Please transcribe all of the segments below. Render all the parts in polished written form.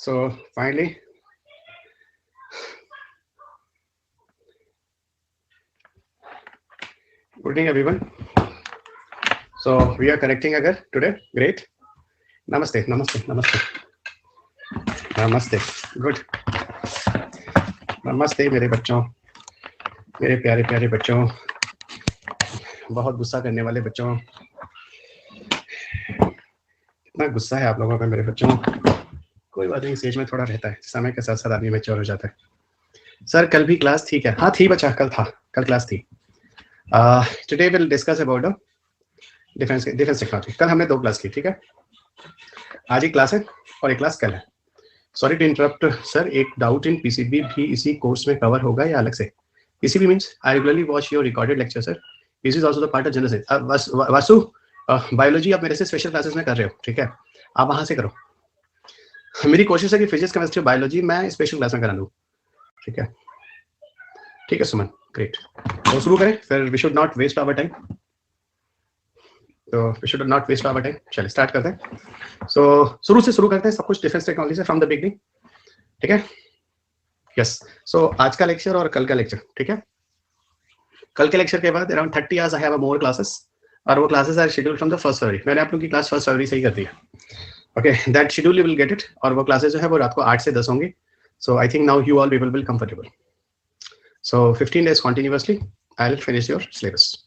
So finally, good evening everyone. So we are connecting again today. Great. Namaste, namaste, namaste. Namaste. Good. नमस्ते मेरे बच्चों, मेरे प्यारे प्यारे बच्चों, बहुत गुस्सा करने वाले बच्चों। कितना गुस्सा है आप लोगों का मेरे बच्चों। कोई बात नहीं, स्टेज में थोड़ा रहता है, समय के साथ साथ आदमी मैच्योर हो जाता है। सर कल भी क्लास थी क्या? हाँ थी बच्चा, कल था, कल क्लास थी। Today will discuss about defence technology. कल हमने 2 क्लास की, ठीक है। आज एक क्लास है और एक क्लास कल है। सॉरी टू इंटरप्ट सर, एक डाउट इन पीसीबी भी इसी कोर्स में कवर होगा या अलग से? PCB means I regularly watch your recorded lecture sir, this is also the part of general. Vasu, biology आप मेरे से स्पेशल क्लासेस में कर रहे हो, ठीक है, आप वहां से करो। मेरी कोशिश है कि फिजिक्स केमिस्ट्री बायोलॉजी मैं स्पेशल क्लास में करा दूं, ठीक है। ठीक है सुमन, ग्रेट। तो शुरू करें फिर, we should not waste our time. तो we should not waste our time, चलिए स्टार्ट करते हैं। सो शुरू से शुरू करते हैं सब कुछ डिफेंस टेक्नोलॉजी से, फ्रॉम द बिगनिंग, ठीक है। यस, सो आज का लेक्चर और कल का लेक्चर, ठीक है। कल के लेक्चर के बाद around 30 hours I have more classes, और वो classes are scheduled from the 1 February. मैंने आप लोगों की क्लास 1 फरवरी से ही कर दी है, okay. That schedule you will get it. और वो क्लासेस जो है वो रात को 8 से 10 होंगी। So I think now you all people will comfortable. So 15 days continuously I will finish your syllabus,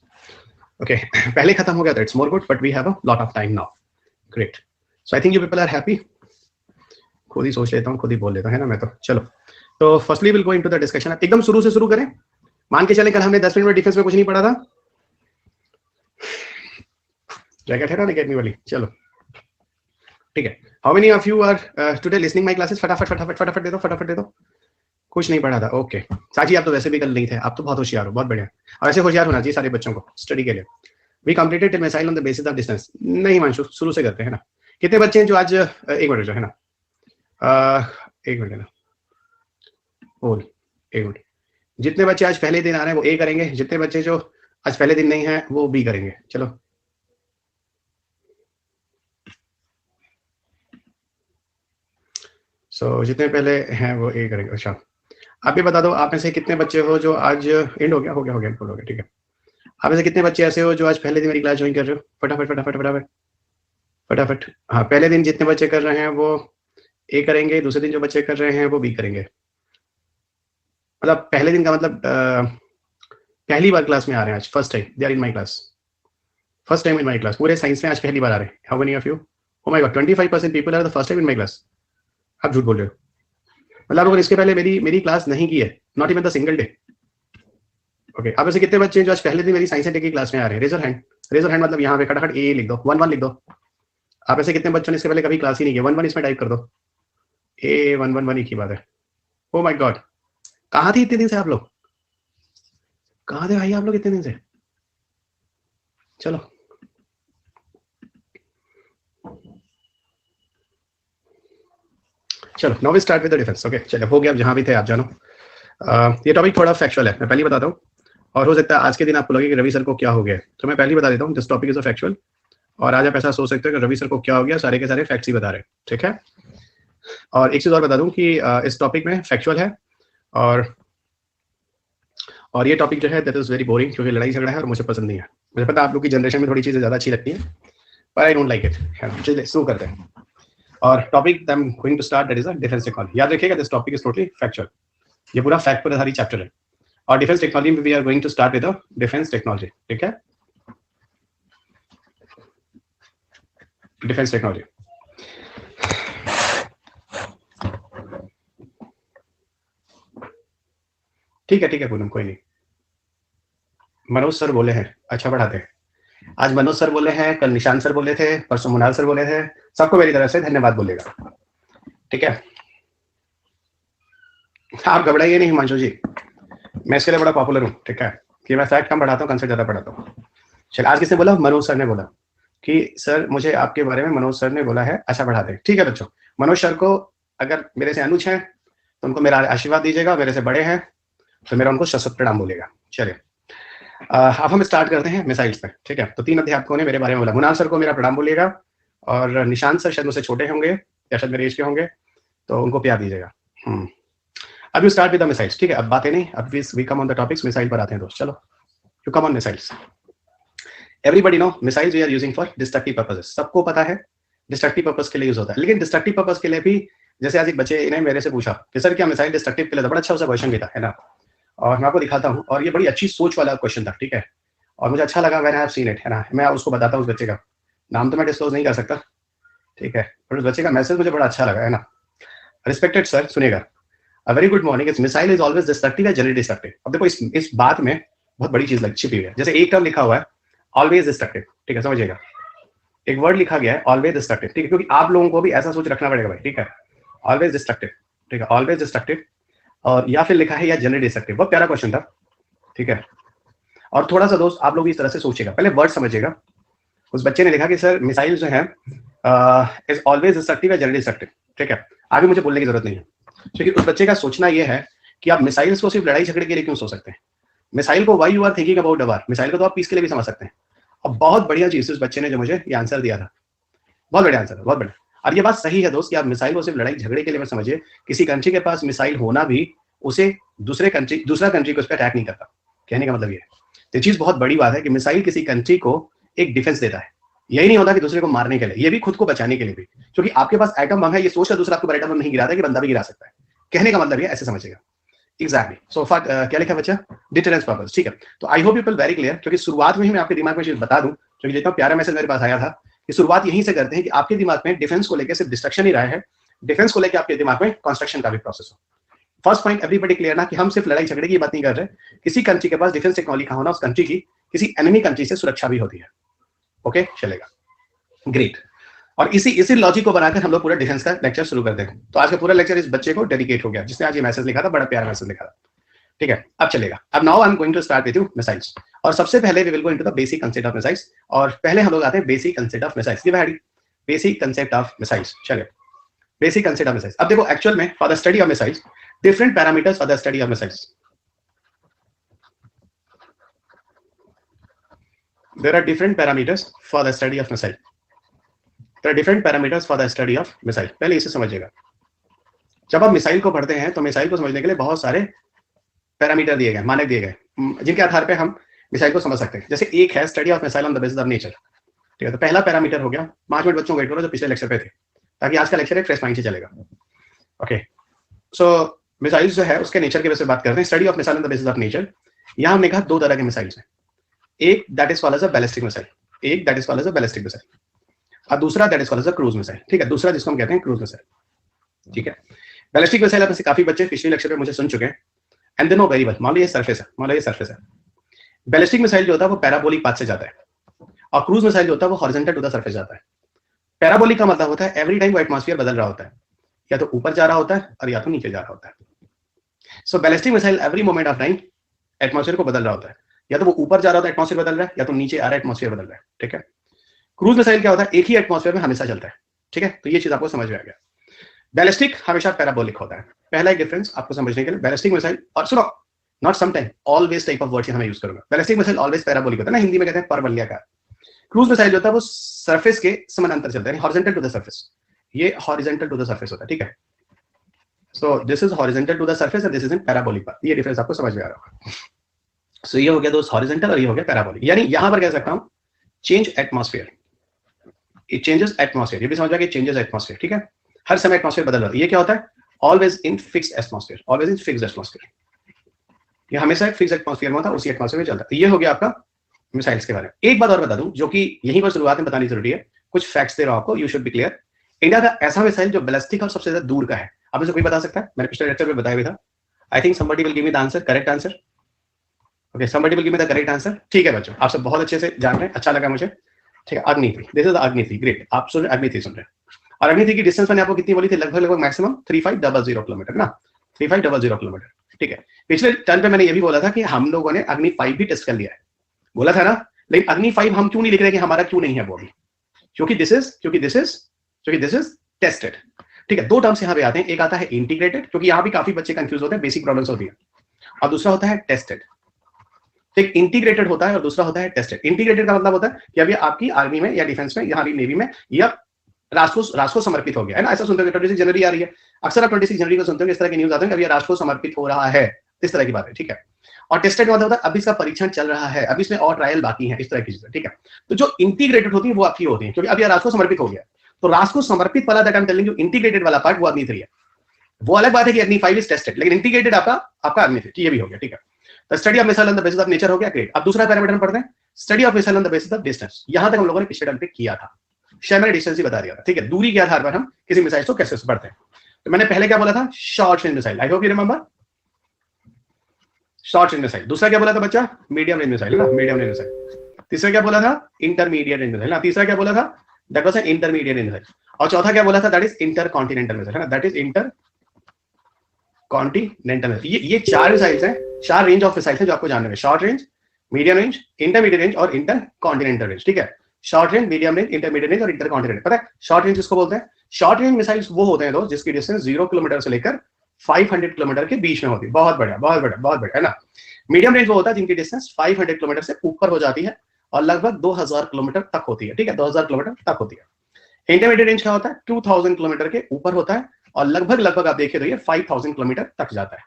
okay. पहले खत्म हो गया था, it's more good, but we have a lot of time now, great. So I think you people are happy. खुद ही सोच लेता हूँ, खुद ही बोल लेता हूँ, है ना मैं तो। चलो, तो firstly will go into the discussion. एकदम शुरू से शुरू करें। मान के चले कल हमने 10 मिनट में डिफेंस में कुछ नहीं पढ़ा था, जैकेट है ना निकलने वाली, चलो ठीक है। How many of you are today listening my classes? फटाफट फटाफट फटाफट दे दो, फटाफट दे दो। कुछ नहीं पढ़ा था, ओके। साची आप तो वैसे भी कल नहीं थे, आप तो बहुत होशियार हो, बहुत बढ़िया। और ऐसे होशियार होना चाहिए सारे बच्चों को स्टडी के लिए। We completed till missile on the basis of distance. नहीं मानशु, शुरू से करते हैं ना। कितने बच्चे हैं जो आज एक मिनट जो है ना, एक मिनट है ना, बोल एक मिनट। जितने बच्चे आज पहले दिन आ रहे हैं वो ए करेंगे, जितने बच्चे जो आज पहले दिन नहीं है वो बी करेंगे। चलो सो जितने पहले हैं वो ए करेंगे। अच्छा आप भी बता दो, आप में से कितने बच्चे हो जो आज एंड हो गया, हो गया हो गया हो गया, ठीक है। आप में से कितने बच्चे ऐसे हो जो आज पहले दिन मेरी क्लास ज्वाइन कर रहे हो? फटाफट फटाफट फटाफट फटाफट। हाँ, पहले दिन जितने बच्चे कर रहे हैं वो ए करेंगे, दूसरे दिन जो बच्चे कर रहे हैं वो बी करेंगे। मतलब पहले दिन का मतलब पहली बार क्लास में आ रहे हैं आज, first time they are in my class, first time in my class. पूरे साइंस में आज पहली बार आ रहे हैं। How many of you? Oh my god, 25% people are the first time in my class. आप झूठ बोल रहे हो, मतलब आप लोगों ने इसके पहले मेरी क्लास नहीं की है, not even the single day, okay. आप ऐसे कितने बच्चे हैं जो आज पहले दिन मेरी साइंस एंड टेक की क्लास में आ रहे हैं? रेजर हैंड, रेजर हैंड, मतलब यहाँ पे खटाखट ए लिख दो, 1 1 लिख दो। आप ऐसे कितने बच्चों ने इसके पहले कभी क्लास ही नहीं की? 1 1 इसमें टाइप कर दो, ए 1 1 1 एक ही बात है। ओ माय गॉड, कहाँ थे इतने दिन से आप लोग? कहाँ थे भाई आप लोग इतने दिन से? चलो चलो, now we start with the defence, okay. चलो हो गया, अब जहाँ भी थे आप जानो। ये टॉपिक थोड़ा फैक्चुअल है, मैं पहले बताता हूँ, और हो सकता है आज के दिन आपको लगे कि रवि सर को क्या हो गया, तो मैं पहले बता देता हूँ, this topic is a factual. और आज आप ऐसा सोच सकते हो कि रवि सर को क्या हो गया, सारे के सारे फैक्ट्स ही बता रहे हैं, ठीक है। और एक चीज और बता दूं कि इस टॉपिक में फैक्चुअल है, और ये टॉपिक जो है दैट इज वेरी बोरिंग, क्योंकि लड़ाई झगड़ा है और मुझे पसंद नहीं है। मुझे पता है आप लोग की जनरेशन में थोड़ी चीजें ज्यादा अच्छी लगती है, पर आई डोंट लाइक इट। चलिए शुरू करते हैं। और topic I am going to start, that is defence technology. याद रखिएगा this topic is totally factual, ये पूरा फैक्ट पर आधारित चैप्टर है। और डिफेंस टेक्नोलॉजी में we are going to start with defence technology, ठीक है। डिफेंस टेक्नोलॉजी, ठीक है पूनम, कोई नहीं। मनोज सर बोले हैं, अच्छा बढ़ाते हैं। आज मनोज सर बोले हैं, कल निशान सर बोले थे, परसों मुनाल सर बोले थे। सबको मेरी तरफ से धन्यवाद बोलेगा, ठीक है। आप घबराइए नहीं हिमांशु जी, मैं इसके लिए बड़ा पॉपुलर हूँ, ठीक है, कि मैं फैक्ट कम पढ़ाता हूँ, कंसेप्ट ज्यादा पढ़ाता हूँ। चल, आज किसने बोला? मनोज सर ने बोला कि सर मुझे आपके बारे में मनोज सर ने बोला है, अच्छा बढ़ाते हैं। ठीक है बच्चों, मनोज सर को अगर मेरे से अनुज है तो उनको मेरा आशीर्वाद दीजिएगा, मेरे से बड़े हैं तो मेरा उनको शत प्रणाम बोलेगा। चलिए अब हम स्टार्ट करते हैं मिसाइल्स पे, ठीक है। तो 3 अध्यापकों ने मेरे बारे में बोला। मुनाल सर को मेरा प्रणाम बोलिएगा, और निशांत सर शायद मुझसे छोटे होंगे या शायद मेरे एज के होंगे, तो उनको प्यार दीजिएगा। अब you start with the missiles, ठीक है। अब बातें नहीं, अब we come on the topics, missile पर आते हैं दोस्त। चलो, you come on missiles. Everybody know missiles we are using for destructive purposes, सबको पता है डिस्ट्रक्टिव पर्पस के लिए यूज होता है। लेकिन डिस्ट्रक्टिव पर्पस के लिए भी, जैसे आज एक बच्चे ने मेरे से पूछा कि सर क्या मिसाइल डिस्ट्रक्टिव के लिए, बड़ा अच्छा उसका क्वेश्चन भी था, है ना। और मैं आपको दिखाता हूँ, और ये बड़ी अच्छी सोच वाला क्वेश्चन था, ठीक है। और मुझे अच्छा लगा, when I have seen it, है ना। मैं उसको बताता हूँ, उस बच्चे का नाम तो मैं डिस्क्लोज नहीं कर सकता, ठीक है, पर उस बच्चे का मैसेज मुझे बड़ा अच्छा लगा, है ना। रिस्पेक्टेड सर, सुनिएगा, अ वेरी गुड मॉर्निंग, इस मिसाइल इज ऑलवेज डिस्ट्रक्टिव या जनरली डिस्ट्रक्टिव। अब देखो इस बात में बहुत बड़ी चीज छिपी हुई है। जैसे एक टर्म लिखा हुआ है ऑलवेज डिस्ट्रक्टिव, ठीक है, समझिएगा। एक वर्ड लिखा गया है ऑलवेज डिस्ट्रक्टिव, ठीक है, क्योंकि आप लोगों को भी ऐसा सोच रखना पड़ेगा भाई, ठीक है। ऑलवेज डिस्ट्रक्टिव, ठीक है, ऑलवेज डिस्ट्रक्टिव, और या फिर लिखा है या जनरली डिस्ट्रक्टिव। बहुत प्यारा क्वेश्चन था, ठीक है। और थोड़ा सा दोस्त आप लोग इस तरह से सोचिएगा, पहले वर्ड समझिएगा। उस बच्चे ने लिखा कि सर मिसाइल जो है इज ऑलवेज डिस्ट्रक्टिव या जनरली डिस्ट्रक्टिव, ठीक है। आगे मुझे बोलने की जरूरत नहीं है, क्योंकि उस बच्चे का सोचना यह है कि आप मिसाइल्स को सिर्फ लड़ाई झगड़े के लिए क्यों सोच सकते हैं। मिसाइल को why you are thinking about the war, missile को तो आप पीस के लिए भी समझ सकते हैं। अब बहुत बढ़िया चीज उस बच्चे ने जो मुझे ये आंसर दिया था, बहुत बढ़िया आंसर, बहुत बढ़िया। और ये बात सही है दोस्त कि आप मिसाइल को सिर्फ लड़ाई झगड़े के लिए मत समझिए। किसी कंट्री के पास मिसाइल होना भी उसे दूसरा कंट्री को उस पर अटैक नहीं करता। कहने का मतलब ये है, ये चीज बहुत बड़ी बात है कि मिसाइल किसी कंट्री को एक डिफेंस देता है। यही नहीं होता कि दूसरे को मारने के लिए, ये भी खुद को बचाने के लिए भी, क्योंकि आपके पास एटम बम है, ये सोचकर दूसरा आपके ऊपर एटम बम नहीं गिराता कि बंदा भी गिरा सकता है। कहने का मतलब ये, ऐसे समझिएगा। एग्जैक्टली, सो क्या लिखा बच्चा, डिटरेंस पर्पस, ठीक है। तो I hope people very clear, क्योंकि शुरुआत में ही मैं आपके दिमाग में चीज बता दूं, क्योंकि जितना प्यारा मैसेज मेरे पास आया था कि शुरुआत यहीं से करते हैं कि आपके दिमाग में डिफेंस को लेकर सिर्फ डिस्ट्रक्शन ही रहा है, डिफेंस को लेकर आपके दिमाग में कंस्ट्रक्शन का भी प्रोसेस हो। फर्स्ट पॉइंट एवरीबॉडी क्लियर ना, कि हम सिर्फ लड़ाई झगड़े की बात नहीं कर रहे, किसी कंट्री के पास डिफेंस टेक्नोलॉजी का होना उस कंट्री की किसी एनिमी कंट्री से सुरक्षा भी होती है। ओके, चलेगा, ग्रेट। और इसी लॉजिक को बनाकर हम लोग पूरा डिफेंस का लेक्चर शुरू करते हैं। तो आज का पूरा लेक्चर इस बच्चे को डेडिकेट हो गया, जिसने आज ये मैसेज लिखा था, बड़ा प्यारा मैसेज लिखा था, ठीक है। अब चलेगा, अब now I am going to start with you missiles. और सबसे पहले we will go into the basic concept of missiles. और पहले हम लोग आते हैं बेसिक कांसेप्ट ऑफ मिसाइल्स की बारी, बेसिक कांसेप्ट ऑफ मिसाइल्स। चलिए, बेसिक कांसेप्ट ऑफ मिसाइल्स। अब देखो, एक्चुअल में for the study of missiles, different parameters for the study of missiles. There are different parameters for the study of missile. There are different parameters for the study of missile. पहले इसे समझिएगा। जब आप missile को पढ़ते हैं तो missile को समझने के लिए बहुत सारे पैरामीटर दिए गए, मानक दिए गए, जिनके आधार पे हम मिसाइल को समझ सकते हैं। जैसे एक है study of missile on the basis of nature, ठीक है। तो पहला पैरामीटर हो गया, 5 मिनट बच्चों वेट करो जो पिछले लेक्चर पे थे, ताकि आज का लेक्चर एक फ्रेश माइंड से चलेगा। ओके, सो मिसाइल्स जो है उसके नेचर के वजह से बात करते हैं। Study of missile on the basis of nature, यहाँ हमने कहा 2 तरह के मिसाइल्स हैं। एक that is called as a ballistic missile, एक that is called as a ballistic missile, और दूसरा that is called as a cruise missile, ठीक है। दूसरा जिसको हम कहते हैं क्रूज मिसाइल, ठीक है। बैलिस्टिक मिसाइल आप में से काफी बच्चे पिछले लेक्चर में मुझे सुन चुके हैं, and they know very well. मान लो ये सरफेस है, मान लो ये सरफेस है। बैलिस्टिक मिसाइल जो होता है वो पैराबोलिक पाथ से जाता है, और क्रूज मिसाइल जो होता है वो हॉरिजॉन्टल टू द सरफेस जाता है। पैराबोलिक का मतलब होता है एवरी टाइम वो एटमॉस्फेयर बदल रहा होता है, या तो ऊपर जा रहा होता है और या तो नीचे जा रहा होता है। So ballistic missile every moment of time atmosphere को बदल रहा होता है, या तो वो ऊपर जा रहा होता है एटमॉस्फेयर बदल रहा है, या तो नीचे आ रहा है एटमॉस्फेयर बदल रहा है, ठीक है। क्रूज मिसाइल क्या होता है, एक ही एटमॉस्फेयर में हमेशा चलता है, ठीक है। तो ये चीज आपको समझ में आ गया। बैलिस्टिक हमेशा पैराबोलिक होता है। पहला एक डिफरेंस आपको समझने के लिए, बैलिस्टिक मिसाइल, और सुनो, not sometime, always type of words यहां मैं यूज करूंगा। बैलिस्टिक मिसाइल ऑलवेज पैराबोलिक होता है ना, हिंदी में कहते हैं परवलयाकार। क्रूज मिसाइल जो होता है वो सरफेस के समानांतर चलता है, हॉरिजॉन्टल टू द सरफेस। ये हॉरिजॉन्टल टू द सरफेस होता है, ठीक है। So this is horizontal to the surface and this is in parabolic path. ये डिफरेंस आपको समझ में आ रहा होगा। सो ये हो गया दोस्त हॉरिजॉन्टल, और ये हो गया पैराबोलिक। यानी यहां पर कह सकता हूं change atmosphere, it changes atmosphere. ये भी समझ आ गया, चेंजेस एटमॉस्फेयर, ठीक है। हर समय एटमॉस्फेयर बदल रहा है। ये क्या होता है, always in fixed atmosphere, always in fixed atmosphere. ये हमेशा एक फिक्स्ड एटमॉस्फेयर में होता है, उसी एटमॉस्फेयर में चलता है। ये हो गया आपका मिसाइल्स के बारे में। एक बात और बता दूं, जो कि यहीं पर शुरुआत में बतानी जरूरी है, कुछ फैक्ट्स दे रहा हूं आपको, you should be clear. India का ऐसा मिसाइल जो बैलिस्टिक और सबसे ज्यादा दूर का है, आप इसे कोई बता सकता है? मैंने पिछले लेक्चर में बताया भी था। I think somebody will give me the answer, correct answer. Okay, somebody will give me the correct answer. ठीक है बच्चों, आप सब बहुत अच्छे से जान रहे हैं, अच्छा लगा मुझे, ठीक है। अग्निथी, दिस इज अग्निथी, ग्रेट। आप सुन अग्निथी सुन रहे हैं। और अग्निथी की डिस्टेंस मैंने आपको कितनी बोली थी, लगभग मैक्सिमम 3500 किलोमीटर ना, 3500 किलोमीटर, ठीक है। पिछले टर्न पे मैंने ये भी बोला था कि हम लोगों ने अग्नि 5 भी टेस्ट कर लिया है, बोला था ना। लेकिन अग्नि 5 हम क्यों नहीं लिख रहे कि हमारा क्यों नहीं है वो अभी, क्योंकि दिस इज टेस्टेड, ठीक है। 2 टर्म्स यहाँ पे आते हैं, एक आता है इंटीग्रेटेड, क्योंकि यहाँ भी काफी बच्चे कंफ्यूज होते हैं, बेसिक प्रॉब्लम्स होती है, और दूसरा होता है टेस्टेड। एक इंटीग्रेटेड होता है और दूसरा होता है टेस्टेड। इंटीग्रेटेड का मतलब होता है कि अभी आपकी आर्मी में या डिफेंस में, यहाँ नेवी में, या राष्ट्र को समर्पित हो गया है ना, ऐसा सुनते हो 26 जनवरी आ रही है, अक्सर आप 26 जनवरी को सुनते हो, इस तरह की न्यूज आते हैं कि अभी राष्ट्र को समर्पित हो रहा है, इस तरह की बात है, ठीक है। और टेस्टेड मतलब होता है अभी इसका परीक्षण चल रहा है, अभी इसमें और ट्रायल बाकी है, इस तरह की चीजें, ठीक है। तो जो इंटीग्रेटेड होती है वो आपकी होती है, क्योंकि अभी राष्ट्र को समर्पित हो गया, तो राष्ट्र को समर्पित वाला that I am telling you, integrated वाला पार्ट वो अग्नि 3 है। वो अलग बात है कि अग्नि 5 इज टेस्टेड, लेकिन इंटीग्रेटेड आपका अग्नि 3 ये भी हो गया, ठीक है। तो study of missile on the basis of nature हो गया, ग्रेट। अब दूसरा पैरामीटर पढ़ते हैं, study of missile on the basis of distance. यहां तक हम लोगों ने पिछले टर्म पे किया था, शायद मैंने डिस्टेंस ही बता दिया था, ठीक है, दूरी के आधार पर हम किसी मिसाइल को कैसे बढ़ते हैं। तो मैंने पहले क्या बोला था, short range missile, I hope you remember, short range missile. दूसरा क्या बोला था बच्चा, मीडियम रेंज मिसाइल ना, मीडियम रेंज मिसाइल। तीसरा क्या बोला था, इंटरमीडिएट रेंज मिसाइल ना। तीसरा क्या बोला था, that was an intermediate range missile. और चौथा क्या बोला था, that is inter continental missile है ना, that is inter continental missile. ये चार मिसाइल्स हैं, चार रेंज ऑफ मिसाइल्स हैं जो आपको जानने में, short range, medium range, intermediate range और इंटर कॉन्टिनेंटल रेंज, ठीक है। Short range, medium range, intermediate range और इंटर कॉन्टिनेंटल। पता है शॉर्ट रेंज किसको बोलते हैं, शॉर्ट रेंज मिसाइल्स वो होते हैं दोस्त जिसकी डिस्टेंस 0 किलोमीटर से लेकर 500 किलोमीटर के बीच में होती है। बहुत बढ़िया, बहुत बढ़िया, बहुत बढ़िया, है ना। मीडियम रेंज वो होता है जिनकी डिस्टेंस 500 किलोमीटर से ऊपर हो जाती है और लगभग 2000 किलोमीटर तक होती है, ठीक है, 2000 किलोमीटर तक होती है। इंटरमीडिएट रेंज क्या होता है, 2000 किलोमीटर के ऊपर होता है और लगभग लगभग आप देखिए तो ये 5000 किलोमीटर तक जाता है।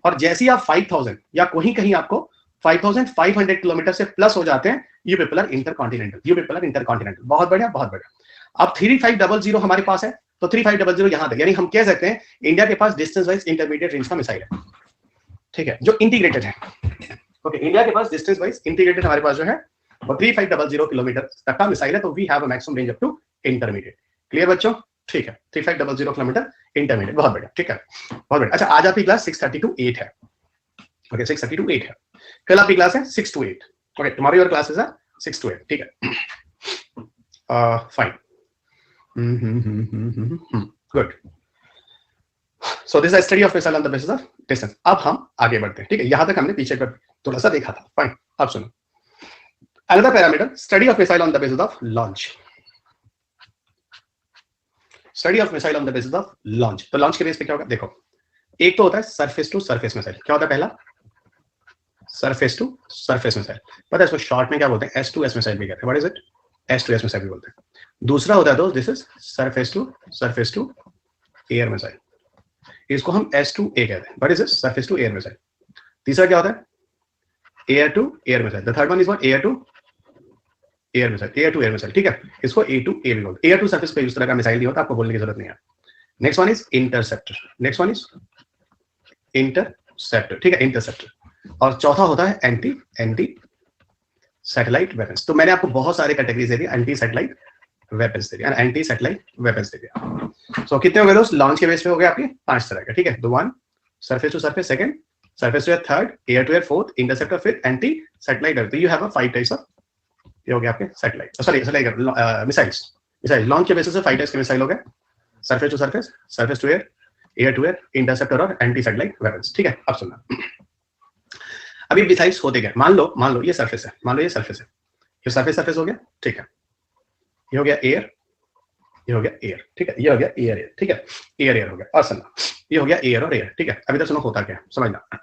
और जैसे ही आप 5000 या कहीं कहीं आपको 5500 किलोमीटर से प्लस हो जाते हैं, you people are intercontinental, you people are intercontinental. बहुत बढ़िया, बहुत बढ़िया। अब 3500 हमारे पास है, तो 3500 यहां तक, यानी हम कह सकते हैं इंडिया के पास डिस्टेंस वाइज इंटरमीडिएट रेंज का मिसाइल है, ठीक है, जो इंटीग्रेटेड है। ओके, इंडिया के पास डिस्टेंस वाइज इंटीग्रेटेड हमारे पास जो है वो 3500 किलोमीटर तक का मिसाइल है, तो we have a maximum range up to intermediate. Clear बच्चों, ठीक है, 3500 किलोमीटर इंटरमीडिएट, बहुत बढ़िया, ठीक है, बहुत बढ़िया। अच्छा, आज आपकी क्लास 6:30 to 8 है, ओके, 6:30 to 8 है। कल आपकी क्लास है 6 to 8, okay, tomorrow your classes है 6 to 8, ठीक है, fine, good. So this is study of missile on the basis of distance. अब हम आगे बढ़ते हैं, ठीक है, यहां तक हमने पीछे पर थोड़ा सा देखा था, फाइन। अब सुनो, another parameter, study of missile on the basis of launch. Study of missile on the basis of launch. तो लॉन्च के बेस पे क्या होगा, देखो, एक तो होता है सरफेस टू सरफेस मिसाइल। क्या होता है पहला, सरफेस टू सरफेस मिसाइल। पता है इसको शॉर्ट में क्या बोलते हैं, S2S मिसाइल भी कहते हैं। What is it, S2S missile भी बोलते हैं। दूसरा होता है दोस्त, this is surface to air missile, इसको हम S2A कहते हैं। What is this, surface to air missile. तीसरा क्या होता है, air to air missile. The third one is what, air to air missile, air to air missile, ठीक है, इसको A2A भी बोलते हैं। एयर टू सरफेस पे इस तरह का मिसाइल नहीं होता, आपको बोलने की जरूरत नहीं है। Next one is interceptor, next one is interceptor, ठीक है, इंटरसेप्टर। और चौथा होता है एंटी सैटेलाइट वेपन्स। तो मैंने आपको बहुत सारे कैटेगरीज दे दी, एंटी सैटेलाइट वेपन्स दे दिया, एंटी सैटेलाइट वेपन्स दे दिया। सो कितने हो गए दोस्त, लॉन्च के बेस पे हो गए आपके 5 तरह के, ठीक है। तो 1 surface to surface, second surface to air, third air to air, fourth interceptor, fifth anti satellite weapon. You have 5 types of, ये हो गया आपके satellite, sorry missiles. Missile launch के बेसिस पे 5 टाइप्स के मिसाइल हो गए, surface to surface, surface to air to air, interceptor और एंटी सैटेलाइट वेपन्स, ठीक है। अब सुनना, अभी मिसाइल्स होते गए, मान लो ये सरफेस है, मान लो ये सरफेस है, ये सरफेस हो गया, ठीक है, ये हो गया एयर, ये हो गया एयर, ठीक है, ये हो गया एयर, ठीक है, एयर हो गया। और सुनना, ये हो गया एयर और एयर, ठीक है। अभी तक सुनो होता क्या है, समझना।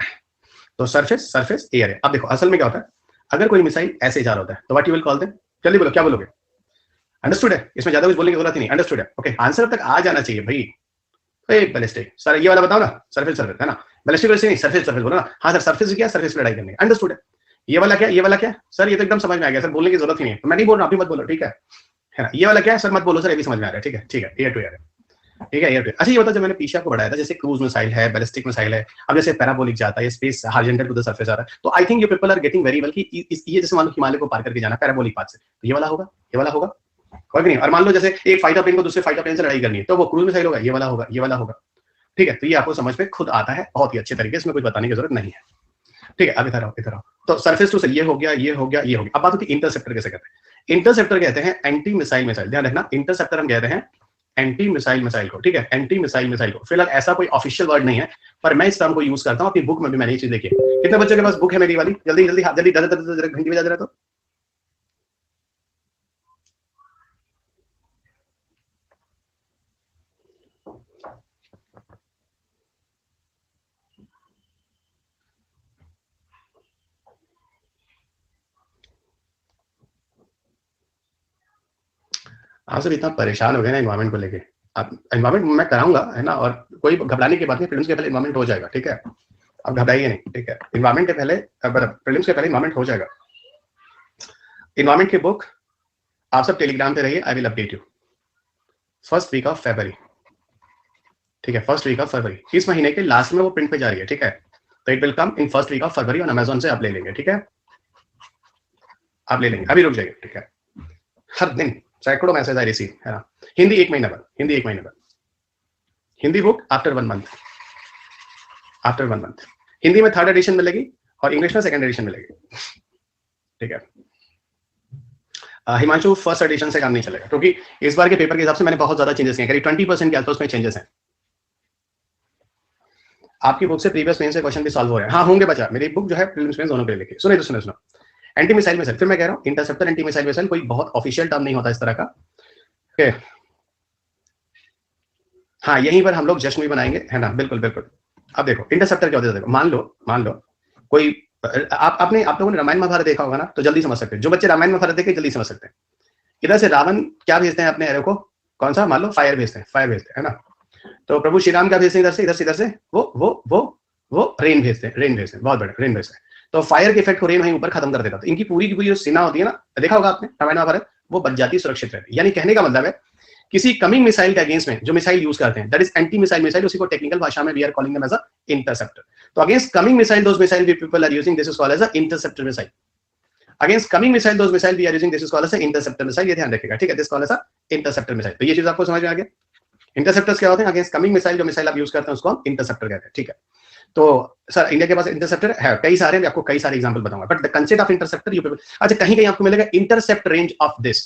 तो सरफेस एयर है। अब देखो असल में क्या होता है, अगर कोई मिसाइल ऐसे जा रहा होता है तो what you will call them, जल्दी बोलो क्या बोलोगे, अंडरस्टूड है, इसमें ज्यादा कुछ बोलने की जरूरत ही नहीं, अंडरस्टूड है, ओके, आंसर अब तक आ जाना चाहिए भाई। बैलिस्टिक सर, ये वाला बताओ ना, सरफेस है ना, बैलिस्टिक वैसे नहीं, सरफेस बोलो ना, हाँ सर सरफेस क्या, सरफेस पे लड़ाई करनी है, अंडरस्टूड है। ये वाला क्या, ये वाला क्या सर, ये तो एकदम समझ में आ गया सर, बोलने की जरूरत ही नहीं है, तो मैं नहीं बोल रहा, आप भी मत बोलो, ठीक है ना। ये वाला क्या है सर, मत बोलो सर, ये भी समझ में आ रहा है, ठीक है, ठीक है, एयर टू एयर, ठीक है, एयर टू। अच्छा ये बताओ, जब मैंने पीछे आपको बढ़ाया था, जैसे क्रूज मिसाइल है, बैलिस्टिक मिसाइल है, अब जैसे पैराबोलिक जाता है, space horizontal to the surface आ रहा है, तो I think you people are getting very well कि ये जैसे मान लो हिमालय को पार करके जाना पैराबोलिक पाथ से, तो ये वाला होगा, ये वाला होगा, कोई भी नहीं। और मान लो जैसे एक फाइटर प्लेन को दूसरे फाइटर प्लेन से लड़ाई करनी है, तो वो क्रूज मिसाइल होगा, ये वाला होगा, ये वाला होगा, ठीक है। तो ये आपको समझ में खुद आता है बहुत ही अच्छे तरीके से, इसमें कुछ बताने की जरूरत नहीं है, ठीक है। अब इधर आओ, तो सरफेस टू से ये हो गया, ये हो गया, ये हो गया। अब बात होती है इंटरसेप्टर कैसे कहते हैं। इंटरसेप्टर कहते हैं एंटी मिसाइल मिसाइल, ध्यान रखना, इंटरसेप्टर हम कहते हैं एंटी मिसाइल मिसाइल को, ठीक है, एंटी मिसाइल मिसाइल को। फिलहाल ऐसा कोई ऑफिशियल वर्ड नहीं है, पर मैं इस टर्म को यूज करता हूं, अपनी बुक में भी मैंने ये चीज देखी है। कितने बच्चों के पास बुक है मेरी वाली, जल्दी जल्दी जल्दी घंटी बजा दे रहा। तो आप सब इतना परेशान हो गए ना एनवायरमेंट को लेके। आप एनवायरमेंट मैं कराऊंगा, है ना, और कोई घबराने की बात नहीं, प्रीलिम्स के पहले एनवायरमेंट हो जाएगा, ठीक है, आप घबराइए नहीं, ठीक है, एनवायरमेंट के पहले, प्रीलिम्स के पहले एनवायरमेंट हो जाएगा। एनवायरमेंट की बुक आप सब टेलीग्राम पे रहिए, I will update you first week of February, ठीक है, फर्स्ट वीक ऑफ फरवरी, इस महीने के लास्ट में वो प्रिंट पे जा रही है, ठीक है, तो it will come in first week of February on Amazon से आप ले लेंगे, ठीक है, आप ले लेंगे, अभी रुक जाइए, ठीक है, हर दिन सैकड़ों मैसेज आई रिसीव, है ना, हिंदी 1 महीना बाद, हिंदी 1 महीना बाद, Hindi book after 1 month, after 1 month, Hindi में 3rd एडिशन मिलेगी और इंग्लिश में 2nd एडिशन मिलेगी, ठीक है। हिमांशु फर्स्ट एडिशन से काम नहीं चलेगा, क्योंकि इस बार के पेपर के हिसाब से मैंने बहुत ज्यादा चेंजेस किए, करीब 20% के आसपास में चेंजेस हैं। आपकी बुक से प्रीवियस मेन से क्वेश्चन भी सॉल्व हो रहे हैं, हाँ होंगे बच्चा, मेरी बुक जो है प्रीलिम्स मेंस दोनों के लिए लिखी, सुनो सुनो सुनो, एंटी मिसाइल मिसाइल, फिर मैं कह रहा हूँ इंटरसेप्टर एंटी मिसाइल मिसाइल कोई बहुत ऑफिशियल टर्म नहीं होता इस तरह का, ओके, हाँ यहीं पर हम लोग जश्न भी बनाएंगे, है ना, बिल्कुल बिल्कुल। अब देखो इंटरसेप्टर क्या होता है, देखो मान लो कोई आप लोगों ने रामायण महाभारत देखा होगा ना, तो जल्दी समझ सकते हैं, जो बच्चे रामायण महाभारत देखे जल्दी समझ सकते हैं। इधर से रावण क्या भेजते हैं अपने एरो को, कौन सा, मान लो फायर भेजते हैं, है ना, तो प्रभु श्री राम क्या भेजते हैं इधर से वो रेन भेजते हैं, बहुत बड़े रेन भेजते हैं, तो फायर के इफेक्ट को रेन वहीं ऊपर खत्म कर देता, तो इनकी पूरी की पूरी जो सेना होती है ना, देखा होगा आपने रामायण महाभारत, वो बच जाती, सुरक्षित रहती। यानी कहने का मतलब है किसी कमिंग मिसाइल के अगेंस्ट में जो मिसाइल यूज करते हैं, that is anti missile missile, उसी को टेक्निकल भाषा में we are calling them as a interceptor. तो against coming missile those missile we people are using, this is called as a interceptor missile. Against coming missile those missile we are using, this is called as a interceptor missile, ये ध्यान रखिएगा, ठीक है, this called as a interceptor missile. तो ये चीज आपको समझ में आ गया, इंटरसेप्टर्स क्या होते हैं, अगेंस्ट कमिंग मिसाइल जो मिसाइल आप यूज करते हैं उसको हम इंटरसेप्टर कहते हैं, ठीक है। तो सर इंडिया के पास इंटरसेप्टर है कई सारे, मैं आपको कई सारे एग्जांपल बताऊंगा, but the concept of interceptor you people, अच्छा कहीं कहीं आपको मिलेगा इंटरसेप्ट रेंज ऑफ दिस,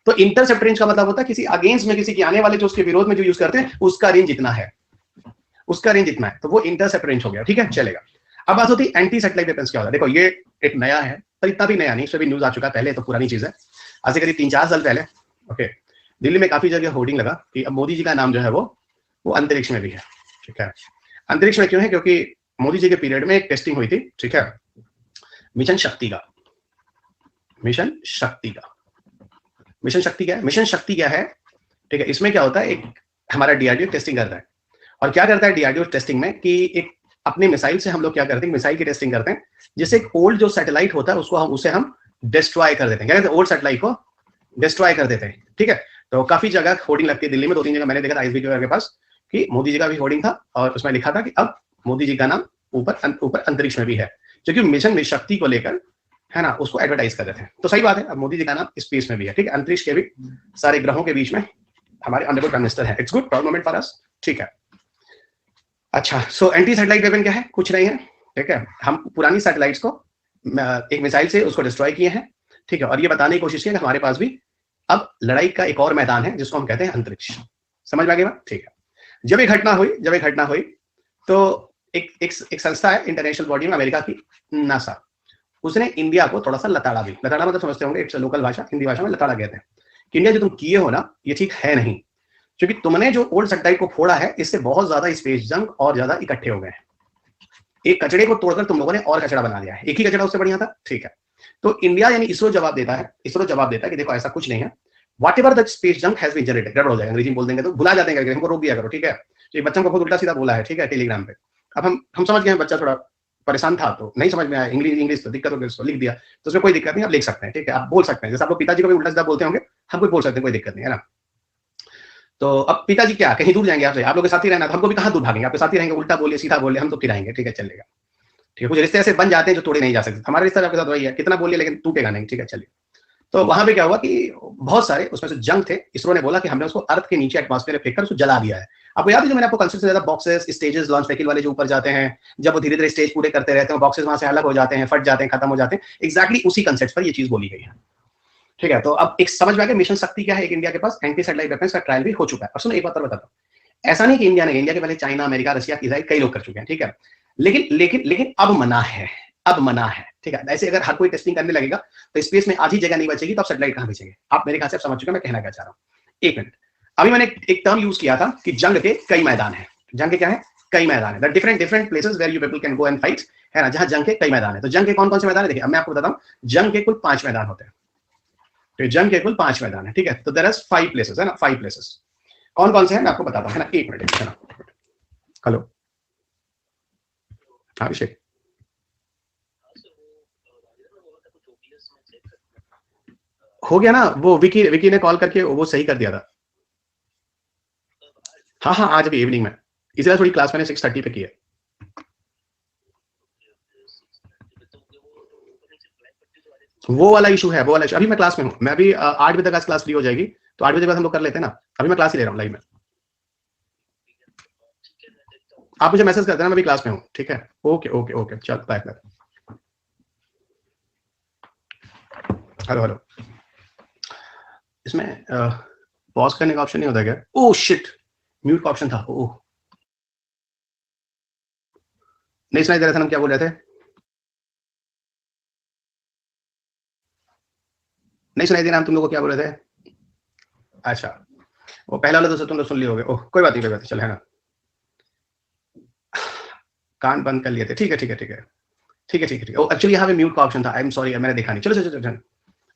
तो इंटरसेप्ट रेंज का मतलब होता है किसी अगेंस्ट में, किसी के आने वाले जो उसके विरोध में जो यूज करते हैं उसका रेंज इतना है, उसका रेंज इतना है, तो वो इंटरसेप्ट रेंज हो गया, ठीक है, चलेगा। अब बात होती है एंटी सैटेलाइट वेपन्स क्या होता है, देखो ये एक नया है, पर इतना भी नया नहीं, इसमें भी न्यूज आ चुका है पहले, तो पुरानी चीज है, आज से करीब 3-4 साल पहले, ओके, दिल्ली में काफी जगह होर्डिंग लगा कि अब मोदी जी का नाम जो है वो अंतरिक्ष में भी है, ठीक है। अंतरिक्ष में क्यों है, क्योंकि मोदी जी के पीरियड में एक टेस्टिंग हुई थी, ठीक है, मिशन शक्ति का, मिशन शक्ति क्या है, मिशन शक्ति क्या है, ठीक है, इसमें क्या होता है, एक हमारा डीआरडीओ टेस्टिंग करता है, और क्या करता है डीआरडीओ टेस्टिंग में कि एक अपने मिसाइल से हम लोग क्या करते हैं, मिसाइल की टेस्टिंग करते हैं, जिससे एक ओल्ड जो सैटेलाइट होता है उसको उसे हम डिस्ट्रॉय कर देते हैं, क्या कहते हैं, ओल्ड सैटेलाइट को डिस्ट्रॉय कर देते हैं, ठीक है। तो काफी जगह होर्डिंग लगती है दिल्ली में, 2-3 जगह मैंने देखा था आईएसबी के पास कि मोदी जी का भी होर्डिंग था और उसमें लिखा था कि अब मोदी जी का नाम ऊपर अंतरिक्ष में भी है, क्योंकि मिशन शक्ति को लेकर, है ना, उसको एडवर्टाइज कर देते हैं। तो सही बात है, अब मोदी जी का नाम स्पेस में भी है, ठीक है, अंतरिक्ष के भी सारे ग्रहों के बीच में हमारे ऑनरेबल प्राइम मिनिस्टर है, it's good proud moment for us, ठीक है। अच्छा, सो एंटी सैटेलाइट वेपन क्या है, कुछ नहीं है, ठीक है, हम पुरानी सैटेलाइट्स को एक मिसाइल से उसको डिस्ट्रॉय किए हैं, ठीक है, और ये बताने की कोशिश की कि हमारे पास भी अब लड़ाई का एक और मैदान है जिसको हम कहते हैं अंतरिक्ष, समझ में आ गया, ठीक है। जब एक घटना हुई तो एक संस्था है इंटरनेशनल बॉडी में अमेरिका की, नासा, उसने इंडिया को थोड़ा सा लताड़ा भी, लताड़ा मतलब समझते होंगे, इट्स लोकल भाषा, हिंदी भाषा में लताड़ा कहते हैं, कि इंडिया जो तुम किए हो ना ये ठीक है नहीं, क्योंकि तुमने जो ओल्ड सैटेलाइट को फोड़ा है इससे बहुत ज्यादा स्पेस जंग और ज्यादा इकट्ठे हो गए हैं, एक कचड़े को तोड़कर तुम लोगों ने और कचड़ा बना दिया है, एक ही कचड़ा उससे बढ़िया था, ठीक है। तो इंडिया यानी इसरो जवाब देता है कि देखो ऐसा कुछ नहीं है, whatever the space junk has been generated, गड़बड़ हो जाएगा, अंग्रेजी में बोल देंगे तो भुला जाते हैं, हमको रोक दिया करो, ठीक है। तो बच्चों को खुद उल्टा सीधा बोला है, ठीक है, टेलीग्राम पे। अब हम समझ गए हैं, बच्चा थोड़ा परेशान था तो नहीं समझ में आया, इंग्लिश तो दिक्कत होगी, उसको लिख दिया, तो उसमें कोई दिक्कत नहीं, आप लिख सकते हैं, ठीक है, आप बोल सकते हैं, जैसे आप लोग पिताजी को भी उल्टा सीधा बोलते होंगे, हम कोई बोल सकते हैं, कोई दिक्कत नहीं है ना। तो अब पिताजी क्या कहीं दूर जाएंगे आपसे, आप लोग के साथ ही रहना, हमको भी कहाँ दूर भागेंगे, आपके साथ ही रहेंगे, उल्टा बोलिए सीधा बोलिए, हम तो फिर आएंगे, ठीक है, चलेगा, ठीक है। कुछ रिश्ते ऐसे बन जाते हैं जो तोड़े नहीं जा सकते, हमारा रिश्ता आपके साथ वही है, कितना बोलिए लेकिन टूटेगा नहीं, ठीक है, चलिए। तो वहां पे क्या हुआ कि बहुत सारे उसमें से जंग थे, इसरो ने बोला कि हमने उसको अर्थ के नीचे एटमॉस्फेयर में फेंककर उसको जला दिया है। आपको याद है जो मैंने आपको कंसेप्ट दिया था, बॉक्सेस, स्टेजेस, लॉन्च व्हीकल वाले जो ऊपर जाते हैं, जब वो धीरे धीरे स्टेज पूरे करते रहते हैं, बॉक्सेस वहां से अलग हो जाते हैं, फट जाते हैं, खत्म हो जाते हैं, एग्जैक्टली उसी कंसेप्ट पर ये चीज बोली गई है, ठीक है। तो अब एक समझ में आ गया मिशन शक्ति क्या है, एक इंडिया के पास एंटी सैटेलाइट वेपन्स का ट्रायल भी हो चुका है। और सुनो एक बात और बताता हूं, ऐसा नहीं कि इंडिया ने, इंडिया के पहले चाइना, अमेरिका, रशिया, इजराइल कई लोग कर चुके हैं, ठीक है, लेकिन अब मना है, ठीक है। ऐसे अगर हर कोई टेस्टिंग करने लगेगा तो स्पेस में आधी जगह नहीं बचेगी, तो आप सैटेलाइट कहां भेजेंगे, आप मेरे ख्याल से समझ चुके हैं मैं कहना क्या चाह रहा हूं। एक मिनट, अभी मैंने एक टर्म यूज किया था कि जंग के कई मैदान है, जंग के क्या है, कई मैदान है, different places where you people can go and fight, है ना, जहां जंग के कई मैदान है। तो जंग के कौन कौन से मैदान है, देखिए अब मैं आपको बताता हूं, जंग के कुल 5 मैदान होते हैं, तो जंग के कुल 5 मैदान है, ठीक है। तो देयर आर 5 प्लेसेस, है ना, 5 प्लेसेस। कौन कौन से हैं मैं आपको बताता हूं, है ना। 1 मिनट, है ना। हेलो, अभिषेक, हो गया ना वो, विकी ने कॉल करके वो सही कर दिया था। हाँ हाँ, आज अभी इवनिंग में, इसलिए थोड़ी क्लास मैंने 6:30 पे की है। वो वाला इशू है, वो वाला इशू। अभी मैं क्लास में हूँ, मैं अभी 8 बजे तक आज क्लास फ्री हो जाएगी, तो 8 बजे बाद हम लोग कर लेते हैं ना। अभी मैं क्लास ही ले रहा हूँ लाइव में। आप मुझे मैसेज कर देना, मैं अभी क्लास में हूँ, ठीक है। ओके ओके ओके, चल बाय बाय। हेलो हेलो, इसमें पॉज करने का ऑप्शन नहीं होता क्या? ओह शिट, म्यूट का ऑप्शन था। ओह, नहीं सुनाई दे रहा था, हम क्या बोल रहे थे? नहीं सुनाई दे रहा, हम तुम लोग को क्या बोल रहे थे? अच्छा, वो पहला वाला तो तुम लोग सुन लिए होगे। ओह कोई बात नहीं, कोई बात नहीं, चल, है ना। कान बंद कर लिए थे, ठीक है ठीक है ठीक है ठीक है ठीक है। ओ एक्चुअली यहाँ पे म्यूट का ऑप्शन था, आई एम सॉरी, मैंने देखा नहीं। चलो चलो चलो,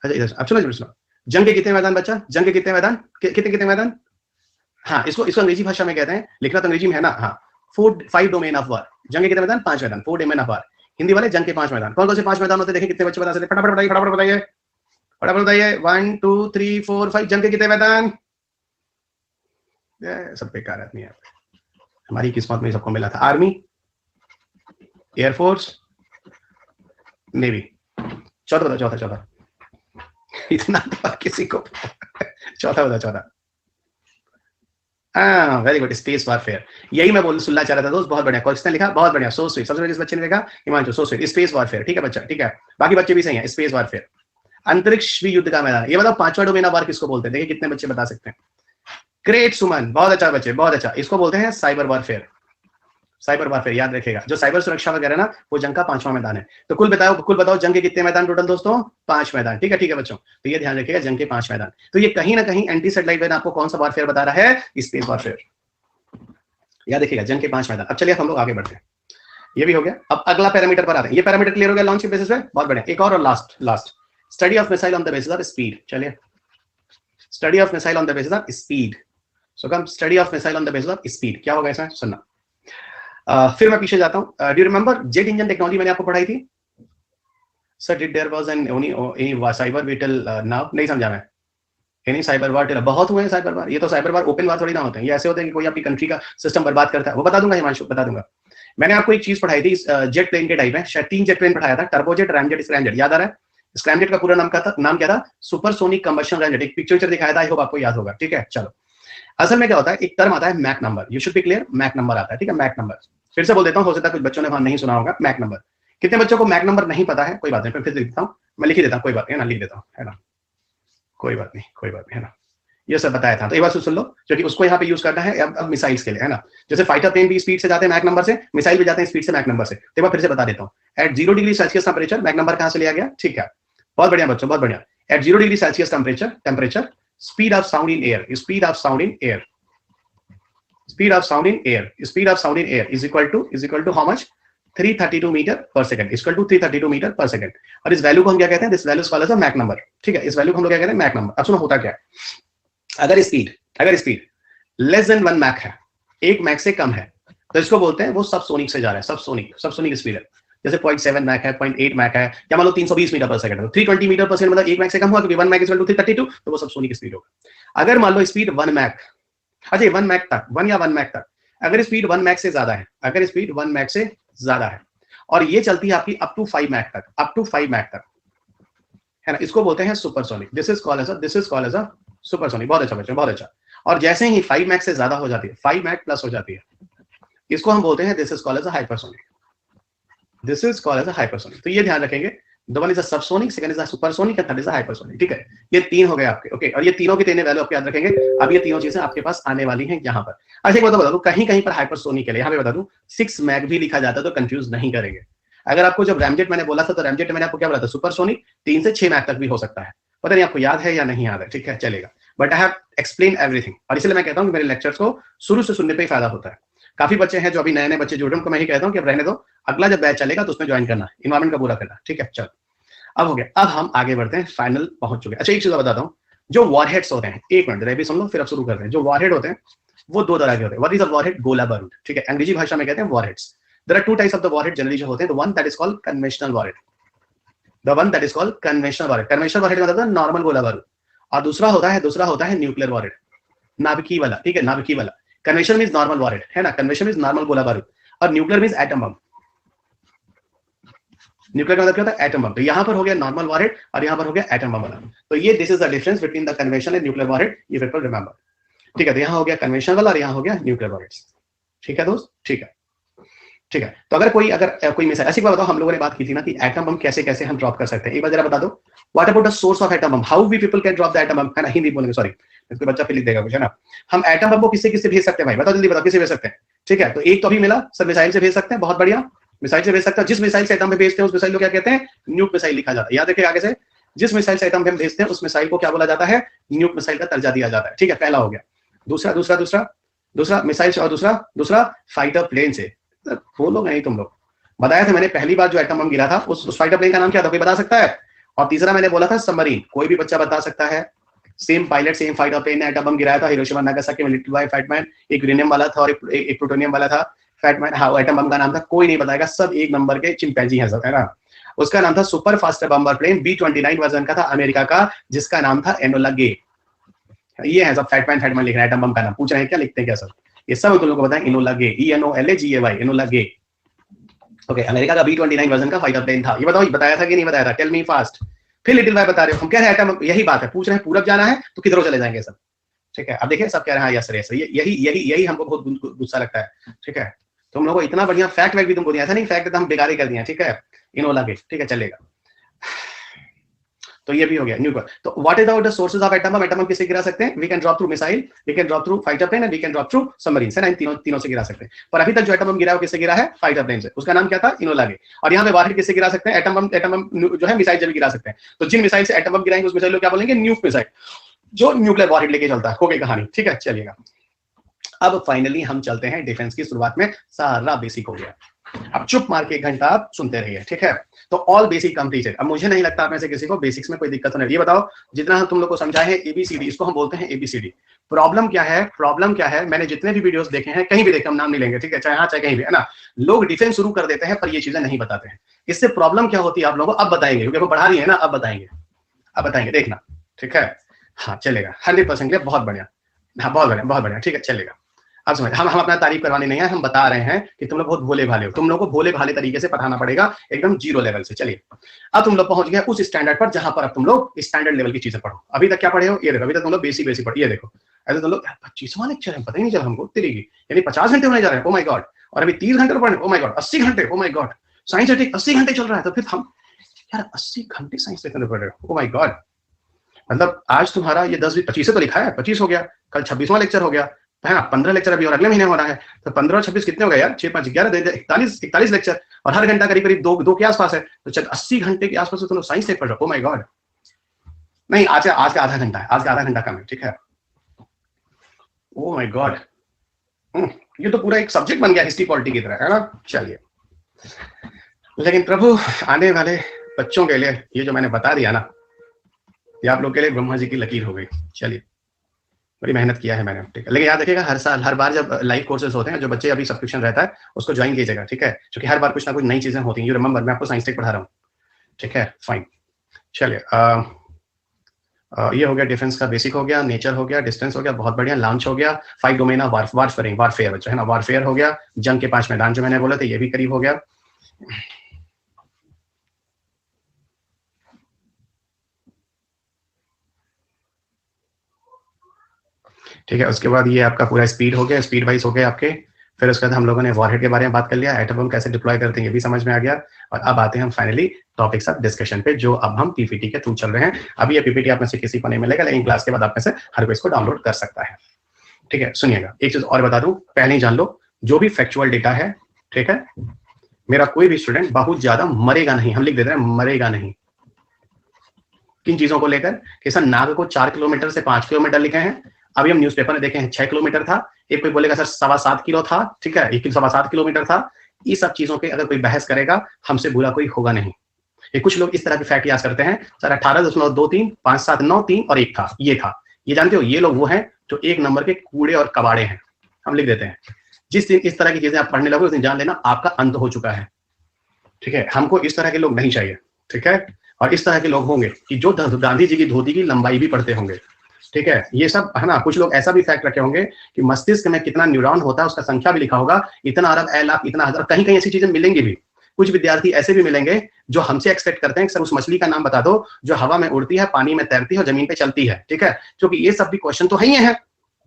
अच्छा इधर अब सुनो। जंग के कितने मैदान बच्चा? जंग के कितने मैदान? कितने कितने मैदान? हाँ, इसको इसको अंग्रेजी भाषा में कहते हैं, लिखना तो अंग्रेजी में है ना। हाँ, 5 डोमेन ऑफ वार। जंग के कितने मैदान? 5 मैदान, 4 डोमेन ऑफ वार। हिंदी वाले जंग के 5 मैदान। कौन कौन से 5 मैदान होते हैं? देखें कितने बच्चे बता सकते हैं? फटाफट बताइए, फटाफट बताइए, फटाफट बताइए। 1 2 3 4 5। जंग के कितने मैदान? सब बेकार आदमी है, हमारी किस्मत में सबको मिला था। Army, air force, navy. चौथा बताओ, चौथा चौथा। इतना तो किसी को चौथा बताओ, चौथा। Very good, space warfare. यही मैं सुनना चाह रहा था दोस्त, बहुत बढ़िया क्वेश्चन लिखा, बहुत बढ़िया, सो स्वीट। सबसे पहले इस बच्चे ने लिखा Himanshu, so sweet, space warfare. ठीक है बच्चा, ठीक है, बाकी बच्चे भी सही हैं। स्पेस वॉरफेयर, अंतरिक्ष भी युद्ध का मैदान। ये बताओ 5वां डोमेन ऑफ वार किसको बोलते हैं? देखिए कितने बच्चे बता सकते हैं। ग्रेट सुमन, बहुत अच्छा बच्चे, बहुत अच्छा। इसको बोलते हैं साइबर वॉरफेयर। साइबर वॉरफेयर याद रखेगा, जो साइबर सुरक्षा वगैरह ना, वो जंग का 5वां मैदान है। तो कुल बताओ जंग के कितने मैदान टोटल दोस्तों? 5 मैदान। ठीक है बच्चों, तो ये ध्यान रखिएगा, जंग के 5 मैदान। तो ये कहीं ना कहीं एंटी सैटेलाइट वेन आपको कौन सा वॉरफेयर बता रहा है? Space warfare. याद रखिएगा, जंग के 5 मैदान। अब चलिए हम लोग आगे बढ़ते हैं, ये भी हो गया। अब अगला पैरामीटर पर आते हैं। ये पैरामीटर क्लियर हो गया लॉन्च के बेसिस पे, बहुत बढ़िया। एक और last study of missile on the basis of speed. चलिए, study of missile on the basis of speed. So come study of missile on the basis of speed. क्या होगा इसमें, सुनना। फिर मैं पीछे जाता हूं। Do you remember jet engine technology मैंने आपको पढ़ाई थी? Sir did there was any cyber battle now? नहीं समझा मैं। Any cyber war? बहुत हुए हैं साइबर वार। ये तो साइबर वार ओपन वार थोड़ी ना होते हैं, ये ऐसे होते हैं कि कोई आपकी कंट्री का सिस्टम बर्बाद करता है। वो बता दूंगा हिमांशु, बता दूंगा। मैंने आपको एक चीज पढ़ाई थी जेट प्लेन के टाइप में, शायद 3 जेट प्लेन पढ़ाया था, टर्बोजेट, रैमजेट, स्क्रैमजेट। याद आ रहा है? स्क्रैमजेट का पूरा नाम क्या था? Supersonic combustion ramjet. एक पिक्चर दिखाया था, आई होप आपको याद होगा। ठीक है, चलो। असल में क्या होता है, एक टर्म आता है Mach number. You should be clear, Mach number आता है। ठीक है, मैक नंबर। फिर से बोल देता हूं, हो सकता है कुछ बच्चों ने वहां नहीं सुना होगा। मैक नंबर, कितने बच्चों को मैक नंबर नहीं पता है? कोई बात नहीं, फिर लिख देता हूं, मैं लिख ही देता हूं, कोई बात नहीं, है ना, लिख देता हूं, है ना, कोई बात नहीं, कोई बात नहीं, है ना। ये सब बताया था, तो एक बार सुन लो, क्योंकि उसको यहाँ पे यूज करना है अब मिसाइल्स के लिए, है ना। जैसे फाइटर प्लेन भी स्पीड से जाते हैं मैक नंबर से, मिसाइल भी जाते हैं स्पीड से मैक नंबर से। तो एक बार फिर से बता देता हूँ। At 0 degree Celsius temperature Mach number कहां से लिया गया? ठीक है, बहुत बढ़िया बच्चों, बहुत बढ़िया। At 0 degree Celsius temperature speed of sound in air, speed of sound in air, speed of sound in air, speed of sound in air is equal to how much? 332 metre per second, equal to 332 metre per second. और इस value को हम क्या कहते हैं? This value is called as a Mach number. ठीक है, इस वैल्यू को हम लोग क्या कहते हैं? Mach number. अब सुनो होता क्या है, अगर स्पीड लेस देन 1 मैक है, 1 मैक से कम है, तो इसको बोलते हैं वो सबसोनिक से जा रहा है। सबसोनिक स्पीड है। जैसे 0.7 मैक है, 0.8 मैक है, या मान लो 320 मीटर पर सेकंड है, तो 320 मीटर पर सेकंड मतलब 1 मैक से कम हुआ, क्योंकि 1 मैक इज इक्वल टू 332, तो वो सबसोनिक स्पीड होगा। अगर मान लो स्पीड 1 मैक, अच्छा 1 मैक तक, 1 या 1 मैक तक, अगर स्पीड 1 मैक से ज्यादा है, अगर स्पीड 1 मैक से ज्यादा है, और ये चलती है आपकी अप टू 5 मैक तक, अप टू 5 मैक तक, है ना, इसको बोलते हैं supersonic. This is called as a supersonic. बहुत अच्छा बच्चों, बहुत अच्छा। और जैसे ही 5 मैक से ज्यादा हो जाती है, 5 मैक प्लस हो जाती है, इसको हम बोलते हैं this is called as a hypersonic. This is called as a hypersonic. तो ये ध्यान रखेंगे, the one is a subsonic, second is a supersonic, third is a hypersonic. ठीक है, ये 3 हो गए आपके। ओके, और ये तीनों की तीनों वैल्यू आपको याद रखेंगे। अब ये तीनों चीजें आपके पास आने वाली हैं यहाँ पर। अच्छा एक बात बता दूं, कहीं कहीं पर हाइपरसोनिक के लिए यहाँ पे बता दूं 6 मैक भी लिखा जाता है, तो कंफ्यूज नहीं करेंगे। अगर आपको जब रैमजेट मैंने बोला था, तो रैमजेट मैंने आपको क्या बोला था? सुपरसोनिक 3 से 6 मैक तक भी हो सकता है। पता नहीं आपको याद है या नहीं याद है, ठीक है, चलेगा, but I have explain everything. और इसलिए मैं कहता हूं कि मेरे लेक्चर्स को शुरू से सुनने पे ही फायदा होता है। काफी बच्चे हैं जो अभी नए बच्चे जुड़ रहे हैं, उनको मैं ही कहता हूं कि अब रहने दो, अगला जब बैच चलेगा तो उसमें ज्वाइन करना, इन्वायरमेंट का पूरा करना। ठीक है, चलो अब हो गया। अब हम आगे बढ़ते हैं, फाइनल पहुंच चुके। अच्छा एक चीज बताता हूँ, जो वॉरहेड्स होते हैं, एक मिनट भी सुन लो फिर अब शुरू करते हैं। जो वॉरहेड होते हैं वो दो तरह के होते हैं। What is a warhead? गोला बारूद, ठीक है, अंग्रेजी भाषा में कहते हैं warheads. There are two types of the warhead generally जो होते हैं। The one that is called conventional warhead, the one that is called conventional warhead. Conventional warhead मतलब नॉर्मल गोला बारूद। और दूसरा होता है न्यूक्लियर वॉरहेड, नाभिकीय वाला, ठीक है, नाभिकीय वाला। कन्वेंशन मींस नॉर्मल वॉरहेड है ना, कन्वेंशन मींस नॉर्मल गोला बारूद, और nuclear means atom bomb. Nuclear का मतलब क्या होता है? Atom bomb. तो यहाँ पर हो गया नॉर्मल वॉरहेड और यहाँ पर हो गया एटम बम वाला। तो ये this is the difference between the convention and nuclear warhead, you people remember, ठीक है। तो यहाँ हो गया कन्वेंशन वाला और यहाँ हो गया न्यूक्लियर वॉरहेड्स, ठीक है दोस्त, ठीक है, ठीक है। तो अगर कोई मिसाइल, ऐसी बात बताओ, हम लोगों ने बात की थी ना कि एटम बम कैसे कैसे हम ड्रॉप कर सकते हैं, एक बार जरा बता दो। What about the source of atom bomb, how we people can drop the atom bomb, है ना, हिंदी बोलेंगे, सॉरी, इसको बच्चा फिर लिख देगा कुछ, है ना। हम एटम बम को किससे किससे भेज सकते हैं भाई, बताओ जल्दी बताओ, किससे भेज सकते हैं? ठीक है, तो एक तो अभी मिला सर, मिसाइल से भेज सकते हैं, बहुत बढ़िया, मिसाइल से भेज सकते हैं। जिस मिसाइल से एटम में भेजते हैं उस मिसाइल को क्या कहते हैं? न्यूक मिसाइल लिखा जाता है। याद रखिए आगे से, जिस मिसाइल से एटम में भेजते हैं उस मिसाइल को क्या बोला जाता है? न्यूक मिसाइल का दर्जा दिया जाता है, ठीक है, पहला हो गया। दूसरा दूसरा दूसरा दूसरा मिसाइल से, और दूसरा फाइटर प्लेन से। बोलो नहीं तुम लोग, बताया था मैंने पहली बार जो एटम बम गिरा था उस फाइटर प्लेन का नाम क्या था, कोई बता सकता है? और तीसरा मैंने बोला था सबमरीन, कोई भी बच्चा बता सकता है? Same pilot same fighter plane ने एटम बम गिराया था हिरोशिमा नागासाकी में, लिटिल बॉय फैटमैन, एक यूरेनियम वाला था और एक प्लूटोनियम वाला था। फैटमैन, हाँ, एटम बम का नाम था, कोई नहीं बताएगा, सब एक नंबर के चिंपैंजी हैं सब, है ना। उसका नाम था super faster बम्बर plane, B-29 version का था अमेरिका का, जिसका नाम था एनोला गे। ये है सब फैटमैन लिख रहे हैं, एटम बम का नाम पूछ रहे हैं क्या, लिखते हैं क्या सर? ये सब तुम लोगों को बताएं, एनोला गे, ENOLAGAY, एनोला गे। ओके, अमेरिका का B-29 वर्जन का फाइटर प्लेन था। ये बताओ, बताया था कि नहीं बताया था? Tell me fast. फिर लिटिल बॉय बता रहे हो, हम कह रहे हैं एटम, यही बात है, पूछ रहे हैं पूरब जाना है तो किधरों चले जाएंगे सब, ठीक है। अब देखिए सब कह रहे हैं यस यस, यही हमको बहुत गुस्सा लगता है, ठीक है। तुम लोगों को इतना बढ़िया फैक्ट वैक्ट भी तुमको दिया, ऐसा नहीं फैक्ट हम बेकार ही कर दिया, ठीक है, इनोला के, ठीक है, चलेगा। तो ये भी हो गया न्यूक्लियर। तो what is the sources of atom bomb? Atom bomb किससे गिरा सकते हैं? We can drop through missile, we can drop through fighter plane and we can drop through submarine, है ना, तीनों से गिरा सकते हैं। पर अभी तक जो एटम बम गिरा है वो किससे गिरा है? फाइटर प्लेन से, उसका नाम क्या था? इनोला के। और यहाँ पे वाहिद किससे गिरा सकते हैं? एटम बम जो है मिसाइल से भी गिरा सकते हैं। तो जिन मिसाइल से एटम बम गिराएंगे उस मिसाइल को क्या बोलेंगे? न्यूक मिसाइल, जो न्यूक्लियर वॉरहेड लेके चलता है। हो गई कहानी, ठीक है, चलिएगा। अब फाइनली हम चलते हैं डिफेंस की शुरुआत में, सारा बेसिक हो गया। अब चुप मार के 1 घंटा आप सुनते रहिए, ठीक है। तो ऑल बेसिक कंप्लीटेड। अब मुझे नहीं लगता आप में से किसी को बेसिक्स में कोई दिक्कत नहीं। ये बताओ, जितना हम तुम लोग को समझाए हैं ABCD, इसको हम बोलते हैं ABCD। प्रॉब्लम क्या है? प्रॉब्लम क्या है? मैंने जितने भी वीडियोस देखे हैं, कहीं भी देखे, हम नाम नहीं लेंगे, ठीक है, चाहे यहाँ चाहे कहीं भी, है ना, लोग डिफेंस शुरू कर देते हैं पर ये चीजें नहीं बताते हैं। इससे प्रॉब्लम क्या होती है आप लोगों को अब बताएंगे, क्योंकि वो पढ़ा रही है ना, अब बताएंगे, देखना, ठीक है। हाँ चलेगा, 100% बहुत बढ़िया, हाँ बहुत बढ़िया, ठीक है, चलेगा। अब समझ, हम अपना तारीफ करवाने नहीं है, हम बता रहे हैं कि तुम लोग बहुत भोले भाले हो, तुम लोग को भोले भाले तरीके से पढ़ाना पड़ेगा, एकदम 0 लेवल से। चलिए, अब तुम लोग पहुंच गए उस स्टैंडर्ड पर जहां पर अब तुम लोग स्टैंडर्ड लेवल की चीजें पढ़ो। अभी तक क्या पढ़े हो? ये देखो, अभी तक तुम लोग बेसिक पढ़ी, ये देखो, ऐसे तुम लोग 25वां लेक्चर है, पता ही नहीं चला हमको तेरी, यानी 50 घंटे होने जा रहे हैं, ओ माय गॉड। और अभी 30 घंटे पढ़े, ओ माय गॉड, 80 घंटे, ओ माय गॉड। साइंस 80 घंटे चल रहा है, तो फिर हम यार 80 घंटे साइंस लेकर पढ़ रहे हो, ओ माय गॉड। मतलब आज तुम्हारा ये 10 25 से तो लिखा है, 25 हो गया, कल 26वां लेक्चर हो गया, है ना, 15 लेक्चर अभी और अगले महीने हो रहा है। तो 15 और 26 कितने हो गए यार? 6 5 11 41 लेक्चर, और हर घंटा करीब करीब दो के आसपास है। तो चल 80 घंटे के आसपास तुम लोग साइंस लेकर पढ़ रहे हो, ओ माय गॉड। नहीं, आज का आधा घंटा है, आज का आधा घंटा कम है, ठीक है, ओ माय गॉड। ये तो पूरा एक सब्जेक्ट बन गया हिस्ट्री पॉलिटी की तरह, है ना। चलिए, लेकिन प्रभु आने वाले बच्चों के लिए ये जो मैंने बता दिया ना, ये आप लोग के लिए ब्रह्मा जी की लकीर हो गई। चलिए, बड़ी मेहनत किया है मैंने, ठीक है। लेकिन याद रखिएगा, हर साल हर बार जब लाइव कोर्सेज होते हैं, जो बच्चे अभी सब्सक्रिप्शन रहता है उसको ज्वाइन कीजिएगा, ठीक है, क्योंकि हर बार कुछ ना कुछ नई चीजें होती हैं। यू रिमेंबर, मैं आपको साइंस टेक पढ़ा रहा हूँ, ठीक है, फाइन। चलिए, ये हो गया, डिफेंस का बेसिक हो गया, नेचर हो गया, डिस्टेंस हो गया, बहुत बढ़िया, लॉन्च हो गया, 5 डोमेन ऑफ वारफेयर बच्चों, है ना, वारफेयर हो गया, जंग के 5 मैदान जो मैंने बोले थे, ये भी करीब हो गया। ठीक है, उसके बाद ये आपका पूरा स्पीड हो गया, स्पीड वाइज हो गया आपके। फिर उसके बाद हम लोगों ने वॉरहेड के बारे में बात कर लिया, एटम बम कैसे डिप्लॉय करते हैं ये भी समझ में आ गया। और अब आते हैं हम फाइनली टॉपिक्स ऑफ डिस्कशन पे, जो अब हम पीपीटी के थ्रू चल रहे हैं। अभी ये पीपीटी आप में से किसी को नहीं मिलेगा, लेकिन क्लास के बाद आप में से हर कोई इसको डाउनलोड कर सकता है, ठीक है। सुनिएगा, एक चीज और बता दूं, पहले ही जान लो, जो भी फैक्चुअल डेटा है, ठीक है, मेरा कोई भी स्टूडेंट बहुत ज्यादा मरेगा नहीं, हम लिख देते हैं मरेगा नहीं। किन चीजों को लेकर कि सर नाग को 4 किलोमीटर से 5 किलोमीटर लिखे हैं, अभी हम न्यूज़पेपर में देखे हैं 6 किलोमीटर था, एक कोई बोलेगा सर 7.25 किलो था, ठीक है, 1 7.25 किलोमीटर था। ये सब चीजों के अगर कोई बहस करेगा, हमसे बुरा कोई होगा नहीं। ये कुछ लोग इस तरह के फैक्ट याद करते हैं, सर 18.23, 579, 3 और 1 था, ये था। ये जानते हो, ये लोग वो हैं जो 1 नंबर के कूड़े और कबाड़े हैं, हम लिख देते हैं। जिस दिन इस तरह की चीजें आप पढ़ने लगो उस दिन जान लेना आपका अंत हो चुका है, ठीक है। हमको इस तरह के लोग नहीं चाहिए, ठीक है। और इस तरह के लोग होंगे कि जो गांधी जी की धोती की लंबाई भी पढ़ते होंगे, ठीक है। ये सब है ना। कुछ लोग ऐसा भी फैक्ट रखे होंगे कि मस्तिष्क में कितना न्यूरॉन होता है उसका संख्या भी लिखा होगा, इतना अरब, लाख, इतना हजार, कहीं कहीं ऐसी चीजें मिलेंगी भी। कुछ विद्यार्थी ऐसे भी मिलेंगे जो हमसे एक्सपेक्ट करते हैं कि सर उस मछली का नाम बता दो जो हवा में उड़ती है, पानी में तैरती है और जमीन पे चलती है, ठीक है। क्योंकि ये सब भी क्वेश्चन तो है ही है,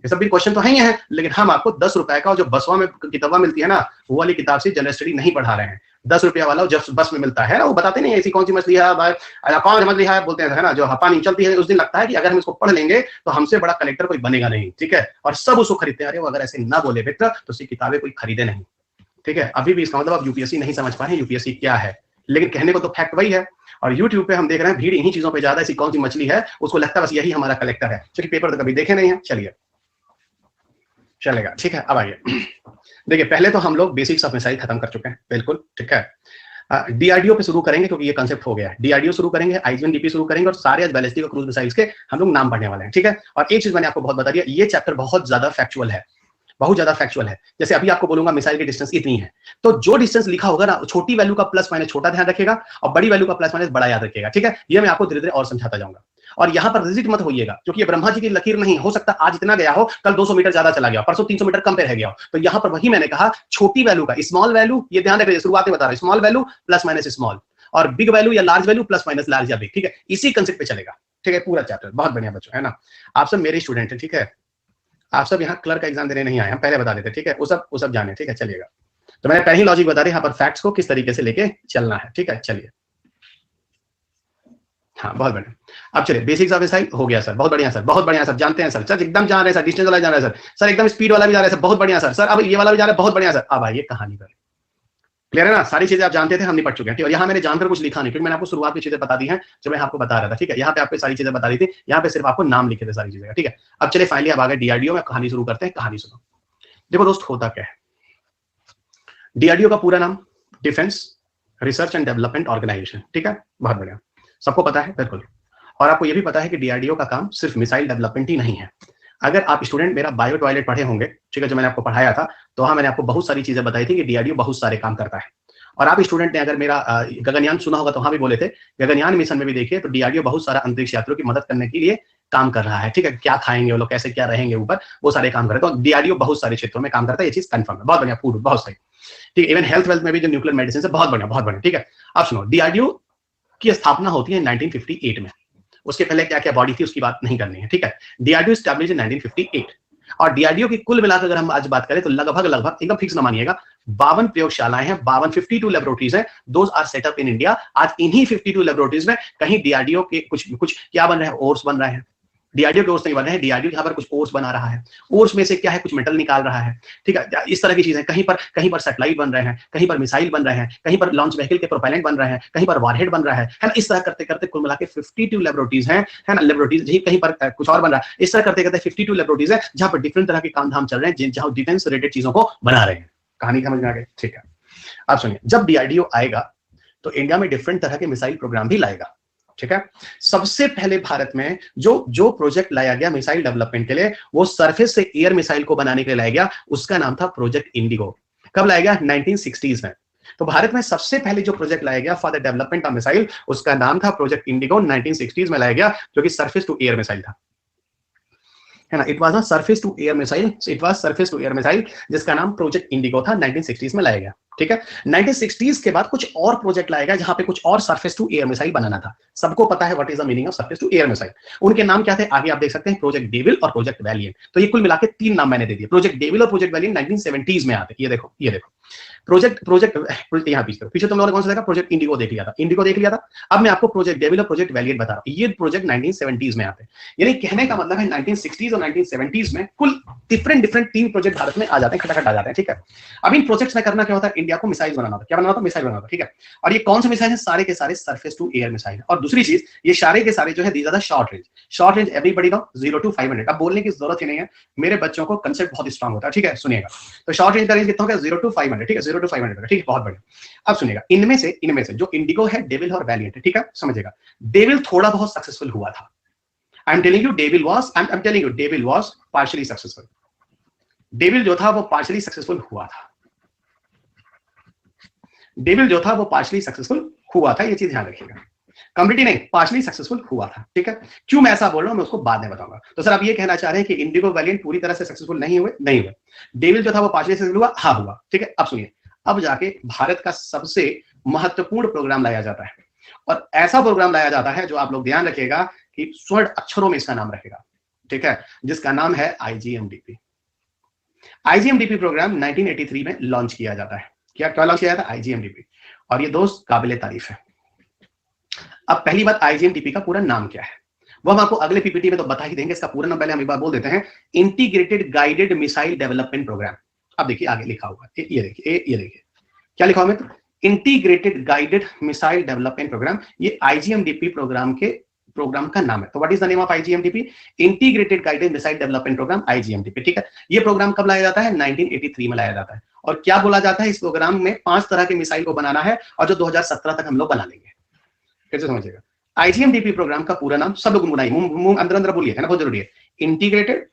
ये सब भी क्वेश्चन तो है ही है, लेकिन हम आपको 10 रुपए का जो बसवा में किताबा मिलती है ना, वो वाली किताब से जनरल स्टडी नहीं पढ़ा रहे हैं। 10 रुपया वाला जब बस में मिलता है ना, वो बताते नहीं ऐसी कौन सी मछली है, कौन सी मछली है बोलते हैं, है ना, जो पानी चलती है। उस दिन लगता है कि अगर हम इसको पढ़ लेंगे तो हमसे बड़ा कलेक्टर कोई बनेगा नहीं, ठीक है। और सब उसको खरीदते हैं। अरे वो अगर ऐसे ना बोले मित्र तो उसकी किताबें कोई खरीदे नहीं, ठीक है। अभी भी इसका मतलब आप यूपीएससी नहीं समझ पाए यूपीएससी क्या है, लेकिन कहने को तो फैक्ट वही है। और यूट्यूब पे हम देख रहे हैं भीड़ इन्हीं चीजों पे ज्यादा, ऐसी कौन सी मछली है, उसको लगता है बस यही हमारा कलेक्टर है, क्योंकि पेपर तो कभी देखे नहीं है। चलिए चलेगा, ठीक है। अब आइए देखिए, पहले तो हम लोग बेसिक्स ऑफ मिसाइल खत्म कर चुके हैं, बिल्कुल, ठीक है। डीआरडीओ पे शुरू करेंगे क्योंकि ये कांसेप्ट हो गया है। डीआरडीओ शुरू करेंगे, आईजीएनडीपी शुरू करेंगे और सारे आज बैलिस्टिक और क्रूज मिसाइल्स के हम लोग नाम पढ़ने वाले हैं, ठीक है। और एक चीज मैंने आपको बहुत बता दिया, ये चैप्टर बहुत ज्यादा फैक्चुअल है, बहुत ज्यादा फैक्चुअल है। जैसे अभी आपको बोलूंगा मिसाइल की डिस्टेंस इतनी है, तो जो डिस्टेंस लिखा होगा ना, छोटी वैल्यू का प्लस माइनस छोटा ध्यान रखेगा और बड़ी वैल्यू का प्लस माइनस बड़ा याद रखेगा, ठीक है। ये मैं आपको धीरे धीरे और समझाता जाऊंगा। और यहां पर रिजिट मत होइएगा, क्योंकि ये ब्रह्मा जी की लकीर नहीं हो सकता। आज इतना गया हो, कल 200 मीटर ज्यादा चला गया, परसों 300 मीटर कम पे रह गया हो। तो यहां पर वही मैंने कहा, छोटी वैल्यू का स्मॉल वैल्यू, ये ध्यान रखिए, शुरुआत में बता रहा हूं, small value plus minus small, और बिग वैल्यू या large value plus minus large या बिग, ठीक है। इसी कंसेप्ट पे चलेगा, ठीक है, पूरा चैप्टर। बहुत बढ़िया बच्चों, है ना। आप सब मेरे स्टूडेंट हैं, ठीक है। आप सब यहाँ क्लर्क का एग्जाम देने नहीं आए, हम पहले बता देते, ठीक है। वो सब जाने, ठीक है। चलिएगा, तो मैंने पहली लॉजिक बता दी, यहाँ पर फैक्ट्स को किस तरीके से लेके चलना है, ठीक है। चलिए, हाँ बहुत बढ़िया। अब चलिए, बेसिक्स ऑफ मिसाइल हो गया सर, बहुत बढ़िया सर, बहुत बढ़िया सर, जानते हैं सर, सर एकदम जान रहे हैं सर, डिस्टेंस वाला जान रहे हैं सर, एकदम स्पीड वाला भी जा रहा है सर, बहुत बढ़िया सर, अब ये वाला भी जा रहा है, बहुत बढ़िया सर। अब आइए कहानी पर, क्लियर है ना। सारी चीजें आप जानते थे, हम नहीं पढ़ चुके हैं। और यहाँ मैंने जानकर कुछ लिखा नहीं, क्योंकि मैंने आपको शुरुआत की चीजें बता दी हैं जो मैं आपको बता रहा था, ठीक है। यहाँ पे आपको सारी चीजें बता दी थी, यहाँ पे सिर्फ आपको नाम लिखे थे सारी चीजें, ठीक है। अब चलिए फाइनली अब आ गए डीआरडीओ में, कहानी शुरू करते हैं। कहानी सुनो। देखो दोस्त, होता क्या है, डीआरडीओ का पूरा नाम Defence Research and Development Organisation, ठीक है। बहुत बढ़िया, सबको पता है, बिल्कुल। और आपको यह भी पता है कि डीआरडीओ का काम सिर्फ मिसाइल डेवलपमेंट ही नहीं है। अगर आप स्टूडेंट मेरा बायो टॉयलेट पढ़े होंगे, ठीक है, जो मैंने आपको पढ़ाया था, तो वहां मैंने आपको बहुत सारी चीजें बताई थी कि डीआरडीओ बहुत सारे काम करता है। और आप स्टूडेंट ने अगर मेरा गगनयान सुना होगा तो वहां भी बोले थे, गगनयान मिशन में भी देखिए तो डीआरडीओ बहुत सारा अंतरिक्ष यात्रियों की मदद करने के लिए काम कर रहा है, ठीक है। क्या खाएंगे वो लोग, कैसे क्या रहेंगे ऊपर, वो सारे काम कर रहे हैं। तो डीआरडीओ बहुत सारे क्षेत्रों में काम करता है, ये चीज कंफर्म है। बहुत बढ़िया, फूड बहुत सही, ठीक है। इवन हेल्थ वेल्थ में भी जो न्यूक्लियर मेडिसिन है, बहुत बढ़िया, बहुत बढ़िया, ठीक है। अब सुनो, डीआरडीओ की स्थापना होती है 1958 में। उसके पहले क्या क्या बॉडी थी उसकी बात नहीं करनी है, ठीक है। DRDO establish in 1958। और डीआरडीओ की कुल मिलाकर अगर हम आज बात करें तो लगभग एकदम फिक्स ना मानिएगा, 52 प्रयोगशालाएं हैं, 52 लेबोरेटरीज हैं, those are set up in India. आज इन्हीं 52 लेबोरेटरीज में कहीं डीआरडीओ के कुछ क्या बन रहे हैं, ओर्स बन रहे हैं। डीआरडीओ के ओर्स नहीं बन रहे हैं, डीआरडीओ यहाँ पर कुछ ओर्स बना रहा है, ओर्स में से क्या है, कुछ मेटल निकाल रहा है, ठीक है। इस तरह की चीजें, कहीं पर सैटेलाइट बन रहे हैं, कहीं पर मिसाइल बन रहे हैं, कहीं पर लॉन्च व्हीकल के प्रोपेलेंट बन रहे हैं, कहीं पर वारहेड बन रहा है ना। इस तरह करते करते कुल मिला के 52 लेबोरेटरीज हैं, है ना। लेबोरेटरीज कहीं पर कुछ और बन रहा है, इस तरह करते करते 52 लेबोरेटरीज है जहां पर डिफरेंट तरह के काम धाम चल रहे हैं, जहां डिफेंस रिलेटेड चीजों को बना रहे हैं। कहानी समझ में आ गई, ठीक है। अब सुनिए, जब डीआरडीओ आएगा तो इंडिया में डिफरेंट तरह के मिसाइल प्रोग्राम भी लाएगा, ठीक है। सबसे पहले भारत में जो प्रोजेक्ट लाया गया मिसाइल डेवलपमेंट के लिए, वो सरफेस से एयर मिसाइल को बनाने के लिए लाया गया, उसका नाम था प्रोजेक्ट इंडिगो। कब लाया गया? 1960s में। तो भारत में सबसे पहले जो प्रोजेक्ट लाया गया for the development of missile, उसका नाम था प्रोजेक्ट इंडिगो, 1960s में लाया गया, जो कि सरफेस टू एयर मिसाइल था, है ना। It was a surface to air missile, it was surface to air missile, जिसका नाम प्रोजेक्ट इंडिगो था, 1960s में लाया गया, ठीक है। 1960s के बाद कुछ और प्रोजेक्ट लाया गया जहां पे कुछ और सरफेस टू एयर मिसाइल बनाना था। सबको पता है what is the meaning of surface to air missile. उनके नाम क्या थे आगे आप देख सकते हैं, प्रोजेक्ट डेविल और प्रोजेक्ट वैलिएंट। तो ये कुल मिलाकर 3 नाम मैंने दे दिए। प्रोजेक्ट डेविल और प्रोजेक्ट वैलिएंट 1970s में आते। ये देखो प्रोजेक्ट यहाँ पीछे तुम लोगों ने कौन सा देखा? प्रोजेक्ट इंडिगो देख लिया था। अब मैं आपको प्रोजेक्ट डेविल और प्रोजेक्ट वैलिएंट बता रहा हूं। ये प्रोजेक्ट 1970s में आते हैं। यानी कहने का मतलब है 1960s और 1970s में कुल डिफरेंट 3 प्रोजेक्ट भारत में आ जाते हैं, खटाखट आ जाते हैं, ठीक है। अब इन प्रोजेक्ट्स में करना क्या होता है, इंडिया को मिसाइल बनाना होता है। क्या बनाना होता है? मिसाइल बनाना होता है, ठीक है। और ये कौन से मिसाइल है? सारे के सारे सरफेस टू एयर मिसाइल है। और दूसरी चीज, ये सारे के सारे जो है these are the short range everybody know 0 to 500। अब बोलने की जरूरत ही नहीं है, मेरे बच्चों को कंसेप्ट बहुत स्ट्रांग होता है, ठीक है। सुनिएगा, तो शॉर्ट रेंज का रेंज कितना होगा? 0 to 500। 500, ठीक है, 0 to 500, ठीक है, बहुत बढ़िया। अब सुनिएगा, इनमें से जो इंडिगो है, डेविल और वैलिएंट है, ठीक है, समझिएगा। डेविल थोड़ा बहुत सक्सेसफुल हुआ था। I am telling you devil was partially successful. Devil जो था वो पार्शियली सक्सेसफुल हुआ था। डेविल जो था वो पार्शियली सक्सेसफुल हुआ था, ये चीज ध्यान रखिएगा। कंप्लीटली नहीं, पार्शियली सक्सेसफुल हुआ था, ठीक है। क्यों मैं ऐसा बोल रहा हूं मैं उसको बाद में बताऊंगा। तो सर आप ये कहना चाह रहे हैं कि इंडिगो वैलिएंट पूरी तरह से सक्सेसफुल नहीं हुए। डेविल जो था वो पार्शियली सक्सेसफुल हुआ, हाँ हुआ, ठीक है। अब सुनिए, अब जाके भारत का सबसे महत्वपूर्ण प्रोग्राम लाया जाता है, और ऐसा प्रोग्राम लाया जाता है जो आप लोग ध्यान रखिएगा कि स्वर्ण अक्षरों में इसका नाम रखेगा, ठीक है, जिसका नाम है आईजीएमडीपी। आईजीएमडीपी प्रोग्राम 1983 में लॉन्च किया जाता है। क्या लॉन्च किया जाता है? आईजीएमडीपी। और ये दोस्त काबिले तारीफ है। अब पहली बात, आईजीएमडीपी का पूरा नाम क्या है वो हम आपको अगले पीपीटी में तो बता ही देंगे। इसका पूरा नाम पहले हम एक बार बोल देते हैं, integrated guided missile development programme. अब देखिए आगे लिखा हुआ है, ये देखिए क्या लिखा हुआ है, integrated guided missile development programme. ये आईजीएमडीपी प्रोग्राम का नाम है। तो what is the name of IGMDP? Integrated guided missile development programme, IGMDP, ठीक है। ये प्रोग्राम कब लाया जाता है? 1983 में लाया जाता है। और क्या बोला जाता है इस प्रोग्राम में? 5 तरह के मिसाइल को बनाना है, और जो 2017 तक हम लोग बना लेंगे। कैसे समझिएगा, आईजीएमडीपी प्रोग्राम का पूरा नाम सब लोग गुनगुनाइए, मुंह अंदर बोलिए, है ना, बहुत जरूरी है। Integrated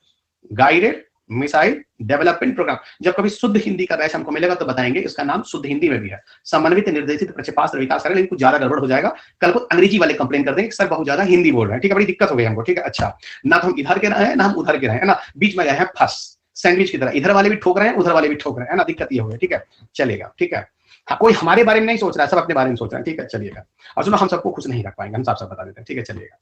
guided missile development programme. जब कभी शुद्ध हिंदी का बैच हमको मिलेगा तो बताएंगे, इसका नाम शुद्ध हिंदी में भी है, समन्वित निर्देशित प्रक्षेपास्त्र विकास करें। लेकिन कुछ ज्यादा गड़बड़ हो जाएगा, कल को अंग्रेजी वाले कंप्लेन कर देंगे सर बहुत ज्यादा हिंदी बोल रहे हैं, ठीक है, बड़ी दिक्कत हो गई हमको, ठीक है। अच्छा, ना तो हम इधर के रहे हैं ना हम उधर के रहे हैं, ना बीच में गए हैं फंस, सैंडविच की तरह, इधर वाले भी ठोक रहे हैं उधर वाले भी ठोक रहे हैं, ना, दिक्कत ये हो गई, ठीक है, चलेगा, ठीक है। हाँ, कोई हमारे बारे में नहीं सोच रहा है, सब अपने बारे में सोच रहे हैं, ठीक है, चलिएगा। और सुनो, हम सबको खुश नहीं रख पाएंगे, हम साफ बता देते हैं, ठीक है, चलिएगा।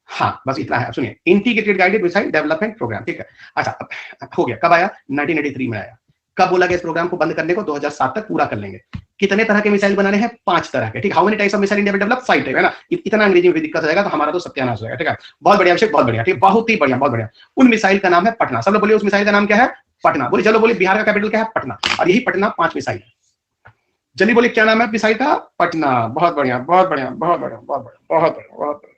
हाँ, बस इतना है। सुनिए, integrated guided missile development programme, ठीक है। अच्छा, हो गया, कब आया? 1983 में आया। कब बोला गया इस प्रोग्राम को बंद करने को? 2007 तक पूरा कर लेंगे। कितने तरह के मिसाइल बनाने हैं? 5 तरह के, ठीक। How many types of missile India develop? 5 type, है ना। इतना अंग्रेजी में भी दिक्कत हो जाएगा तो हमारा तो सत्यानाश हो जाएगा, ठीक है। बहुत बढ़िया अभिषेक, बहुत बढ़िया, ठीक, बहुत ही बढ़िया, बहुत बढ़िया। उन मिसाइल का नाम है पटना। सब लोग बोलिए उस मिसाइल का नाम क्या है? पटना। बोलिए, चलो बोलिए, बिहार का कैपिटल क्या है? पटना। और यही पटना 5 मिसाइल है। जल्दी बोलिए, क्या नाम है मिसाइल का? पटना। बहुत बढ़िया, बहुत बढ़िया, बहुत बढ़िया, बहुत बढ़िया, बहुत बढ़िया, बहुत बढ़िया।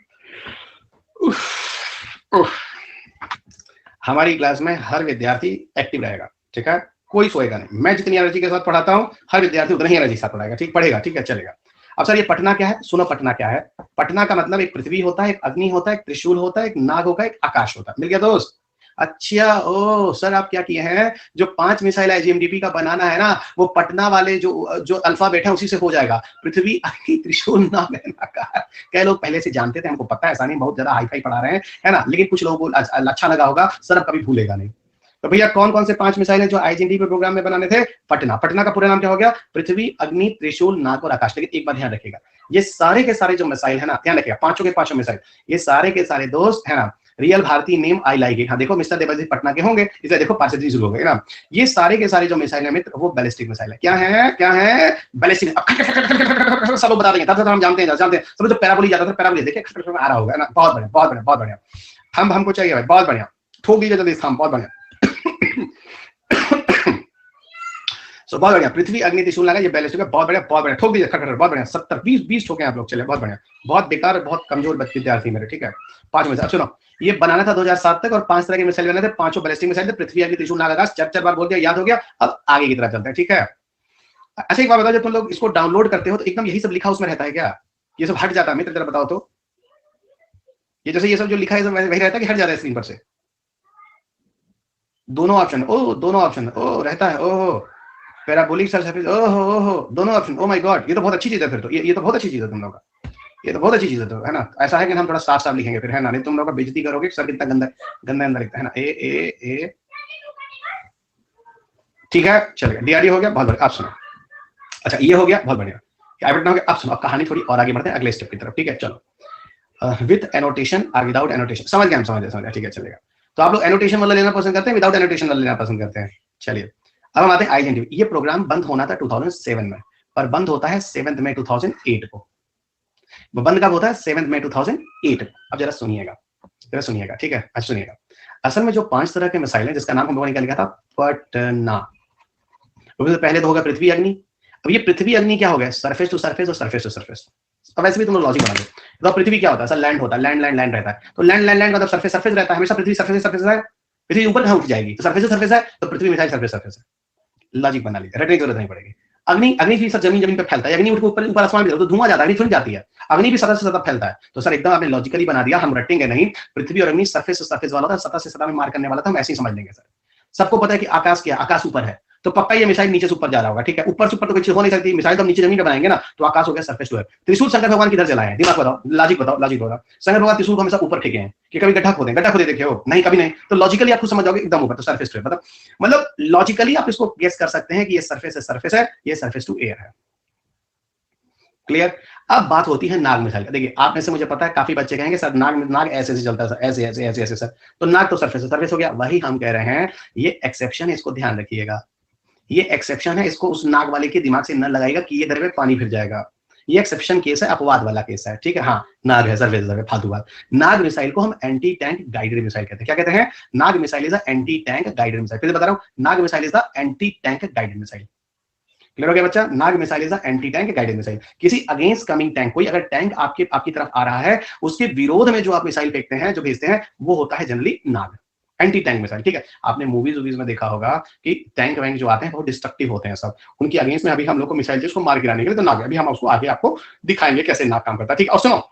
हमारी क्लास में हर विद्यार्थी एक्टिव रहेगा, ठीक है, कोई सोएगा नहीं। मैं जितनी एनर्जी के साथ पढ़ाता हूं, हर विद्यार्थी उतनी ही एनर्जी के साथ पढ़ाएगा, ठीक, पढ़ेगा, ठीक है, चलेगा। अब सर ये पटना क्या है? सुनो, पटना क्या है? पटना का मतलब एक पृथ्वी होता है, एक अग्नि होता है, एक त्रिशूल होता है, एक नाग होगा, एक आकाश होता है। मिल गया दोस्त? अच्छा, ओ सर आप क्या किए हैं, जो 5 मिसाइल आईजीएमडीपी का बनाना है ना, वो पटना वाले जो अल्फाबेट है उसी से हो जाएगा। पृथ्वी, अग्नि, त्रिशूल, नाग, आकाश। कई लोग पहले से जानते थे, हमको पता है, ऐसा नहीं बहुत ज्यादा हाई फाई पढ़ा रहे हैं, है ना, लेकिन कुछ लोगों को अच्छा लगा होगा, सर अब कभी भूलेगा नहीं। तो भैया कौन कौन से 5 मिसाइल है जो आईजीएमडीपी प्रोग्राम में बनाने थे? पटना का पूरा नाम क्या हो गया? पृथ्वी, अग्नि, त्रिशूल, नाग और आकाश। लेकिन एक बात ध्यान रखिएगा, ये सारे के सारे जो मिसाइल है ना, ध्यान रखिएगा, 5 के 5 मिसाइल, ये सारे के सारे दोस्त है ना, रियल भारतीय नेम आई लाइक इट। हाँ देखो, मिस्टर देवजी पटना के होंगे, इसे देखो पार्षद शुरू हो गए ना। ये सारे के सारे जो मिसाइल है मित्र, वो बैलिस्टिक मिसाइल है। क्या है? बैलिस्टिक। सब लोग बता देंगे, तब हम जानते हैं सब जो पैराबोलिक जाता था, पैराबोलिक देखिए आ रहा होगा ना। बहुत बढ़िया, बहुत बढ़िया, बहुत बढ़िया। हमको चाहिए भाई, बहुत बढ़िया, ठोक दीजिए जल्दी हम, बहुत बढ़िया। सो बहुत बढ़िया, पृथ्वी, अग्नि, त्रिशूल, नाग, ये बैलिस्टिक है, बहुत बढ़िया, बहुत बढ़िया, ठोक दीजिए, खटखट, बहुत बढ़िया। 70 20 ठोके आप लोग, चले, बहुत बढ़िया। बहुत बेकार, बहुत कमजोर विद्यार्थी मेरे, ठीक है। 5 मिसाइल सुनो, ये बनाना था 2007 तक, और 5 तरह के मिसाइल बनाने थे, 5 बैलिस्टिक मिसाइल थे, पृथ्वी, अग्नि, त्रिशूल, नाग, आकाश। 4 बार बोल दिया, याद हो गया। अब आगे की तरफ चलते हैं, ठीक है। अच्छा एक बात बताओ, जब तुम लोग इसको डाउनलोड करते हो तो एकदम यही सब लिखा उसमें रहता है क्या? ये सब हट जाता है मित्र, जरा बताओ तो। ये जैसे ये सब जो लिखा है वही रहता है कि हट जाता है स्क्रीन पर से? दोनों ऑप्शन, दोनों ऑप्शन, रहता है, पैराबोलिक सरफेस, दोनों ऑप्शन। ओ माय गॉड, ये तो बहुत अच्छी चीज है फिर तो, ये तो बहुत अच्छी चीज है तुम लोग का, ये तो बहुत अच्छी चीज है, तो है ना। ऐसा है कि हम थोड़ा साफ साफ लिखेंगे फिर, है ना, नहीं तुम लोग का बेइज्जती करोगे, सर कितना गंदा गंदा अंदर लिखता है ना। ए ठीक है, चलेगा। डीआरडी हो गया, बहुत बढ़िया। आप सुनो, अच्छा ये हो गया, बहुत बढ़िया। हो गया। आप सुनो, अब कहानी थोड़ी और आगे बढ़ते हैं अगले स्टेप की तरफ, ठीक है, चलो। विद एनोटेशन और विदाउट एनोटेशन, समझ गया, ठीक है, चलेगा। तो आप लोग एनोटेशन वाला लेना पसंद करते हैं, विदाउट एनोटेशन वाला लेना पसंद करते हैं? चलिए, अब हम आते हैं आईजीएमडीपी। ये प्रोग्राम बंद होना था 2007 में, और बंद होता है 7 मई 2008 को। वो बंद कब होता है? 7 मई 2008 को। अब जरा सुनिएगा, ठीक है, अच्छा सुनिएगा। असल में जो 5 तरह के मिसाइल हैं, जिसका नाम हम लोगों ने निकाल लिया था पटना। पहले तो होगा पृथ्वी, अग्नि। अब ये पृथ्वी, अग्नि क्या हो गया? सरफेस टू सरफेस और सरफेस टू सरफेस। अब वैसे भी तुम लोग लॉजिक बना दो, तो पृथ्वी क्या होता है? सर लैंड होता है, लैंड रहता है। तो लैंड मतलब सरफेस रहता है हमेशा। पृथ्वी सरफेस है, पृथ्वी ऊपर कहां उठ जाएगी? तो सरफेस है, तो पृथ्वी मिसाइल सरफेस है। लॉजिक बना लीजिए, रटने की जरूरत नहीं पड़ेगी। अग्नि अग्नि भी सर जमीन पे फैलता है, अग्नि उठ के ऊपर ऊपर आसमान में जाता है तो धुआं जाता है, अग्नि थोड़ी जाती है, अग्नि भी सतह से सतह फैलता है। तो सर एकदम आपने लॉजिकली बना दिया, हम रटेंगे नहीं। पृथ्वी और अग्नि सरफेस से सरफेस वाला था, सतह से सतह में मार करने वाला था, हम ऐसे ही समझ लेंगे सर। सबको पता है कि आकाश क्या, आकाश ऊपर है, तो पक्का ये मिसाइल नीचे से ऊपर जा रहा होगा, ठीक है। ऊपर से ऊपर तो कोई चीज हो नहीं सकती, मिसाइल तो हम नीचे जमीन पे बनाएंगे ना, तो आकाश हो गया सरफेस टू अर्थ। त्रिशूल शंकर भगवान किधर चलाए हैं, दिमाग बताओ, लॉजिक बताओ, लॉजिक बताओ। शंकर भगवान त्रिशूल को हमेशा ऊपर फेंके हैं कि कभी गड्ढा खोदे, गड्ढा खोदे देखे हो नहीं, कभी नहीं, तो लॉजिकली आप खुद समझ जाओगे एकदम ऊपर, तो सरफेस टू अर्थ मतलब लॉजिकली आप इसको गेस कर सकते हैं कि ये सरफेस है, ये सरफेस टू एयर है। क्लियर। अब बात होती है नाग मिसाइल। देखिए आप में से मुझे पता है काफी बच्चे कहेंगे सर नाग ऐसे ऐसे चलता है सर, ऐसे ऐसे ऐसे ऐसे सर, तो नाग तो सरफेस हो गया। वही हम कह रहे हैं, ये एक्सेप्शन है, इसको ध्यान रखिएगा, ये एक्सेप्शन है, इसको उस नाग वाले के दिमाग से न लगाएगा कि ये दर में पानी फिर जाएगा। ये एक्सेप्शन केस है, अपवाद वाला केस है, ठीक है। हाँ नाग है सरफेस फालतू बात। नाग मिसाइल को हम एंटी टैंक गाइडेड मिसाइल कहते हैं। क्या कहते हैं? Nag missile is anti tank guided missile. फिर बता रहा हूं, Nag missile is the anti tank guided missile. Clear हो गया बच्चा? Nag missile is anti tank guided missile. किसी अगेंस्ट कमिंग टैंक, कोई अगर टैंक आपकी तरफ आ रहा है, उसके विरोध में जो आप मिसाइल फेंकते हैं, जो भेजते हैं, वो होता है जनरली नाग, एंटी टैंक मिसाइल, ठीक है। आपने मूवीज में देखा होगा कि टैंक वैंक जो आते हैं बहुत डिस्ट्रक्टिव होते हैं सब, उनकी अगेंस्ट में अभी हम लोग को मिसाइल उसको मार गिराने के लिए, तो नाग अभी हम उसको आगे आपको दिखाएंगे कैसे नाग काम करता है, ठीक है। और सुनो,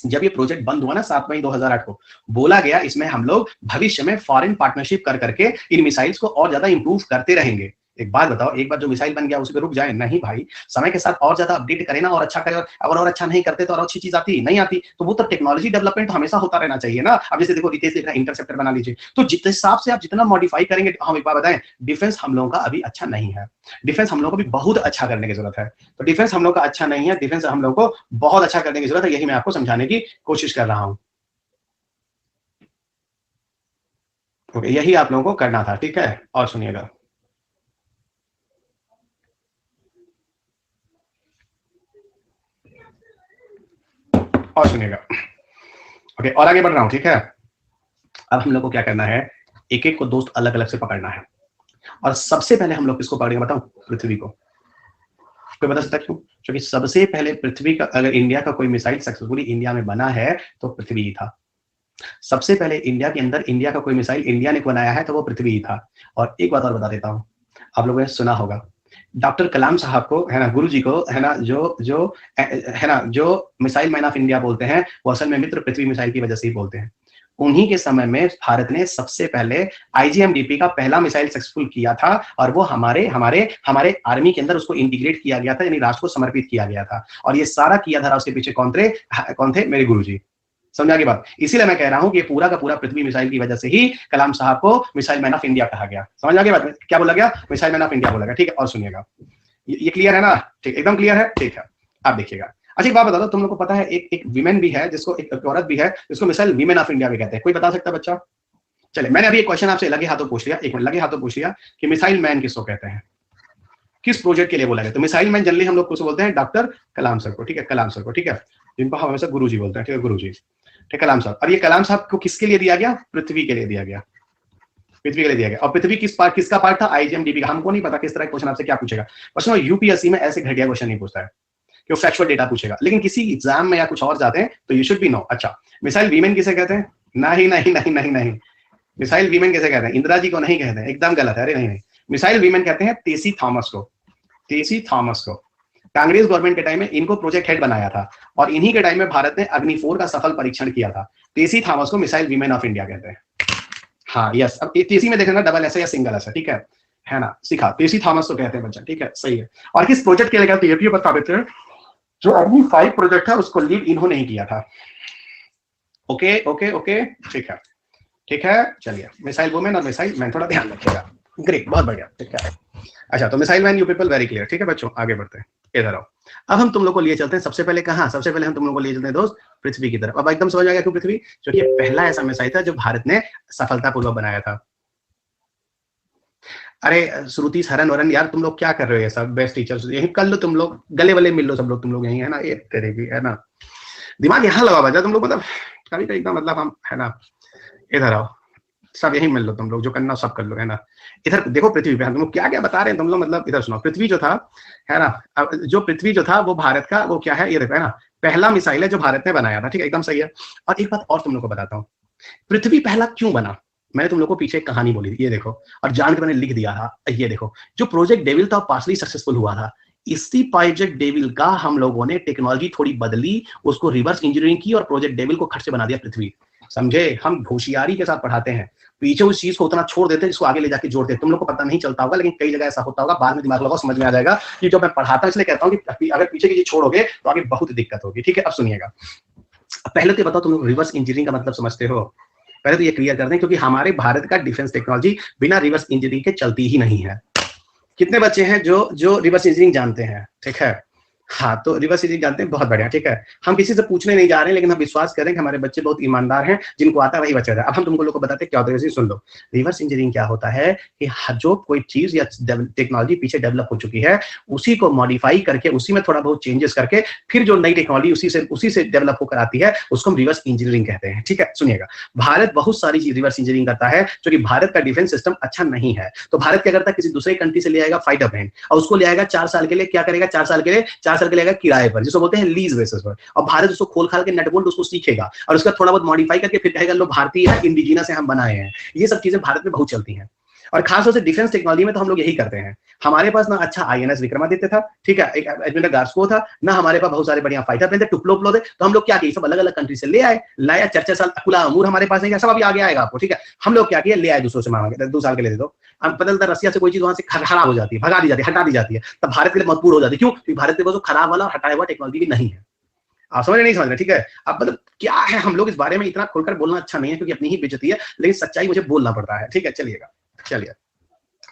जब ये प्रोजेक्ट बंद हुआ ना 7 मई 2008 को, बोला गया इसमें हम लोग भविष्य में फॉरेन पार्टनरशिप कर करके इन मिसाइल्स को और ज्यादा इंप्रूव करते रहेंगे। एक बात बताओ, एक बार जो मिसाइल बन गया उसी पे रुक जाए? नहीं भाई, समय के साथ और ज्यादा अपडेट करें ना, और अच्छा करें, और अच्छा नहीं करते तो और अच्छी चीज आती नहीं आती, तो वो तो टेक्नोलॉजी डेवलपमेंट हमेशा होता रहना चाहिए ना। अब जैसे देखो रितेश लिख रहा है इंटरसेप्टर बना लीजिए, तो जितने हिसाब से आप जितना मॉडिफाई करेंगे, हम एक बार बताएं, डिफेंस हम लोगों का अभी अच्छा नहीं है, डिफेंस हम लोग को भी बहुत अच्छा करने की जरूरत है। तो डिफेंस हम लोग का अच्छा नहीं है, डिफेंस हम लोग को बहुत अच्छा करने की जरूरत है, यही मैं आपको समझाने की कोशिश कर रहा हूं। ओके, यही आप लोगों को करना था, ठीक है। और सुनिएगा, और सुनिएगा, ओके, और आगे बढ़ रहा हूं, ठीक है। अब हम लोग को क्या करना है, एक एक को दोस्त अलग अलग से पकड़ना है, और सबसे पहले हम लोग किसको पकड़ेंगे बताऊं? पृथ्वी को। कोई बता सकता है क्यों? क्योंकि सबसे पहले पृथ्वी का, अगर इंडिया का कोई मिसाइल सक्सेसफुली इंडिया में बना है तो पृथ्वी ही था। सबसे पहले इंडिया के अंदर इंडिया का कोई मिसाइल इंडिया ने बनाया है तो वो पृथ्वी ही था। और एक बात और बता देता हूं, आप लोगों ने सुना होगा डॉक्टर कलाम साहब को, है ना, गुरु जी को, है ना, जो जो है ना, जो मिसाइल मैन ऑफ इंडिया बोलते हैं, वो असल में मित्र पृथ्वी मिसाइल की वजह से ही बोलते हैं। उन्हीं के समय में भारत ने सबसे पहले आईजीएमडीपी का पहला मिसाइल सक्सेसफुल किया था, और वो हमारे हमारे हमारे आर्मी के अंदर उसको इंटीग्रेट किया गया था, यानी राष्ट्र को समर्पित किया गया था। और ये सारा किया धरा उसके पीछे कौन थे? मेरे गुरुजी। समझा की बात? इसीलिए मैं कह रहा हूं कि पूरा का पूरा पृथ्वी मिसाइल की वजह से ही कलाम साहब को मिसाइल मैन ऑफ इंडिया कहा गया। समझ आ गई बात? क्या बोला गया? मिसाइल मैन ऑफ इंडिया बोला गया, ठीक है। और सुनिएगा, ये क्लियर है ना? ठीक, एकदम क्लियर है, ठीक है। आप देखिएगा, अच्छा एक बात बता दो, तुम लोग को पता है एक विमेन भी है, जिसको एक औरत भी है, जिसको मिसाइल वीमेन ऑफ इंडिया भी कहते हैं। कोई बता सकता है बच्चा? चले, मैंने अभी एक क्वेश्चन आपसे लगे हाथों पूछ लिया, एक मिनट, लगे हाथों पूछ लिया कि मिसाइल मैन किसको कहते हैं, किस प्रोजेक्ट के लिए बोला गया? तो मिसाइल मैन जनरली हम लोग कुछ बोलते हैं डॉक्टर कलाम सर को, ठीक है, कलाम सर को, ठीक है, जिनको हम हमेशा गुरु जी बोलते हैं, ठीक है, गुरु जी, ठीक, कलाम साहब। और ये कलाम साहब को किसके लिए दिया गया? पृथ्वी के लिए दिया गया, पृथ्वी के लिए दिया गया। और पृथ्वी किसका पार्ट था? आईजीएमडीपी का। हमको नहीं पता किस तरह का क्वेश्चन आपसे क्या पूछेगा, बस यूपीएससी में ऐसे घटिया क्वेश्चन नहीं पूछता है कि वो फैक्चुअल डेटा पूछेगा, लेकिन किसी एग्जाम में या कुछ और जाते हैं तो यू शुड बी नो। अच्छा, मिसाइल वीमेन किसे कहते हैं? नहीं नहीं नहीं नहीं नहीं, मिसाइल वीमेन कैसे कहते हैं? इंदिरा जी को नहीं कहते हैं, एकदम गलत है। अरे नहीं नहीं, मिसाइल वीमेन कहते हैं टेसी थॉमस को, टेसी थॉमस को। कांग्रेस गवर्नमेंट के टाइम में इनको प्रोजेक्ट हेड बनाया था, और इन्हीं के टाइम में भारत ने अग्नि 4 का सफल परीक्षण किया था। टेसी थॉमस को मिसाइल वीमेन ऑफ इंडिया कहते हैं। हाँ यस, अब टेसी में देखना डबल एस या सिंगल एस, ठीक है ना, सीखा, टेसी थॉमस को कहते हैं बच्चा, ठीक है, सही है। और किस प्रोजेक्ट के लिए कहते हैं ये बता देते हैं। जो अग्नि 5 प्रोजेक्ट है उसको लीड इन्होंने ही किया था। ओके ओके ओके, ठीक है, ठीक है। चलिए, मिसाइल वुमेन और मिसाइल मैन, थोड़ा ध्यान रखिएगा। ग्रेट, बहुत बढ़िया, ठीक है। अच्छा, तो missile man, you people very clear, ठीक है बच्चों, आगे बढ़ते हैं, इधर आओ। अब हम तुम लोग को लिए चलते हैं सबसे पहले कहां? सबसे पहले हम तुम लोग को लिए चलते हैं दोस्त पृथ्वी की तरफ। अब एकदम समझ आ गया क्यों पृथ्वी? क्योंकि पहला ऐसा मिसाइल था जो भारत ने सफलतापूर्वक बनाया था। अरे श्रुति सरन वरन यार, तुम लोग क्या कर रहे हो? ये सब बेस्ट टीचर्स यही कर लो, तुम लोग गले वाले मिल लो, सब लोग तुम लोग यही है ना, ये करेगी, है ना, दिमाग यहाँ लगा बजा तुम लोग, मतलब कभी कभी का मतलब हम, है ना, इधर आओ, सब यही मिल लो, तुम लोग जो करना सब कर लो, है ना। इधर देखो पृथ्वी पे हम लोग क्या क्या बता रहे हैं तुम लोग, मतलब इधर सुनो। पृथ्वी जो था, है ना, जो पृथ्वी जो था वो भारत का, वो क्या है, ये देखो, है ना, पहला मिसाइल है जो भारत ने बनाया था, ठीक है, एकदम सही है। और एक बात और तुम लोग को बताता हूँ, पृथ्वी पहला क्यों बना? मैंने तुम लोग को पीछे एक कहानी बोली थी, ये देखो, और जान के मैंने लिख दिया था, ये देखो, जो प्रोजेक्ट डेविल था पार्सली सक्सेसफुल हुआ था। इसी प्रोजेक्ट डेविल का हम लोगों ने टेक्नोलॉजी थोड़ी बदली, उसको रिवर्स इंजीनियरिंग की और प्रोजेक्ट डेविल को खट से बना दिया पृथ्वी। समझे? हम होशियारी के साथ पढ़ाते हैं, पीछे उस चीज को उतना छोड़ देते हैं जिसको आगे ले जाके जोड़ते हैं। तुम लोग को पता नहीं चलता होगा, लेकिन कई जगह ऐसा होता होगा, बाद में दिमाग लगाओ समझ में आ जाएगा कि जो मैं पढ़ाता हूं, इसलिए कहता हूं कि अगर पीछे की चीज छोड़ोगे तो आगे बहुत दिक्कत होगी। ठीक है, अब सुनिएगा। पहले तो बताओ, तुम लोग रिवर्स इंजीनियरिंग का मतलब समझते हो? पहले तो ये क्लियर कर दें, क्योंकि हमारे भारत का डिफेंस टेक्नोलॉजी बिना रिवर्स इंजीनियरिंग के चलती ही नहीं है। कितने बच्चे हैं जो रिवर्स इंजीनियरिंग जानते हैं? ठीक है, हाँ, तो रिवर्स इंजीनियरिंग जानते हैं, बहुत बढ़िया। ठीक है, हम किसी से पूछने नहीं जा रहे हैं, लेकिन हम विश्वास करें कि हमारे बच्चे बहुत ईमानदार हैं, जिनको आता है वही बच्चा है। अब हम तुमको लोग को बताते हैं क्या होता है, सुन लो। रिवर्स इंजीनियरिंग क्या होता है कि जो कोई चीज या टेक्नोलॉजी पीछे डेवलप हो चुकी है, उसी को मॉडिफाई करके, उसी में थोड़ा बहुत चेंजेस करके, फिर जो नई टेक्नोलॉजी उसी से डेवलप होकर आती है, उसको हम रिवर्स इंजीनियरिंग कहते हैं। ठीक है, सुनिएगा। भारत बहुत सारी चीज रिवर्स इंजीनियरिंग करता है, क्योंकि भारत का डिफेंस सिस्टम अच्छा नहीं है। तो भारत क्या करता है, किसी दूसरे कंट्री से ले आएगा फाइटर प्लेन, और उसको ले आएगा 4 साल के लिए। क्या करेगा? 4 साल के लिए लेगा किराए पर, जिसको बोलते हैं लीज बेसिस पर। और भारत उसको खोल खाल के नट बोल्ट उसको सीखेगा, और उसका थोड़ा बहुत मॉडिफाई करके फिर कहेगा लो भारतीय है, इंडिजिनस है, हम बनाए हैं। ये सब चीजें भारत में बहुत चलती हैं, और खासतौर से डिफेंस टेक्नोलॉजी में तो हम लोग यही करते हैं। हमारे पास ना अच्छा आईएनएस विक्रमादित्य था, ठीक है, एक एडमिरल गार्स्को था ना, हमारे पास बहुत सारे बढ़िया फाइटर प्लेन थे, टुप्लो थे। तो हम लोग क्या किए, सब अलग अलग कंट्री से ले आए, लाया 4-4 साल अकुला अमूर हमारे पास है, सब अभी आगे आएगा आपको। ठीक है, हम लोग क्या किए, ले आए दूसरों से मांग के, 2 साल के लिए दे दो। अब बदलता रसिया से कोई चीज वहां से खराब हो जाती है, भगा दी जाती है, हटा दी जाती है, तब भारत के लिए मजबूर हो जाती है। क्यों? क्योंकि भारत के पास जो खराब वाला हटाया हुआ टेक्नोलॉजी भी नहीं है। आप समझ नहीं समझ रहे? ठीक है, अब मतलब क्या है, हम लोग इस बारे में इतना खुलकर बोलना अच्छा नहीं है, क्योंकि अपनी ही बेइज्जती है, लेकिन सच्चाई मुझे बोलना पड़ता है। ठीक है, चलिएगा, चलिए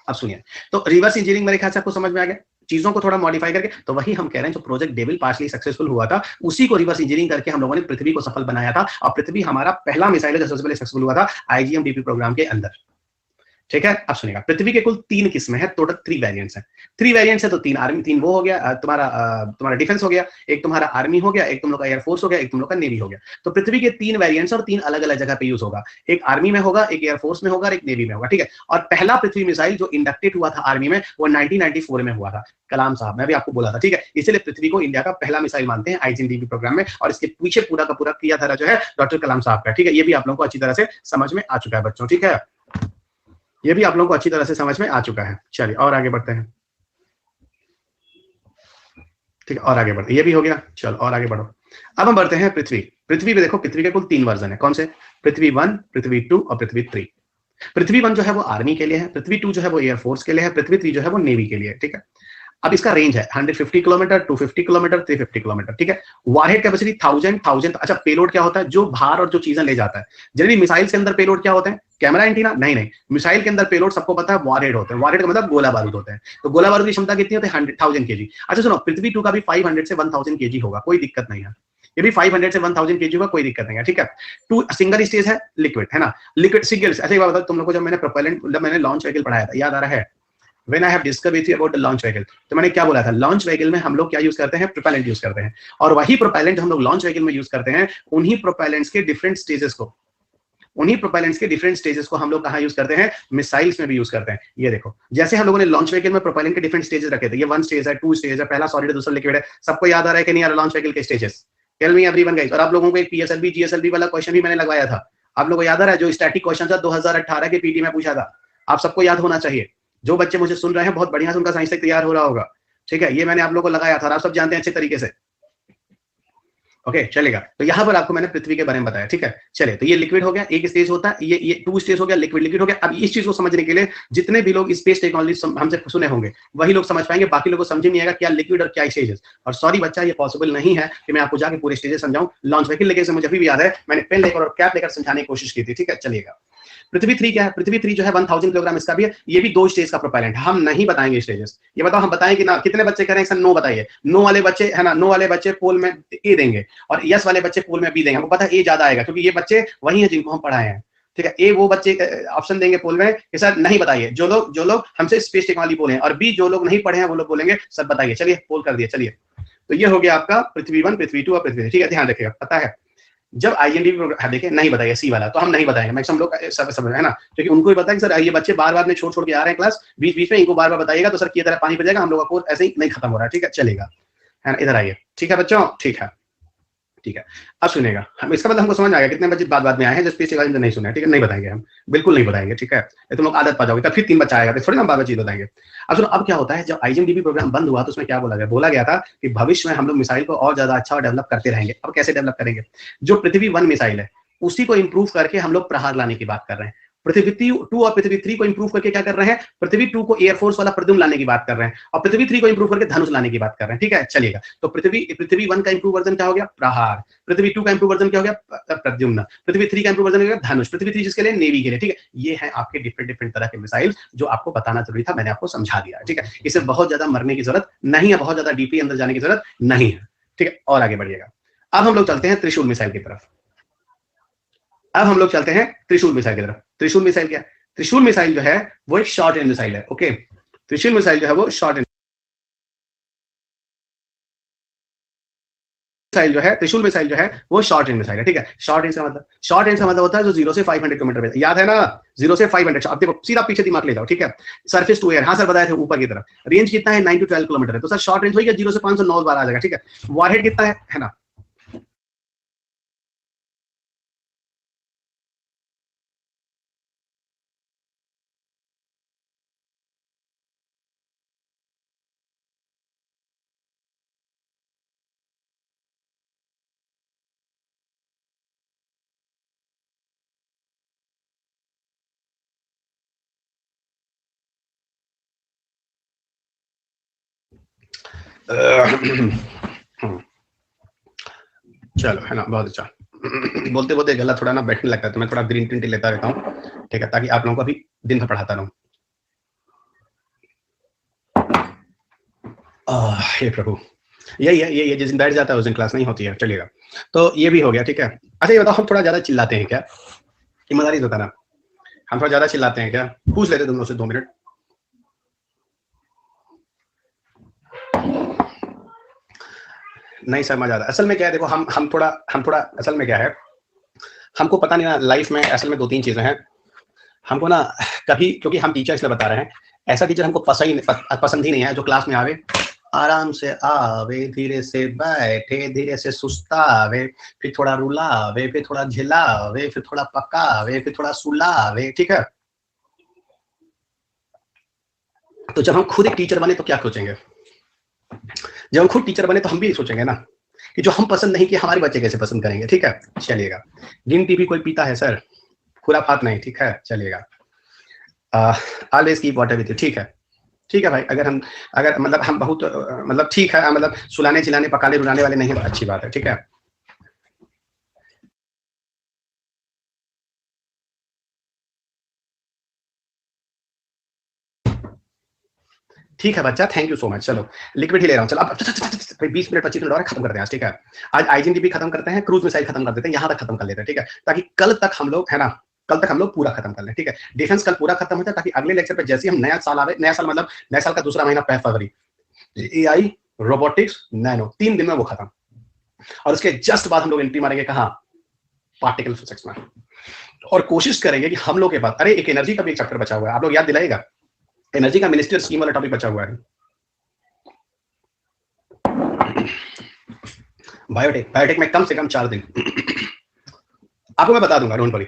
अब सुनिए। तो रिवर्स इंजीनियरिंग मेरे ख्याल से आपको समझ में आ गया, चीजों को थोड़ा मॉडिफाई करके। तो वही हम कह रहे हैं, जो प्रोजेक्ट डेविल पार्शली सक्सेसफुल हुआ था, उसी को रिवर्स इंजीनियरिंग करके हम लोगों ने पृथ्वी को सफल बनाया था। और पृथ्वी हमारा पहला मिसाइल जो सबसे पहले सक्सेसफुल हुआ था आईजीएमडीपी प्रोग्राम के अंदर। ठीक है, अब सुनिएगा। पृथ्वी के कुल 3 किस्में हैं, टोटल 3 वेरिएंट्स हैं। 3 वेरिएंट्स है तो 3 आर्मी, 3 वो हो गया तुम्हारा डिफेंस हो गया, एक तुम्हारा आर्मी हो गया, एक तुम लोग का एयरफोर्स हो गया, एक तुम लोग का नेवी हो गया। तो पृथ्वी के 3 वेरिएंट्स और 3 अलग अलग जगह पे यूज होगा। एक आर्मी में होगा, एक एयरफोर्स में होगा, एक नेवी में होगा। ठीक है, और पहला पृथ्वी मिसाइल जो इंडक्टेड हुआ था आर्मी में, वो 1994 में हुआ था, कलाम साहब, मैं भी आपको बोला था। ठीक है, इसलिए पृथ्वी को इंडिया का पहला मिसाइल मानते हैं आईजीएमडीपी प्रोग्राम में, और इसके पीछे पूरा का पूरा किया धरा जो है डॉक्टर कलाम साहब का। ठीक है, ये भी आप लोगों को अच्छी तरह से समझ में आ चुका है बच्चों। ठीक है, ये भी आप लोगों को अच्छी तरह से समझ में आ चुका है। चलिए और आगे बढ़ते हैं। ठीक है, और आगे बढ़ते, ये भी हो गया, चलो और आगे बढ़ो। अब हम बढ़ते हैं पृथ्वी। पृथ्वी पे देखो, पृथ्वी के कुल 3 वर्जन है। कौन से? पृथ्वी 1, पृथ्वी 2 और पृथ्वी 3। पृथ्वी 1 जो है वो आर्मी के लिए है, पृथ्वी 2 जो है वो एयरफोर्स के लिए है, पृथ्वी 3 जो है वो नेवी के लिए। ठीक है, अब इसका रेंज है 150 किलोमीटर, 250 किलोमीटर, 350 किलोमीटर। ठीक है, वारहेड कैपेसिटी 1000। अच्छा, पेलोड क्या होता है? जो भार और जो चीजें ले जाता है। जनरली मिसाइल के अंदर पेलोड क्या होते हैं? Camera antenna? नहीं नहीं, मिसाइल के अंदर पेलोड सबको पता है वारहेड होते हैं। वारहेड का मतलब गोला बारूद होते हैं। तो गोला बारूद की क्षमता कितनी होती है? 1000 केजी। अच्छा सुनो, पृथ्वी 2 का भी 500 से 1000 केजी होगा, कोई दिक्कत नहीं है। ये भी 500 से 1000 केजी होगा, कोई दिक्कत नहीं है। ठीक है, 2 सिंगल स्टेज है, लिक्विड है ना, लिक्विड सिंगल। अच्छा एक बात बताओ तुम लोग को, जब मैंने प्रोपेलेंट, जब मैंने लॉन्च व्हीकल पढ़ाया था, याद आ रहा है? When I have discussed with you about the launch vehicle, तो मैंने क्या बोला था? लॉन्च व्हीकल में हम लोग क्या यूज करते हैं? प्रोपेलेंट यूज करते हैं। और वही प्रोपेलेंट हम लोग लॉन्च व्हीकल में यूज करते हैं, उन्हीं प्रोपेलेंट्स के डिफरेंट स्टेजेस को हम लोग कहाँ यूज करते हैं? मिसाइल्स में भी यूज करते हैं। ये देखो, जैसे हम लोगों ने लॉन्च व्हीकल में प्रोपेलेंट के डिफरेंट स्टेजेस रखे थे, ये 1 स्टेज है, 2 स्टेज है, पहला सॉलिड है, दूसरा लिक्विड है। सबको याद आ रहा है कि नहीं यार लॉन्च व्हीकल के stages? Tell me everyone guys. और आप लोगों को एक पीएसएलवी जीएसएलवी वाला क्वेश्चन भी मैंने लगवाया था, आप लोगों को याद आ रहा है? जो स्टैटिक क्वेश्चन था 2018 के पीटी में पूछा था, आप सबको याद होना चाहिए। जो बच्चे मुझे सुन रहे हैं, बहुत बढ़िया से उनका साइंस तक तैयार हो रहा होगा। ठीक है, ये मैंने आप लोगों को लगाया था, आप सब जानते हैं अच्छे तरीके से। ओके, चलेगा। तो यहाँ पर आपको मैंने पृथ्वी के बारे में बताया। ठीक है, चले, तो ये लिक्विड हो गया, एक स्टेज होता है, ये 2 स्टेज हो गया, लिक्विड हो गया। अब इस चीज को समझने के लिए जितने भी लोग स्पेस टेक्नोलॉजी हमसे सुने होंगे, वही लोग समझ पाएंगे, बाकी लोगों को समझ नहीं आएगा क्या लिक्विड और क्या स्टेजेस। और सॉरी बच्चा, ये पॉसिबल नहीं है कि मैं आपको जाके पूरे स्टेजेस समझाऊं लॉन्च व्हीकल लेके। मुझे अभी भी याद है, मैंने पेन लेकर और कैप लेकर समझाने की कोशिश की थी। ठीक है, चलिएगा। पृथ्वी 3 क्या है? पृथ्वी 3 जो है 1000 किलोग्राम इसका भी है। ये भी 2 स्टेज का प्रोपेलेंट। हम नहीं बताएंगे स्टेजेस, ये बताओ हम बताएं कि ना? कितने बच्चे करें सर? नो बताइए। नो वाले बच्चे है ना, नो वाले बच्चे पोल में ए देंगे, और यस वाले बच्चे पोल में बी देंगे। हमको पता है ए ज्यादा आएगा, क्योंकि ये बच्चे वही है जिनको हम पढ़ाए हैं। ठीक है, ए वो बच्चे ऑप्शन देंगे पोल में कि सर नहीं बताइए, जो लोग हमसे स्पेस टेक्नोलॉजी बोले, और बी जो लोग नहीं पढ़े हैं वो लोग बोलेंगे सर बताइए। चलिए पोल कर दिए। चलिए, तो ये हो गया आपका पृथ्वी 1, पृथ्वी 2 और पृथ्वी 3। ठीक है, ध्यान रखिएगा। पता है जब आईएनडीपी देखिए नहीं बताइए सी वाला, तो हम नहीं बताएंगे, मैक्सिमम लोग सब समझ है ना, क्योंकि उनको भी पता है कि सर ये बच्चे बार-बार में छोड़ के आ रहे हैं क्लास, बीच-बीच में इनको बार-बार बताइएगा तो सर की तरह पानी पड़ जाएगा, हम लोग का कोर्स ऐसे ही नहीं खत्म हो रहा है। ठीक है, चलेगा, है ना, इधर आइए। ठीक है बच्चों, ठीक है, ठीक है, अब सुनेगा हम, इसका मतलब हमको समझ आ गया कितने बच्चे बाद में आए हैं जो स्पेस के नहीं सुने, ठीक है, नहीं बताएंगे हम, बिल्कुल नहीं बताएंगे, ठीक है, तुम लोग आदत पा जाओगे, तब फिर 3 बच्चा आएगा, थोड़ी ना बार चीज बताएंगे। अब सुनो, अब क्या होता है, जब आईजीएमडीपी प्रोग्राम बंद हुआ तो उसमें क्या बोला गया था कि भविष्य में हम लोग मिसाइल को और ज्यादा अच्छा डेवलप करते रहेंगे। अब कैसे डेवलप करेंगे, जो पृथ्वी 1 मिसाइल है उसी को इंप्रूव करके हम लोग प्रहार लाने की बात कर रहे हैं। पृथ्वी 2 और पृथ्वी 3 को इंप्रूव करके क्या कर रहे हैं, पृथ्वी 2 को एयरफोर्स वाला प्रद्युम्न लाने की बात कर रहे हैं, और पृथ्वी 3 को इंप्रूव करके धनुष लाने की बात कर रहे हैं, ठीक है, चलिएगा। तो पृथ्वी 1 का इंप्रूव वर्जन क्या हो गया, प्रहार, पृथ्वी 2 का इंप्रूव वर्जन क्या हो गया, प्रद्युम्न, पृथ्वी 3 का इंप्रूव वर्जन क्या, धनुष, पृथ्वी 3 जिसके लिए नेवी के लिए, ठीक है। ये है आपके डिफरेंट तरह के मिसाइल जो आपको बताना जरूरी था, मैंने आपको समझा दिया, ठीक है। इसे बहुत ज्यादा मरने की जरूरत नहीं है, बहुत ज्यादा डीपी अंदर जाने की जरूरत नहीं है, ठीक है। और आगे बढ़िएगा, अब हम लोग चलते हैं त्रिशूल मिसाइल की तरफ। अब हम लोग चलते हैं त्रिशूल मिसाइल की तरफ। त्रिशूल मिसाइल क्या है, त्रिशूल मिसाइल जो है वो एक शॉर्ट रेंज मिसाइल है, ओके। त्रिशूल मिसाइल जो है वो शॉर्ट रेंज मिसाइल जो है, त्रिशूल मिसाइल जो है वो शॉर्ट रेंज मिसाइल है, ठीक है। शॉर्ट रेंज का मतलब होता है जो 0 से 500 किलोमीटर, याद है ना, 0 से 500। अब देखो सीधा पीछे दिमाग ले जाओ, ठीक है। सरफेस टू एयर, हाँ सर बताए थे, ऊपर की तरफ। रेंज कितना है, 9 to 12 किलोमीटर है, तो सर शॉर्ट रेंज होगी 0 से 500 9 बार आ जाएगा, ठीक है। वॉरहेड कितना है ना, चलो है ना, बहुत अच्छा। बोलते बोलते गला थोड़ा ना बैठने लगता है, तो मैं थोड़ा ग्रीन टी लेता रहता हूँ, ठीक है, ताकि आप लोगों को अभी दिन भर पढ़ाता रहूं। हे प्रभु, यही है, ये जिस दिन बैठ जाता है उस दिन क्लास नहीं होती है, चलिएगा। तो ये भी हो गया, ठीक है। अच्छा ये बताओ, हम थोड़ा ज्यादा चिल्लाते हैं क्या, ईमानदारी होता ना, हम थोड़ा ज्यादा चिल्लाते हैं क्या, पूछ लेते तुम लोग से 2 मिनट। नहीं समझ आता, असल में क्या है, देखो हम थोड़ा असल में क्या है, हमको पता नहीं ना, लाइफ में असल में 2-3 चीजें हैं हमको ना, कभी, क्योंकि हम टीचर इसलिए बता रहे हैं, ऐसा टीचर हमको पसंद ही नहीं है जो क्लास में आवे, आराम से आवे, धीरे से बैठे, धीरे से सुस्तावे, फिर थोड़ा रुलावे, फिर थोड़ा झिलावे, फिर थोड़ा पकावे, फिर थोड़ा सुलावे, ठीक है। तो जब हम खुद एक टीचर बने तो क्या सोचेंगे, जब हम खुद टीचर बने तो हम भी सोचेंगे ना कि जो हम पसंद नहीं किए हमारे बच्चे कैसे पसंद करेंगे, ठीक है, चलिएगा। ग्रीन टी भी कोई पीता है सर, खुराफात नहीं, ठीक है, चलिएगा। Always keep water with you, ठीक है, ठीक है भाई। अगर मतलब हम बहुत मतलब ठीक है, मतलब सुलाने चिलाने पकाने रुलाने वाले नहीं है, अच्छी बात है, ठीक है। ठीक है बच्चा, थैंक यू सो मच। चलो लिक्विड ही ले रहा हूँ, चलो अब 20 मिनट 25 मिनट और खत्म करते हैं, ठीक है। आज आईजीएनडीपी खत्म करते हैं, क्रूज मिसाइल खत्म कर देते हैं, यहाँ तक खत्म कर लेते हैं, ठीक है, ताकि कल तक हम लोग है ना, कल तक हम लोग पूरा खत्म कर लें, ठीक है। डिफेंस कल पूरा खत्म हो जाए, ताकि अगले लेक्चर पे जैसे हम नया साल आवे, नया साल मतलब नया साल का दूसरा महीना फरवरी, एआई रोबोटिक्स नैनो 3 दिन में वो खत्म, और उसके जस्ट बाद हम लोग एंट्री मारेंगे कहाँ, पार्टिकल फिजिक्स में। और कोशिश करेंगे कि हम लोग के पास, अरे एक एनर्जी का भी एक चैप्टर बचा हुआ है, आप लोग याद दिलाएगा, एनर्जी का मिनिस्टर स्कीम वाला टॉपिक बचा हुआ है। बायोटेक में कम से कम 4 दिन आपको मैं बता दूंगा, डोंट वरी,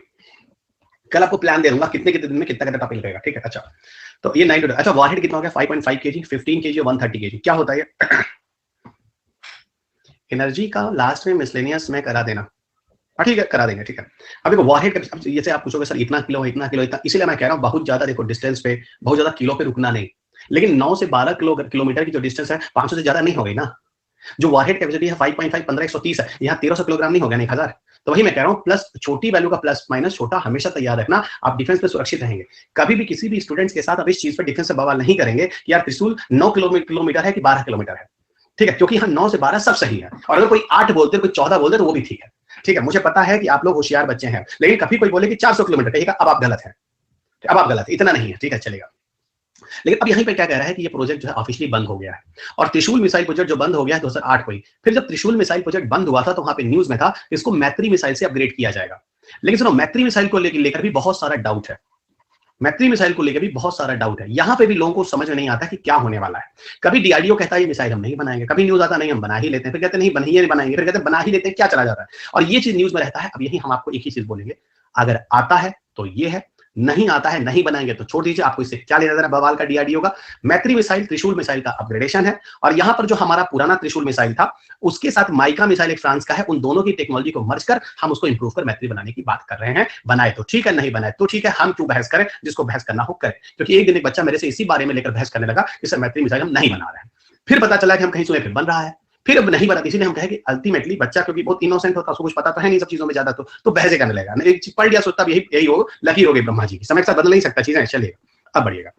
कल आपको प्लान दे दूंगा कितने दिन में कितना टॉपिक लगेगा, ठीक है। अच्छा तो ये 9 अच्छा, वॉरहेड कितना हो गया, 5.5 kg, 15 kg और 130 kg, क्या होता है एनर्जी का लास्ट में मिसलेनियस में करा देना, ठीक है, करा देंगे, ठीक है। अब देखो वॉरहेड का जैसे आप पूछोगे सर इतना किलो इतना, इसीलिए मैं कह रहा हूँ बहुत ज्यादा देखो डिस्टेंस पे, बहुत ज्यादा किलो पे रुकना नहीं, लेकिन 9 से 12 किलोमीटर की जो डिस्टेंस है 500 से ज्यादा नहीं हो गई ना। जो वॉरहेड कैपेसिटी है 5.5 15 130 है, यहाँ 1300 किलोग्राम नहीं हो गया, 1000। तो वही मैं कह रहा हूँ, प्लस छोटी वैल्यू का प्लस माइनस छोटा हमेशा तैयार रखना, आप डिफेंस पे सुरक्षित रहेंगे। कभी भी किसी भी स्टूडेंट्स के साथ अब इस चीज पे डिफेंस से बवाल नहीं करेंगे कि यार त्रिशूल 9 किलोमीटर है कि 12 किलोमीटर है, ठीक है, क्योंकि यहाँ 9 से 12 सब सही है, और अगर कोई 8 बोलते कोई 14 बोलते तो वो भी ठीक है, ठीक है। मुझे पता है कि आप लोग होशियार बच्चे हैं, लेकिन कभी कोई बोले कि 400 किलोमीटर कहिएगा, अब आप गलत है, अब आप गलत है, इतना नहीं है, ठीक है, चलेगा। लेकिन अब यहीं पे क्या कह रहा है कि ये प्रोजेक्ट जो है ऑफिशियली बंद हो गया है, और त्रिशूल मिसाइल प्रोजेक्ट जो बंद हो गया है 2008 को ही। फिर जब त्रिशूल मिसाइल प्रोजेक्ट बंद हुआ था तो वहां पे न्यूज में था इसको मैत्री मिसाइल से अपग्रेड किया जाएगा, लेकिन सुनो मैत्री मिसाइल को लेकर भी बहुत सारा डाउट है, मैत्री मिसाइल को लेकर भी बहुत सारा डाउट है। यहां पे भी लोगों को समझ में नहीं आता कि क्या होने वाला है। कभी डीआरडीओ कहता है ये मिसाइल हम नहीं बनाएंगे, कभी न्यूज आता नहीं हम बना ही लेते हैं, फिर कहते नहीं बना ही बनाएंगे, फिर कहते बना ही लेते हैं, क्या चला जाता है। और ये चीज न्यूज में रहता है। अब यही हम आपको एक ही चीज बोलेंगे, अगर आता है तो ये है, नहीं आता है नहीं बनाएंगे तो छोड़ दीजिए। आपको इससे क्या लेना देना बवाल का डीआरडीओ का। मैत्री मिसाइल त्रिशूल मिसाइल का अपग्रेडेशन है। और यहां पर जो हमारा पुराना त्रिशूल मिसाइल था उसके साथ माइका मिसाइल एक फ्रांस का है, उन दोनों की टेक्नोलॉजी को मर्ज कर हम उसको इंप्रूव कर मैत्री बनाने की बात कर रहे हैं। बनाए तो ठीक है, नहीं बनाए तो ठीक है, हम क्यों बहस करें, जिसको बहस करना हो करें। क्योंकि एक दिन एक बच्चा मेरे से इसी बारे में लेकर बहस करने लगा कि सर मैत्री मिसाइल हम नहीं बना रहे हैं। फिर पता चला कि हम कहीं सुने फिर बन रहा है, फिर अब नहीं बना। इसीलिए हम कहें कि अल्टीमेटली बच्चा क्योंकि बहुत इनोसेंट होता है, उसको कुछ पता तो है नहीं सब चीजों में ज्यादा, तो बहसे करने लगेगा। एक चीज पढ़ लिया सोचता यही यही हो, लकी हो गई ब्रह्मा जी की। समय के साथ बदल नहीं सकता चीजें, चलिएगा अब बढ़िएगा।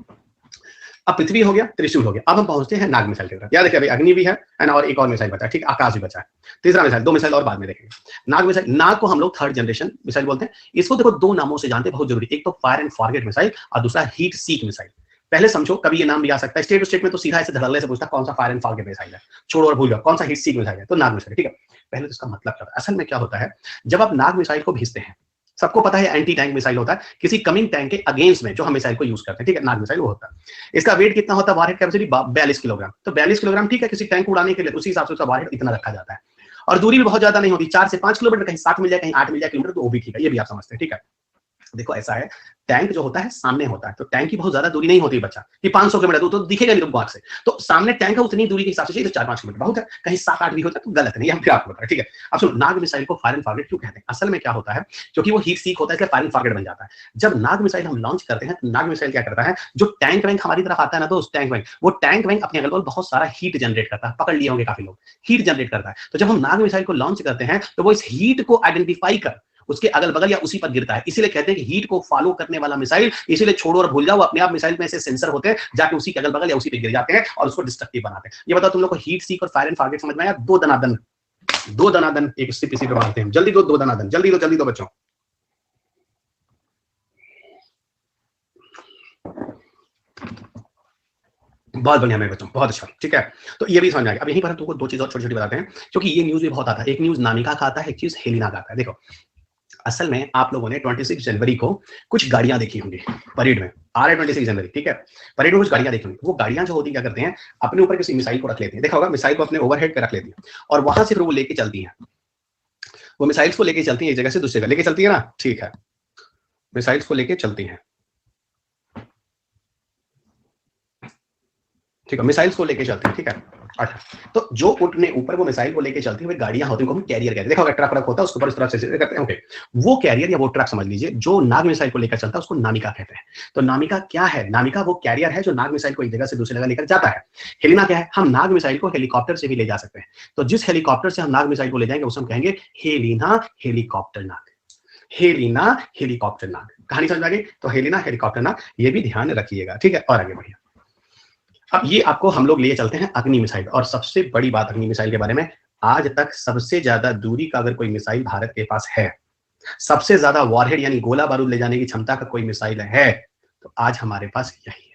अब पृथ्वी हो गया, त्रिशूल हो गया, अब हम पहुंचते हैं नाग मिसाइल की तरफ। याद रखिए, अग्नि भी है और एक और मिसाइल बचा है, ठीक, आकाश भी बचा है। तीसरा मिसाइल, दो मिसाइल और बाद में देखेंगे। नाग मिसाइल, नाग को हम लोग थर्ड जनरेशन मिसाइल बोलते हैं। इसको देखो दो नामों से जानते हैं, बहुत जरूरी। एक तो फायर एंड फॉरगेट मिसाइल और दूसरा हीट सीक मिसाइल। पहले समझो, कभी ये नाम भी आ सकता है। स्टेट स्टेट में तो सीधा ऐसे धड़ल्ले से पूछता कौन सा फायर एंड फॉरगेट मिसाइल है, छोड़ो और भूल जाओ, कौन सा हीट सीक मिसाइल है, तो नाग मिसाइल, ठीक है। पहले तो इसका मतलब क्या होता है। असल में क्या होता है, जब आप नाग मिसाइल को भेजते हैं, सबको पता है एंटी टैंक मिसाइल होता है, किसी कमिंग टैंक के अगेंस्ट में जो हम मिसाइल को यूज करते हैं, ठीक है, नाग मिसाइल वो होता है। इसका वेट कितना होता है, वारहेड कैपेसिटी 42 किलोग्राम। तो 42 किलोग्राम ठीक है, किसी टैंक को उड़ाने के लिए उसी हिसाब से उसका वारहेड इतना रखा जाता है। और दूरी भी बहुत ज्यादा नहीं होती, 4 से 5 किलोमीटर, कहीं 7 मिल जाए कहीं 8 मिल जाए किलोमीटर, तो वो भी ठीक है, ये भी आप समझते हैं, ठीक है। देखो ऐसा है, टैंक जो होता है सामने होता है, तो टैंक की बहुत ज्यादा दूरी नहीं होती बच्चा कि 500 किलोमीटर दूर, तो दिखेगा नहीं तुमको आंख से। तो सामने टैंक है, उतनी दूरी के हिसाब से चाहिए, तो 4-5 किलोमीटर बहुत है, कहीं 7-8 भी होता है तो गलत नहीं, हम फिर आपको बता रहे, ठीक है। अब सुनो, नाग मिसाइल को फायर एंड फॉरगेट क्यों कहते हैं। असल में क्या होता है, क्योंकि वो हीट सीक होता है, इसलिए फायर एंड फॉरगेट बन जाता है। जब नाग मिसाइल हम लॉन्च करते हैं, तो नाग मिसाइल क्या करता है, जो टैंक वैंक हमारी तरफ आता है ना, तो उस टैंक वैंक, वो टैंक वैंक अपने अगल बगल बहुत सारा हीट जनरेट करता है, पकड़ लिए होंगे काफी लोग, हीट जनरेट करता है। तो जब हम नाग मिसाइल को लॉन्च करते हैं, तो वो इस हीट को आइडेंटिफाई कर उसके अगल बगल या उसी पर गिरता है। इसीलिए कहते हैं कि हीट को फॉलो करने वाला मिसाइल, इसीलिए छोड़ो और भूल जाओ, अपने आप मिसाइल में ऐसे सेंसर होते हैं, जाके उसी के अगल बगल या उसी पे गिर जाते हैं और उसको डिस्ट्रक्टिव बनाते हैं। ये बताओ तुम लोग को हीट सीक और फायर एंड फॉरगेट समझ में आया। दो दनादन, दो दनादन एक सिप इसी पे मारते हैं। जल्दी दो, दो दनादन, जल्दी दो बच्चों। बहुत बढ़िया मेरे बच्चों, बहुत अच्छा, ठीक है। तो ये भी समझ आ गया। अब यहीं पर हम तुमको दो चीज और छोटी छोटी बताते हैं, क्योंकि ये न्यूज भी बहुत आता है। एक न्यूज नामिका का आता है, एक चीज हेलिना का आता है। देखो असल में आप लोगों ने 26 जनवरी को कुछ गाड़ियां देखी होंगी परेड में, आ रहे 26 जनवरी, ठीक है। परेड में कुछ गाड़ियां देखी होंगी। वो गाड़ियां जो होती क्या करते हैं, अपने ऊपर किसी मिसाइल को रख लेती हैं। देखा होगा, मिसाइल को अपने ओवरहेड पे रख लेती हैं और वहां से फिर वो लेके चलती हैं। वो मिसाइल्स को लेके चलती हैं, एक जगह से दूसरी जगह लेके चलती है ना, ठीक है। मिसाइल्स को लेके चलती हैं, ठीक है, मिसाइल्स को लेके चलती है, ठीक है। अच्छा, तो जो उठने ऊपर वो मिसाइल को लेके चलती है, वो गाड़ियां होती हैं, उनको हम कैरियर कहते हैं। देखा होगा, ट्रक व्रक होता है, उसके ऊपर इस तरह से करते हैं, ओके। वो कैरियर या वो ट्रक समझ लीजिए, जो नाग मिसाइल को लेकर चलता है, उसको नामिका कहते हैं। तो नामिका क्या है, नामिका वो कैरियर है जो नाग मिसाइल को एक जगह से दूसरी जगह लेकर जाता है। हेलिना क्या है, हम नाग मिसाइल को हेलीकॉप्टर से भी ले जा सकते हैं। तो जिस हेलीकॉप्टर से हम नाग मिसाइल को ले जाएंगे उसे हम कहेंगे हेलिना हेलीकॉप्टर नाग। हेलिना हेलीकॉप्टर नाग, कहानी समझ आ गई। तो हेलिना हेलीकॉप्टर नाग, ये भी ध्यान रखिएगा, ठीक है। और आगे बढ़िए, अब ये आपको हम लोग लिए चलते हैं अग्नि मिसाइल। और सबसे बड़ी बात अग्नि मिसाइल के बारे में, आज तक सबसे ज्यादा दूरी का अगर कोई मिसाइल भारत के पास है, सबसे ज्यादा वॉरहेड यानी गोला बारूद ले जाने की क्षमता का कोई मिसाइल है, तो आज हमारे पास यही है।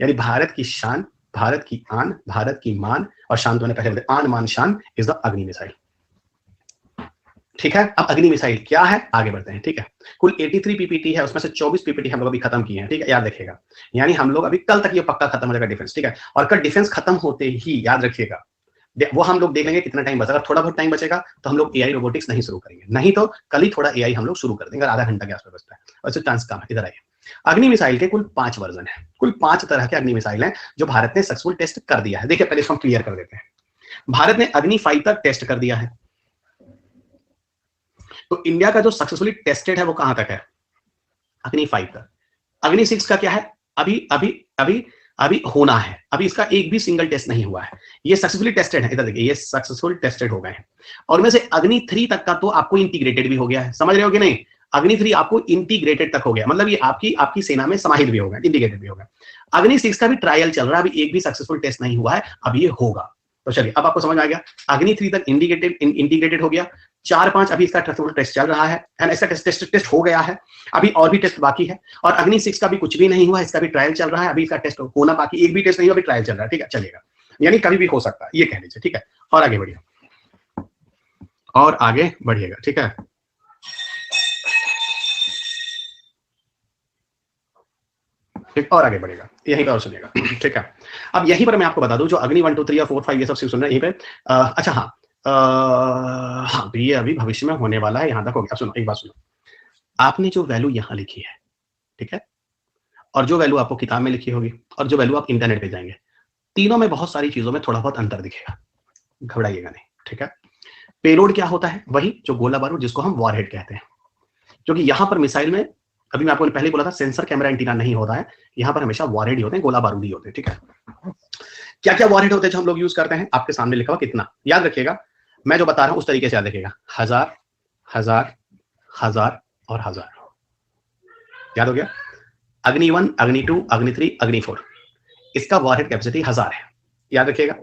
यानी भारत की शान, भारत की आन, भारत की मान, और शान तो मैंने पहले बताया, आन मान शान इज द अग्नि मिसाइल। ठीक है, अब अग्नि मिसाइल क्या है, आगे बढ़ते हैं। ठीक है, कुल 83 पीपीटी है, उसमें से 24 पीपीटी हम लोग अभी खत्म किए हैं। ठीक है, याद रखिएगा, यानी हम लोग अभी कल तक ये पक्का खत्म हो जाएगा डिफेंस। ठीक है, और कल डिफेंस खत्म होते ही याद रखिएगा, वो हम लोग देख लेंगे कितना टाइम बचेगा। थोड़ा बहुत टाइम बचेगा तो हम लोग एआई रोबोटिक्स नहीं शुरू करेंगे, नहीं तो कल ही थोड़ा एआई हम लोग शुरू कर देंगे, आधा घंटा के आसपास बचता है। वैसे चांस कम है। इधर आइए, अग्नि मिसाइल के कुल 5 वर्जन है, कुल 5 तरह के अग्नि मिसाइल हैं जो भारत ने सक्सेसफुल टेस्ट कर दिया है। देखिए पहले इसको हम क्लियर कर देते हैं। भारत ने अग्नि 5 तक टेस्ट कर दिया है, तो इंडिया का जो सक्सेसफुली टेस्टेड है वो कहां तक है, अग्नि 5 तक। अग्नि 6 का क्या है, अभी अभी अभी अभी होना है, अभी इसका एक भी सिंगल टेस्ट नहीं हुआ है, ये सक्सेसफुली टेस्टेड है। इधर देखिए, ये सक्सेसफुल टेस्टेड हो गए हैं, और में से अग्नि 3 तक का तो आपको इंटीग्रेटेड भी हो गया है, समझ रहे हो कि नहीं। अग्नि 3 आपको इंटीग्रेटेड तक हो गया, मतलब ये आपकी सेना में समाहित भी होगा, इंटीग्रेटेड भी होगा। अग्नि 6 का भी ट्रायल चल रहा है, अभी एक भी सक्सेसफुल टेस्ट नहीं हुआ है, अब ये होगा। तो चलिए अब आपको समझ आ गया, अग्नि 3 तक इंटीग्रेटेड हो गया, 4-5 अभी इसका टेस्ट चल रहा है, इसका टेस्ट हो गया है, अभी और भी टेस्ट बाकी है। और अग्नि 6 का भी कुछ भी नहीं हुआ, इसका भी ट्रायल चल रहा है, अभी इसका टेस्ट होना बाकी, एक भी टेस्ट नहीं हुआ, अभी ट्रायल चल रहा है। ठीक है, चलेगा, यानी कभी भी हो सकता है, ये कह लीजिए। ठीक है, और आगे बढ़िए, और आगे बढ़िएगा। ठीक है, ठीक, और आगे बढ़ेगा, यहीं पर और सुनिएगा। ठीक है, अब यहीं पर मैं आपको बता दूं, जो अग्नि 1 2 3 और 4 5 ये सब सुन रहे हैं यहीं पे। अच्छा हाँ, हाँ तो ये अभी भविष्य में होने वाला है, यहां तक हो गया। सुनो, एक बात सुनो, आपने जो वैल्यू यहां लिखी है, ठीक है, और जो वैल्यू आपको किताब में लिखी होगी, और जो वैल्यू आप इंटरनेट पे जाएंगे, तीनों में बहुत सारी चीजों में थोड़ा बहुत अंतर दिखेगा, घबराइएगा नहीं। ठीक है, पेलोड क्या होता है, वही जो गोला बारूद जिसको हम वॉरहेड कहते हैं, क्योंकि यहां पर मिसाइल में, अभी मैं आपको पहले बोला था, सेंसर कैमरा एंटीना नहीं होता है, यहां पर हमेशा वॉरहेड ही होते हैं, गोला बारूद ही होते हैं। ठीक है, क्या क्या वॉरहेड होते हैं जो हम लोग यूज करते हैं, आपके सामने लिखा हुआ कितना, याद रखिएगा, मैं जो बता रहा हूं उस तरीके से याद रखिएगा, 1000 1000 1000 और 1000, याद हो गया। अग्नि 1, अग्नि 2, अग्नि 3, अग्नि 4, इसका वॉरहेड कैपेसिटी 1000 है, याद रखिएगा।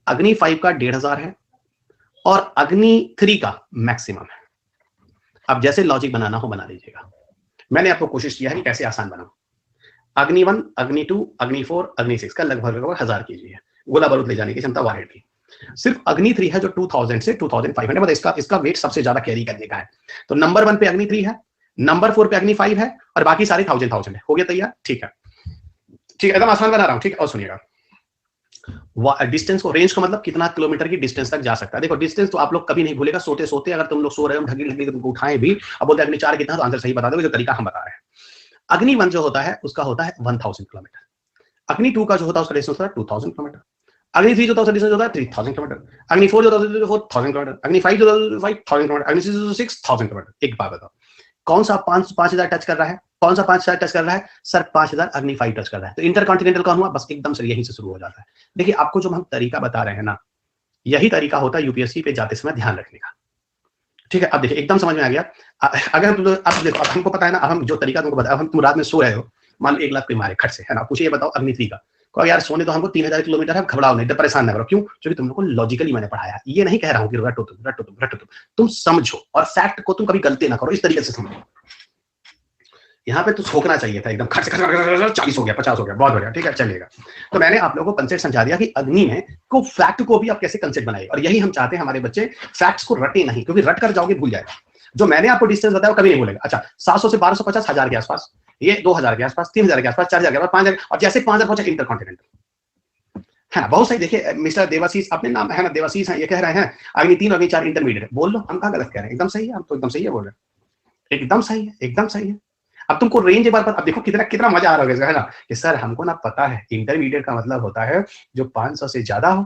अग्नि 5 का 1500 है, और अग्नि 3 का मैक्सिमम है। अब जैसे लॉजिक बनाना हो बना लीजिएगा, मैंने आपको कोशिश किया है कि कैसे आसान बनाऊं। अग्नि 1, अग्नि 2, अग्नि 4, अग्नि 6 का लगभग 1000 कीजिए, गोला बारूद ले जाने की क्षमता वॉरहेड की। सिर्फ अग्नि 3 है जो 2000 से 2500, मतलब इसका वेट सबसे ज्यादा कैरी करने का है। तो नंबर 1 पे अग्नि 3 है, नंबर 4 पे अग्नि 5 है, और बाकी सारे 1000 है। हो गया तैयार? ठीक है, ठीक है, एकदम आसान बना रहा हूं। ठीक है, और सुनिएगा, डिस्टेंस को, रेंज को मतलब कितना किलोमीटर की डिस्टेंस तक जा सकता है। देखो डिस्टेंस तो आप लोग कभी नहीं भूलेगा, सोते सोते अगर तुम लोग सो रहे हो, ढगी ढगी तुमको उठाए भी, अब बोलते अग्नि 4 कितना, तो आंसर सही बता दोगे, जो तरीका हम बता रहे हैं। अग्नि 1 जो होता है उसका होता है 1000 किलोमीटर, अग्नि 2 का जो होता है उसका डिस्टेंस होता है 2000 किलोमीटर, अग्नि 3 जो होता है उसका डिस्टेंस होता है 3000 किलोमीटर, अग्नि 4 जो होता है 4000 किलोमीटर, अग्नि 5 जो होता है 5000 किलोमीटर, अग्नि 6 जो 6000 किलोमीटर। एक बात बताओ, कौन सा 5000 टच कर रहा है, कौन सा 5000 टच कर रहा है, सर 5000 अग्नि 5 टच कर रहा है। तो इंटरकॉन्टिनेंटल कौन हुआ, बस एकदम से यहीं से शुरू हो जाता है। देखिए आपको जो हम तरीका बता रहे हैं ना, यही तरीका होता है यूपीएससी पे जाते समय ध्यान रखने का। ठीक है, अब देखिए एकदम समझ में आ गया। अगर तुम, अब देखो, अब हमको पता है ना, अब हम जो तरीका तुमको बताया, हम तुम रात में सो रहे हो, मान लो 1 लाख कोई मारे खट से, है ना, पूछे ये बताओ अग्नि 3 का, को यार सोने तो हमको 3000 किलोमीटर है, घबराओ नहीं, परेशान ना करो। क्यों? क्योंकि तुम लोग को लॉजिकली मैंने पढ़ाया, ये नहीं कह रहा हूं कि रटो तुम समझो, और फैक्ट को तुम कभी गलती ना करो, इस तरीके से समझो। यहाँ पे तो ठोकना चाहिए था एकदम, खट से 40 हो गया, 50 हो गया, बहुत बढ़िया। ठीक है, चलेगा। तो मैंने आप लोगों को कंसेप्ट समझा दिया कि अग्नि में को फैक्ट को भी आप कैसे कंसेप्ट बनाए, और यही हम चाहते हैं हमारे बच्चे फैक्ट्स को रटे नहीं, क्योंकि रट कर जाओगे भूल जाएगा। जो मैंने आपको डिस्टेंस बताया वो कभी नहीं भूलेगा। अच्छा, 700 से 1250, 1000 के आसपास, ये 2000 के आसपास, 3000 के आसपास, 4000 के आसपास, 5000, और जैसे 5000 पहुंचा इंटरकॉन्टिनेंटल, है ना, बहुत सही। देखिए मिस्टर देवाशीष, अपने नाम है ना देवाशीष है, ये कह रहे हैं अग्नि 3 अग्नि 4 इंटरमीडिएट, बोल लो, हम कहाँ गलत कह रहे हैं, एकदम सही है, हम तो एकदम सही है बोल रहे हैं, एकदम सही है, एकदम सही है। अब तुमको रेंज एक बार अब देखो कितना कितना मजा आ रहा होगा, है ना, कि सर हमको ना पता है इंटरमीडिएट का मतलब होता है जो 500 से ज्यादा हो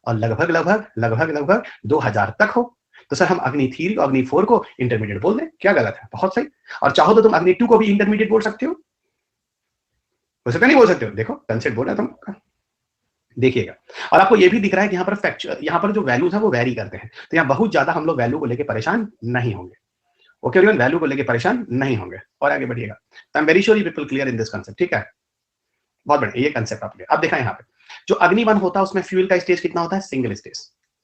और लगभग लगभग लगभग लगभग 2000 तक हो। तो सर हम अग्नि 3 और अग्नि 4 को इंटरमीडिएट बोल दें, क्या गलत है? बहुत सही। और चाहो तो तुम अग्नि 2 को भी इंटरमीडिएट बोल सकते हो, वैसे तो नहीं बोल सकते हो, देखो कंसेप्ट बोल रहा है तुम, देखिएगा। और आपको ये भी दिख रहा है कि यहाँ पर फैक्चुअल, यहाँ पर जो वैल्यूज है वो वेरी करते हैं, तो यहाँ बहुत ज्यादा हम लोग वैल्यू को लेकर परेशान नहीं होंगे। ओके एवरीवन, वैल्यू को लेके परेशान नहीं होंगे। और आगे बढ़िएगा, I am very sure you people clear in this concept. ठीक है, बहुत बढ़िया, ये कांसेप्ट आप क्लियर। अब देखा यहाँ पे जो अग्नि 1 होता है उसमें फ्यूल का स्टेज कितना होता है, सिंगल स्टेज,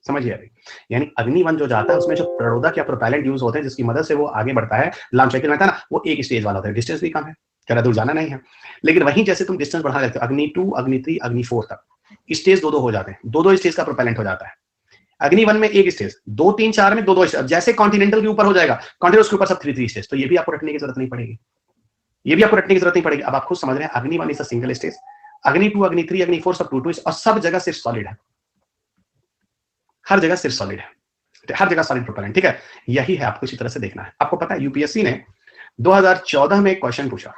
समझिए अभी। यानी अग्नि 1 जो जाता है उसमें जो प्रणोदक या प्रोपेलेंट यूज होते हैं जिसकी मदद से वो आगे बढ़ता है, लॉन्च व्हीकल में था ना, वो एक स्टेज वाला होता है, डिस्टेंस भी कम है। ज़्यादा दूर जाना नहीं है। लेकिन वहीं जैसे तुम डिस्टेंस बढ़ा लेते हो, अग्नि 2, अग्नि 3, अग्नि 4 तक स्टेज 2-2 हो जाते हैं, 2-2 स्टेज का प्रोपेलेंट हो जाता है। अग्नि 1 में एक स्टेज, 2, 3, 4 में 2-2 स्टेज। जैसे कॉन्टिनेंटल के ऊपर हो जाएगा, कॉन्टिनेंटल के ऊपर सब 3-3 स्टेज। तो ये भी आपको रटने की जरूरत नहीं पड़ेगी, ये भी आपको रटने की जरूरत नहीं पड़ेगी। अब आप खुद समझ रहे हैं, अग्नि 1 इज अ सिंगल स्टेज, अग्नि 2, अग्नि 3, अग्नि 4 सब 2-2 और सब जगह सिर्फ सॉलिड है, हर जगह सिर्फ सॉलिड है, हर जगह सॉलिड प्रोपेलेंट। ठीक है, यही है, आपको इसी तरह से देखना है। आपको पता है यूपीएससी ने 2014 में एक क्वेश्चन पूछा,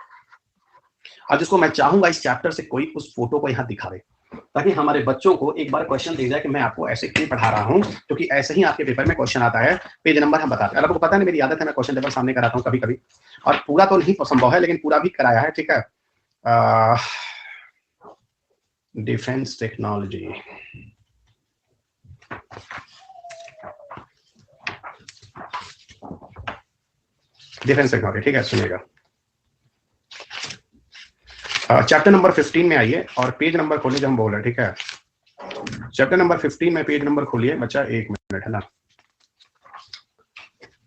और जिसको मैं चाहूंगा इस चैप्टर से कोई उस फोटो को यहां दिखावे, ताकि हमारे बच्चों को एक बार क्वेश्चन दे जाए कि मैं आपको ऐसे क्यों पढ़ा रहा हूं, क्योंकि ऐसे ही आपके पेपर में क्वेश्चन आता है, पेज नंबर हम बताते हैं। आपको पता है मेरी आदत है, मैं क्वेश्चन पेपर सामने कराता हूं कभी कभी, और पूरा तो नहीं संभव है, लेकिन पूरा भी कराया है। ठीक है, डिफेंस टेक्नोलॉजी, डिफेंस टेक्नोलॉजी, ठीक है, सुनिएगा। चैप्टर नंबर 15 में आइए और पेज नंबर खोलिए जो हम बोल रहे हैं। ठीक है, चैप्टर नंबर 15 में पेज नंबर खोलिए बच्चा, 1 मिनट है ना,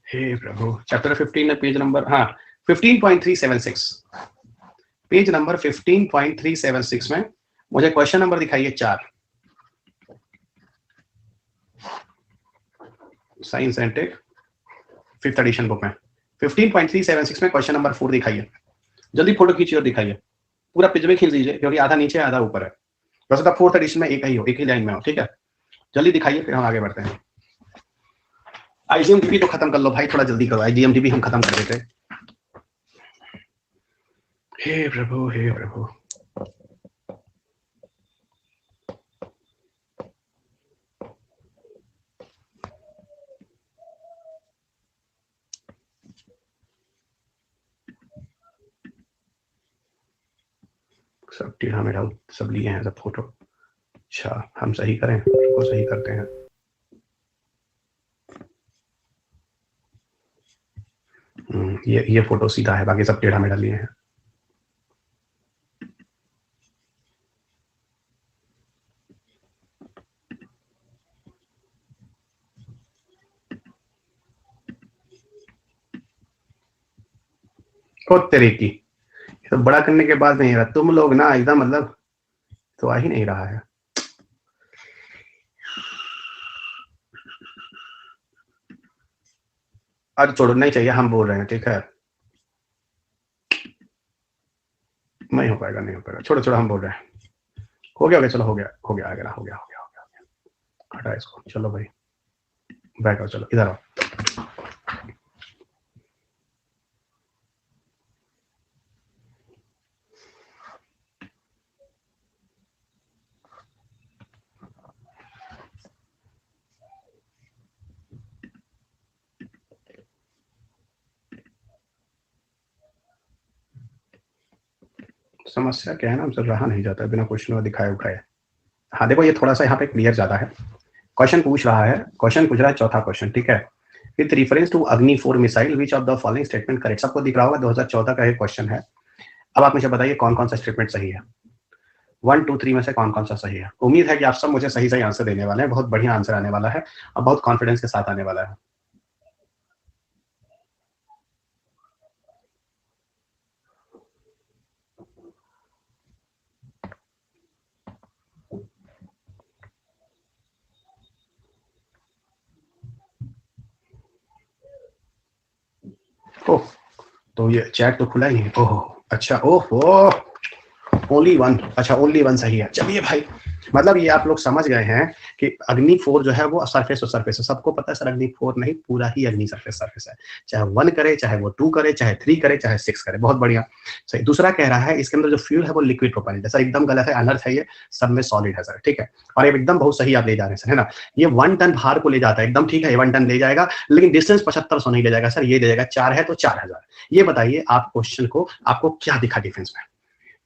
हे प्रभु। चैप्टर 15 में पेज नंबर, हाँ 15.376, पेज नंबर 15.376 में मुझे क्वेश्चन नंबर दिखाइए 4, science and tech 5th edition book में 15.376 में क्वेश्चन नंबर 4 दिखाइए। जल्दी फोटो खींचिए और दिखाइए, पूरा पेज में खींच लीजिए, क्योंकि आधा नीचे आधा ऊपर है। वैसे तो 4th एडिशन में एक ही हो, एक ही लाइन में हो। ठीक है, जल्दी दिखाइए, फिर हम आगे बढ़ते हैं। आईजीएमडीबी तो खत्म कर लो भाई, थोड़ा जल्दी करो, आईजीएमडीबी हम खत्म कर देते। हे प्रभु, हे प्रभु। सब टेढ़ा मेढ़ा सब लिए हैं, सब फोटो। अच्छा, हम सही करें, उसको सही करते हैं। ये फोटो सीधा है, बाकी सब टेढ़ा मेढ़ा लिए हैं। ओ तेरे की, तो बड़ा करने के बाद नहीं रहा, तुम लोग ना एकदम मतलब तो आ ही नहीं रहा है। आज छोड़ो, नहीं चाहिए, हम बोल रहे हैं। ठीक है, नहीं हो पाएगा, नहीं हो पाएगा, छोड़ो छोड़ो, हम बोल रहे हैं। हो गया, चलो, हो गया, हो गया, हो गया, हो गया, हो गया, हो गया, हटा इसको। चलो भाई, बैक आओ, चलो इधर आओ। समस्या क्या है ना, हमसे रहा नहीं जाता बिना क्वेश्चन दिखाए उठाए। हाँ देखो, ये थोड़ा सा यहाँ पे क्लियर ज्यादा है। क्वेश्चन पूछ रहा है, क्वेश्चन पूछ रहा है, चौथा क्वेश्चन। ठीक है, विथ रेफरेंस टू अग्नि 4 missile which of the following statement correct. सबको दिख रहा होगा, 2014 का एक क्वेश्चन है। अब आप मुझे बताइए कौन कौन सा स्टेटमेंट सही है, 1, 2, 3 में से कौन कौन सा सही है। उम्मीद है कि आप सब मुझे सही सही आंसर देने वाले हैं, बहुत बढ़िया आंसर आने वाला है और बहुत कॉन्फिडेंस के साथ आने वाला है। ओह, तो ये चैट तो खुला ही है। ओह अच्छा, ओह ओनली 1, अच्छा ओनली 1 सही है। चलिए भाई, मतलब ये आप लोग समझ गए हैं कि अग्नि 4 जो है वो सरफेस और सरफेस है। सबको पता है सर, अग्नि 4 नहीं, पूरा ही अग्नि सरफेस है। चाहे 1 करे, चाहे वो 2 करे, चाहे 3 करे, चाहे 6 करे, बहुत बढ़िया सही। दूसरा कह रहा है इसके अंदर जो फ्यूल है वो लिक्विड प्रोपेलेंट है। सर एकदम गलत है, अनर्थ है, ये सब में सॉलिड है सर। ठीक है, और ये एकदम बहुत सही आप ले जा रहे हैं सर, है ना। ये 1 टन भार को ले जाता है, एकदम ठीक है, 1 टन ले जाएगा, लेकिन डिस्टेंस 7500 नहीं ले जाएगा सर, ये ले जाएगा 4 है तो 4000। ये बताइए आप क्वेश्चन को, आपको क्या दिखा डिफेंस में?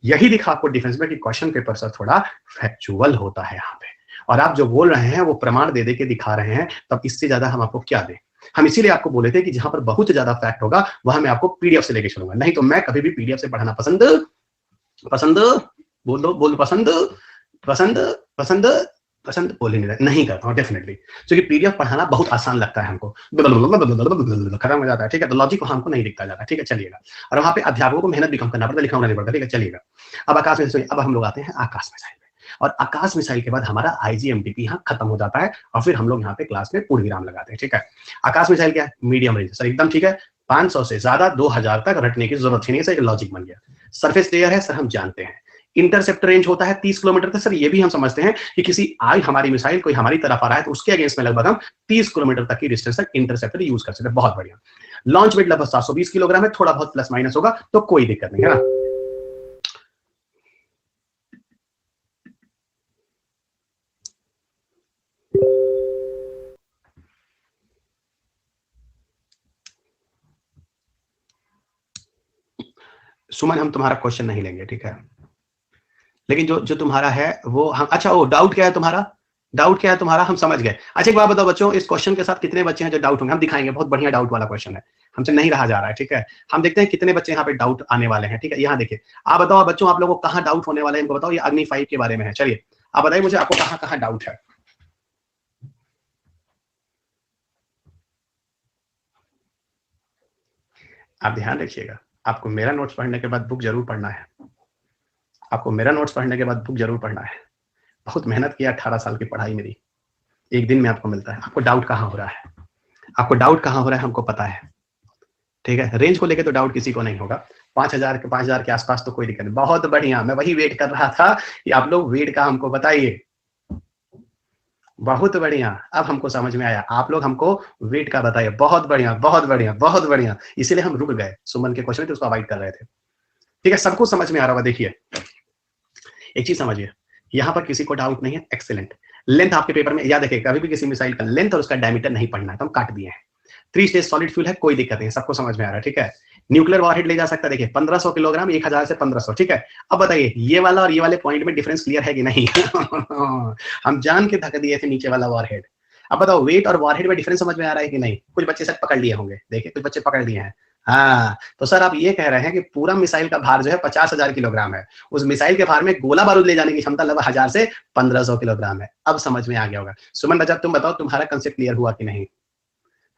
यही दिखा आपको डिफेंस में कि क्वेश्चन पेपर सर थोड़ा फैक्चुअल होता है यहाँ पे, और आप जो बोल रहे हैं वो प्रमाण दे दे के दिखा रहे हैं, तब इससे ज्यादा हम आपको क्या दें। हम इसीलिए आपको बोले थे कि जहां पर बहुत ज्यादा फैक्ट होगा वहां मैं आपको पीडीएफ से लेके चलूंगा, नहीं तो मैं कभी भी पीडीएफ से पढ़ाना पसंद बोल दो, पसंद पसंद पसंद पसंद बोल ही नहीं करता हूँ डेफिनेटली, क्योंकि पीडीएफ पढ़ाना बहुत आसान लगता है हमको, खत्म हो जाता है, ठीक है, तो लॉजिक वहाँ हमको नहीं दिखता जाता, ठीक है, चलिएगा। और वहाँ पे अध्यापकों को मेहनत भी कम करना पड़ता है, लिखना नहीं पड़ता, ठीक है, चलिएगा। अब आकाश मिसाइल, अब हम लोग आते हैं आकाश मिसाइल में, और आकाश मिसाइल के बाद हमारा आईजीएमटीपी यहाँ खत्म हो जाता है, और फिर हम लोग यहाँ पे क्लास में पूर्ण विराम लगाते हैं, ठीक है। आकाश मिसाइल क्या है? मीडियम रेंज, सर एकदम ठीक है, 500 से ज्यादा 2000 तक रटने की जरूरत ही नहीं, सर लॉजिक बन गया। सरफेस लेयर है, सर हम जानते हैं। इंटरसेप्टर रेंज होता है 30 किलोमीटर तक, सर ये भी हम समझते हैं कि किसी आई हमारी मिसाइल कोई हमारी तरफ आ रहा है तो उसके अगेंस्ट में लगभग हम 30 किलोमीटर तक की डिस्टेंस तक इंटरसेप्टर यूज कर सकते हैं, बहुत बढ़िया। लॉन्च वेट लगभग 720 किलोग्राम है, थोड़ा बहुत प्लस माइनस होगा तो कोई दिक्कत नहीं है ना। सुमन हम तुम्हारा क्वेश्चन नहीं लेंगे, ठीक है, लेकिन जो जो तुम्हारा है वो हम, अच्छा वो डाउट क्या है तुम्हारा, डाउट क्या है तुम्हारा, हम समझ गए। अच्छा एक बात बताओ बच्चों, इस क्वेश्चन के साथ कितने बच्चे हैं जो डाउट होंगे, हम दिखाएंगे, बहुत बढ़िया डाउट वाला क्वेश्चन है, हमसे नहीं रहा जा रहा है, ठीक है। हम देखते हैं कितने बच्चे यहाँ पे डाउट आने वाले हैं, ठीक है। यहाँ देखिए, आप बताओ बच्चों, आप लोगों को कहाँ डाउट होने वाला है, इनको बताओ। ये अग्नि 5 के बारे में है, चलिए आप बताइए मुझे, आपको कहाँ कहाँ डाउट है। आप ध्यान रखिएगा, आपको मेरा नोट्स पढ़ने के बाद बुक जरूर पढ़ना है, आपको मेरा नोट्स पढ़ने के बाद बुक जरूर पढ़ना है। बहुत मेहनत किया, 18 साल की पढ़ाई मेरी एक दिन में आपको मिलता है। आपको डाउट कहाँ हो रहा है, आपको डाउट कहाँ हो रहा है हमको पता है, ठीक है। रेंज को लेके तो डाउट किसी को नहीं होगा, 5000 के आसपास तो कोई दिक्कत नहीं, बहुत बढ़िया। मैं वही वेट कर रहा था कि आप लोग वेट का हमको बताइए, बहुत बढ़िया, अब हमको समझ में आया, आप लोग हमको वेट का बताइए, बहुत बढ़िया बहुत बढ़िया बहुत बढ़िया। इसीलिए हम रुक गए, सुमन के क्वेश्चन थे उसको अवॉइड कर रहे थे, ठीक है। सबको समझ में आ रहा होगा। देखिए एक चीज समझिए, यहाँ पर किसी को डाउट नहीं है, एक्सेलेंट। लेंथ आपके पेपर में याद रखिए, कभी भी किसी मिसाइल का लेंथ और उसका डायमीटर नहीं पढ़ना है, तो हम काट दिए हैं। 3 स्टेज सॉलिड फ्यूल है, कोई दिक्कत नहीं, सबको समझ में आ रहा है, ठीक है। न्यूक्लियर वॉरहेड ले जा सकता है, देखिए 1500 किलोग्राम, 1000 से 1500, ठीक है। अब बताइए ये वाला और ये वाले पॉइंट में डिफरेंस क्लियर है कि नहीं? हम जान के धक्का दिए थे नीचे वाला वॉरहेड। अब बताओ वेट और वॉरहेड में डिफरेंस समझ में आ रहा है कि नहीं? कुछ बच्चे शायद पकड़ लिए होंगे, देखिए कुछ बच्चे पकड़ लिए हैं। हाँ, तो सर आप ये कह रहे हैं कि पूरा मिसाइल का भार जो है 50,000 किलोग्राम है, उस मिसाइल के भार में गोला बारूद ले जाने की क्षमता लगभग 1000 से 1500 किलोग्राम है। अब समझ में आ गया होगा। सुमन बच्चा तुम बताओ, तुम्हारा कंसेप्ट क्लियर हुआ कि नहीं?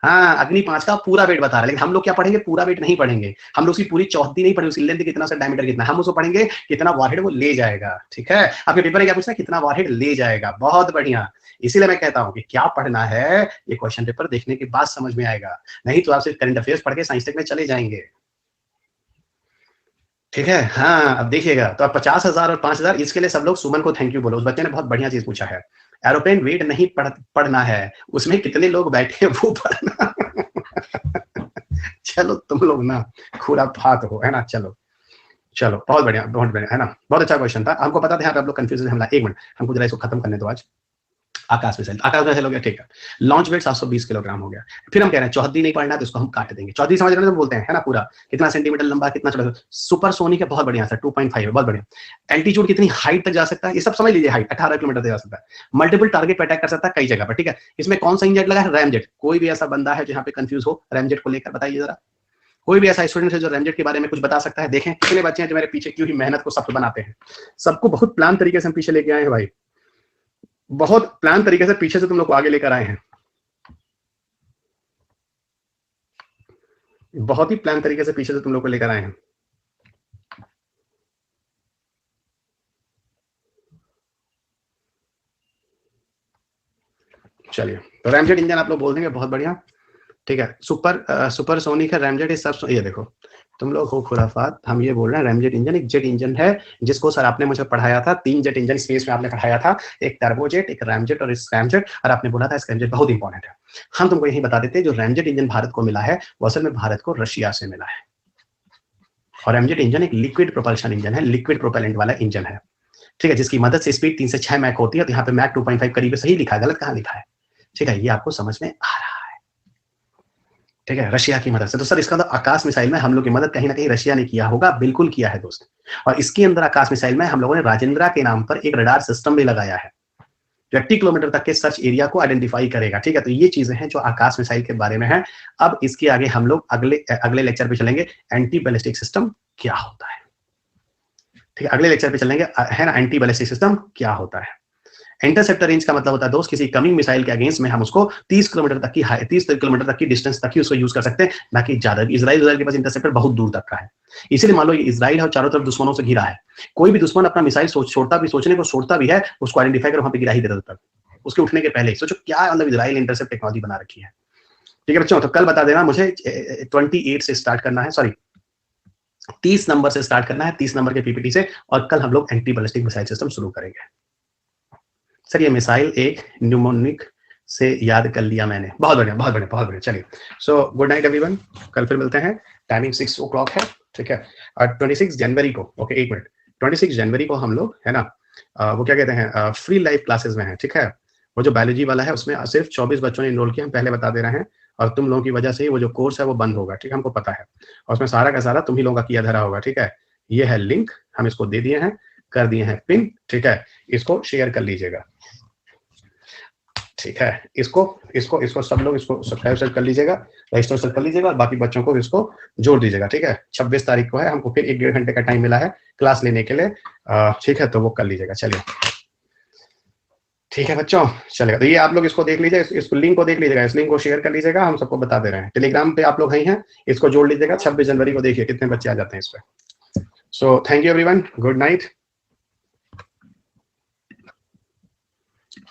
हाँ, अग्नि 5 का पूरा वेट बता रहे हैं, लेकिन हम लोग क्या पढ़ेंगे, पूरा वेट नहीं पढ़ेंगे, हम लोग उसकी पूरी चौहद्दी नहीं पढ़ेंगे, उसकी लेंथ कितना से डायमीटर कितना, हम उसको पढ़ेंगे कितना वॉरहेड वो ले जाएगा, ठीक है। आपके पेपर में क्या पूछना है, कितना वॉरहेड ले जाएगा, बहुत बढ़िया। इसीलिए मैं कहता हूँ कि क्या पढ़ना है, ये क्वेश्चन पेपर देखने के बाद समझ में आएगा, नहीं तो आप सिर्फ करंट अफेयर्स पढ़ के साइंस टेक में चले जाएंगे, ठीक है। हाँ अब देखिएगा, तो अब 50,000 और 5,000, इसके लिए सब लोग सुमन को थैंक यू बोलो, उस बच्चे ने बहुत बढ़िया चीज पूछा है। एरोप्लेन वेट नहीं पढ़ना है, उसमें कितने लोग बैठे वो पढ़ना। चलो तुम लोग ना खुराफात हो, है ना। चलो चलो बहुत बढ़िया है ना, बहुत अच्छा क्वेश्चन था, हमको पता था यहाँ पे आप लोग कंफ्यूजन हमला। एक मिनट हमको जरा इसको खत्म करने दो आज। आकाश मिसाइल हो गया, ठीक है। लॉन्च वेट 720 किलोग्राम हो गया। फिर हम कह रहे हैं चौहद्दी नहीं पढ़ना, तो इसको हम काट देंगे। चौहद्दी समझ रहे हैं, तो बोलते हैं, है ना, पूरा कितना सेंटीमीटर लंबा, कितना चौड़ा। सुपर सोनिक है, बहुत बढ़िया सर, 2.5 है, बहुत बढ़िया। एल्टीट्यूड कितनी हाइट तक जा सकता है, ये सब समझ लीजिए, हाइट 18 किलोमीटर तक जा सकता है। मल्टीपल टारगेट पे अटैक कर सकता है कई जगह पर, ठीक है। इसमें कौन सा इंजन लगा है, रैमजेट। कोई भी ऐसा बंदा है जहाँ पे कंफ्यूज हो रैमजेट को लेकर, बताइए जरा। कोई भी ऐसा स्टूडेंट है जो रैमजेट के बारे में कुछ बता सकता है? देखें कितने बच्चे हैं जो मेरे पीछे क्यों ही मेहनत को सफल बनाते हैं, सबको बहुत प्लान तरीके से हम पीछे लेके आए हैं भाई, बहुत प्लान तरीके से पीछे से तुम लोग को आगे लेकर आए हैं, बहुत ही प्लान तरीके से पीछे से तुम लोग को लेकर आए हैं। चलिए, तो रैमजेट इंजन आप लोग बोल देंगे, बहुत बढ़िया, ठीक है। सुपर सोनिक है, रैमजेट ये सब। ये देखो तुम लोग हो खुराफात, हम ये बोल रहे हैं रैमजेट इंजन एक जेट इंजन है, जिसको सर आपने मुझे पढ़ाया था, 3 जेट इंजन स्पेस में आपने पढ़ाया था, एक टर्बोजेट, एक रैमजेट और स्क्रैमजेट, और आपने बोला था स्क्रैमजेट बहुत इंपॉर्टेंट है। हम तुमको यही बता देते, जो रैमजेट इंजन भारत को मिला है वो असल में भारत को रशिया से मिला है, और रैमजेट इंजन एक लिक्विड प्रोपल्शन इंजन है, लिक्विड प्रोपेलेंट वाला इंजन है, ठीक है, जिसकी मदद से स्पीड 3 से 6 मैक होती है। तो यहाँ पे मैक 2.5 करीब सही लिखा है, गलत कहाँ लिखा है, ठीक है, ये आपको समझ में आ रहा है, ठीक है, रशिया की मदद से। तो सर इसका मतलब आकाश मिसाइल में हम लोग की मदद कहीं ना कहीं रशिया ने किया होगा, बिल्कुल किया है दोस्त। और इसके अंदर आकाश मिसाइल में हम लोगों ने राजेंद्रा के नाम पर एक रडार सिस्टम भी लगाया है, जो 80 किलोमीटर तक के सर्च एरिया को आइडेंटिफाई करेगा, ठीक है। तो ये चीजें हैं जो आकाश मिसाइल के बारे में है। अब इसके आगे हम लोग अगले लेक्चर पे चलेंगे, एंटी बैलिस्टिक सिस्टम क्या होता है, ठीक है, अगले लेक्चर पे चलेंगे, है ना, एंटी बैलिस्टिक सिस्टम क्या होता है। इंटरसेप्टर रेंज का मतलब होता है दोस्त किसी कमिंग मिसाइल के अगेंस्ट में हम उसको 30 किलोमीटर तक की डिस्टेंस तक ही उसको यूज कर सकते हैं, बाकी ज्यादा। इजराइल के पास इंटरसेप्टर बहुत दूर तक का है, इसीलिए मान लो ये इजराइल है और चारों तरफ दुश्मनों से घिरा है, कोई भी दुश्मन अपना मिसाइल सोचने को छोड़ता भी है, उसको आइडेंटिफाई कर वहां पे गिरा ही देता है उसके उठने के पहले। सोचो क्या मतलब इजराइल इंटरसेप्ट टेक्नोलॉजी बना रखी है। ठीक है बच्चों, तो कल बता देना मुझे 28 से स्टार्ट करना है, सॉरी 30 नंबर से स्टार्ट करना है, 30 नंबर के पीपीटी से, और कल हम लोग एंटी बैलिस्टिक मिसाइल सिस्टम शुरू करेंगे। सर ये मिसाइल एक न्यूमोनिक से याद कर लिया मैंने, बहुत बढ़िया बहुत बढ़िया बहुत बढ़िया। चलिए सो गुड नाइट एवरीवन, कल फिर मिलते हैं, टाइमिंग 6 o'clock है, ठीक है। और 26 जनवरी को, ओके एक मिनट, 26 जनवरी को हम लोग है ना वो क्या कहते हैं फ्री लाइव क्लासेस में है, ठीक है। वो जो बायोलॉजी वाला है उसमें सिर्फ 24 बच्चों ने इनरोल किया, हम पहले बता दे रहे हैं, और तुम लोगों की वजह से ही वो जो कोर्स है वो बंद होगा, ठीक है, हमको पता है, और उसमें सारा का सारा तुम ही लोगों का किया धरा होगा, ठीक है। ये है लिंक, हम इसको दे दिए हैं, कर दिए हैं पिन, ठीक है, इसको शेयर कर लीजिएगा, ठीक है। इसको इसको इसको सब लोग इसको सब्सक्राइब कर लीजिएगा, रजिस्टर कर लीजिएगा, और बाकी बच्चों को इसको जोड़ दीजिएगा, ठीक है। 26 तारीख को है, हमको फिर 1-1.5 घंटे का टाइम मिला है क्लास लेने के लिए, ठीक है, तो वो कर लीजिएगा। चलिए ठीक है बच्चों, चलेगा। तो ये आप लोग इसको देख लीजिए, इस लिंक को देख लीजिएगा, इस लिंक को शेयर कर लीजिएगा, हम सबको बता दे रहे हैं। टेलीग्राम पे आप लोग हैं, इसको जोड़ लीजिएगा। 26 जनवरी को देखिए कितने बच्चे आ जाते हैं इस पे। So thank you everyone, good night.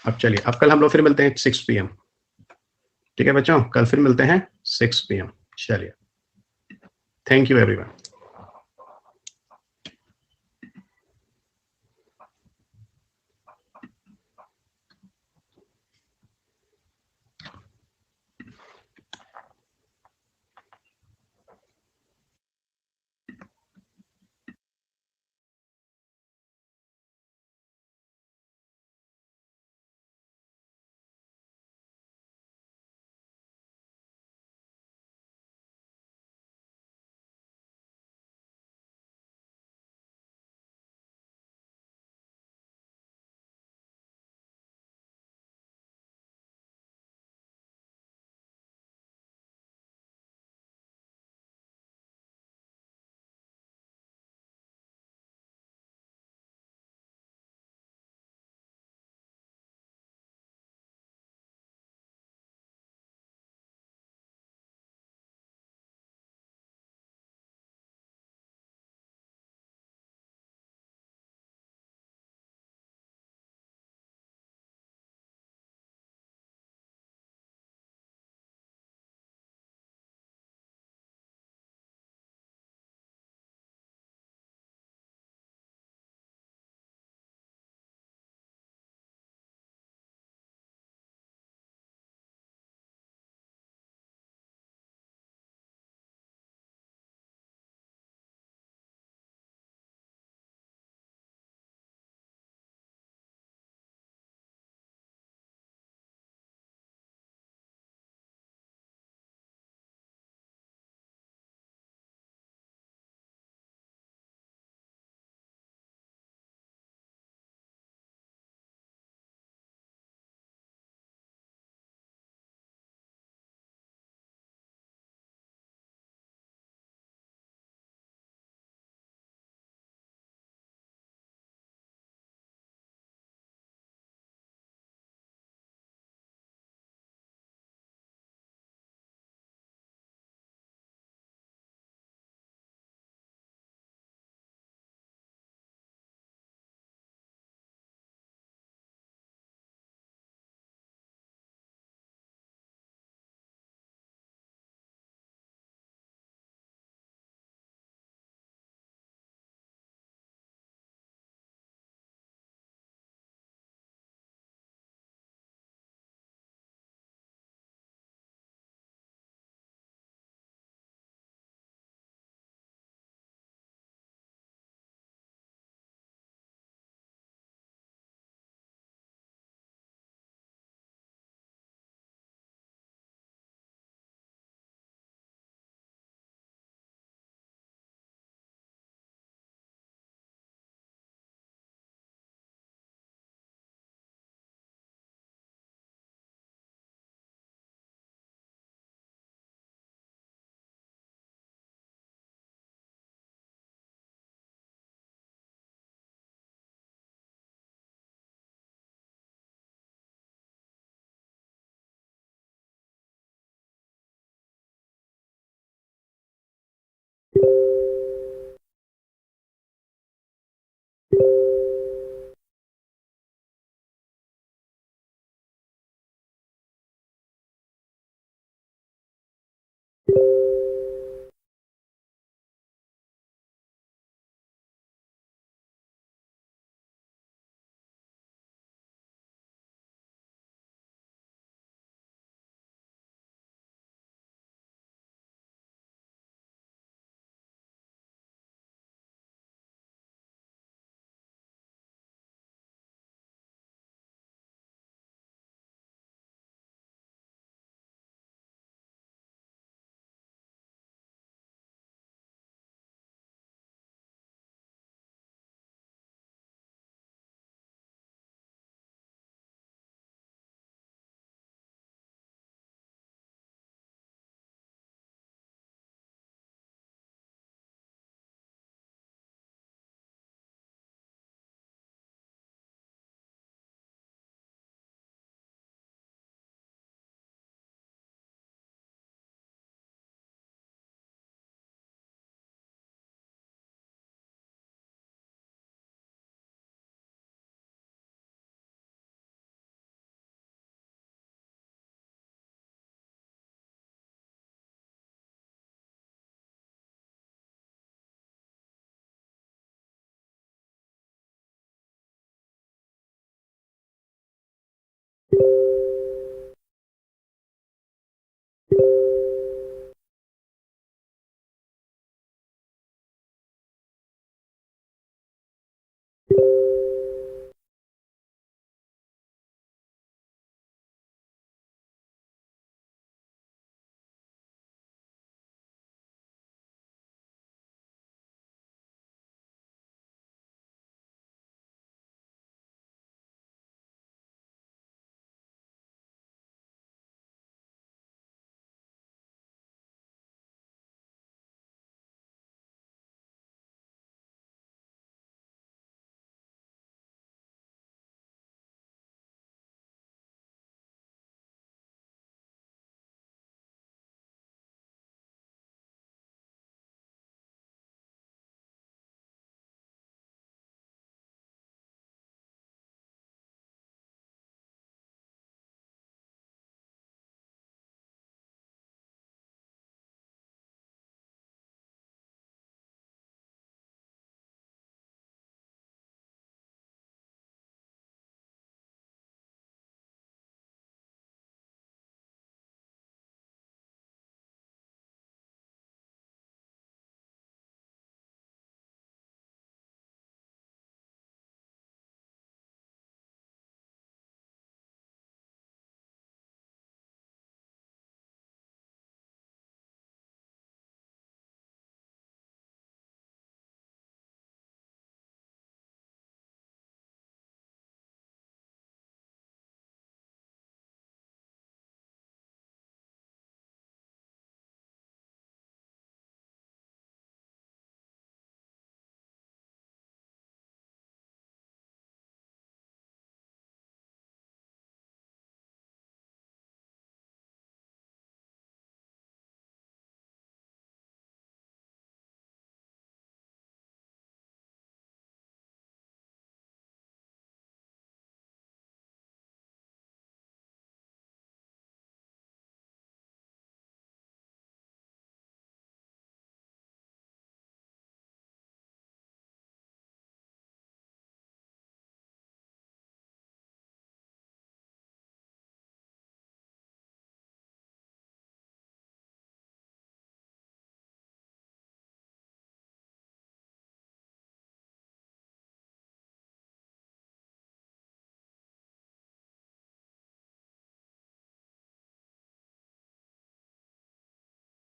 अब चलिए, अब कल हम लोग फिर मिलते हैं 6 PM, ठीक है बच्चों, कल फिर मिलते हैं 6 PM। चलिए, थैंक यू एवरीवन।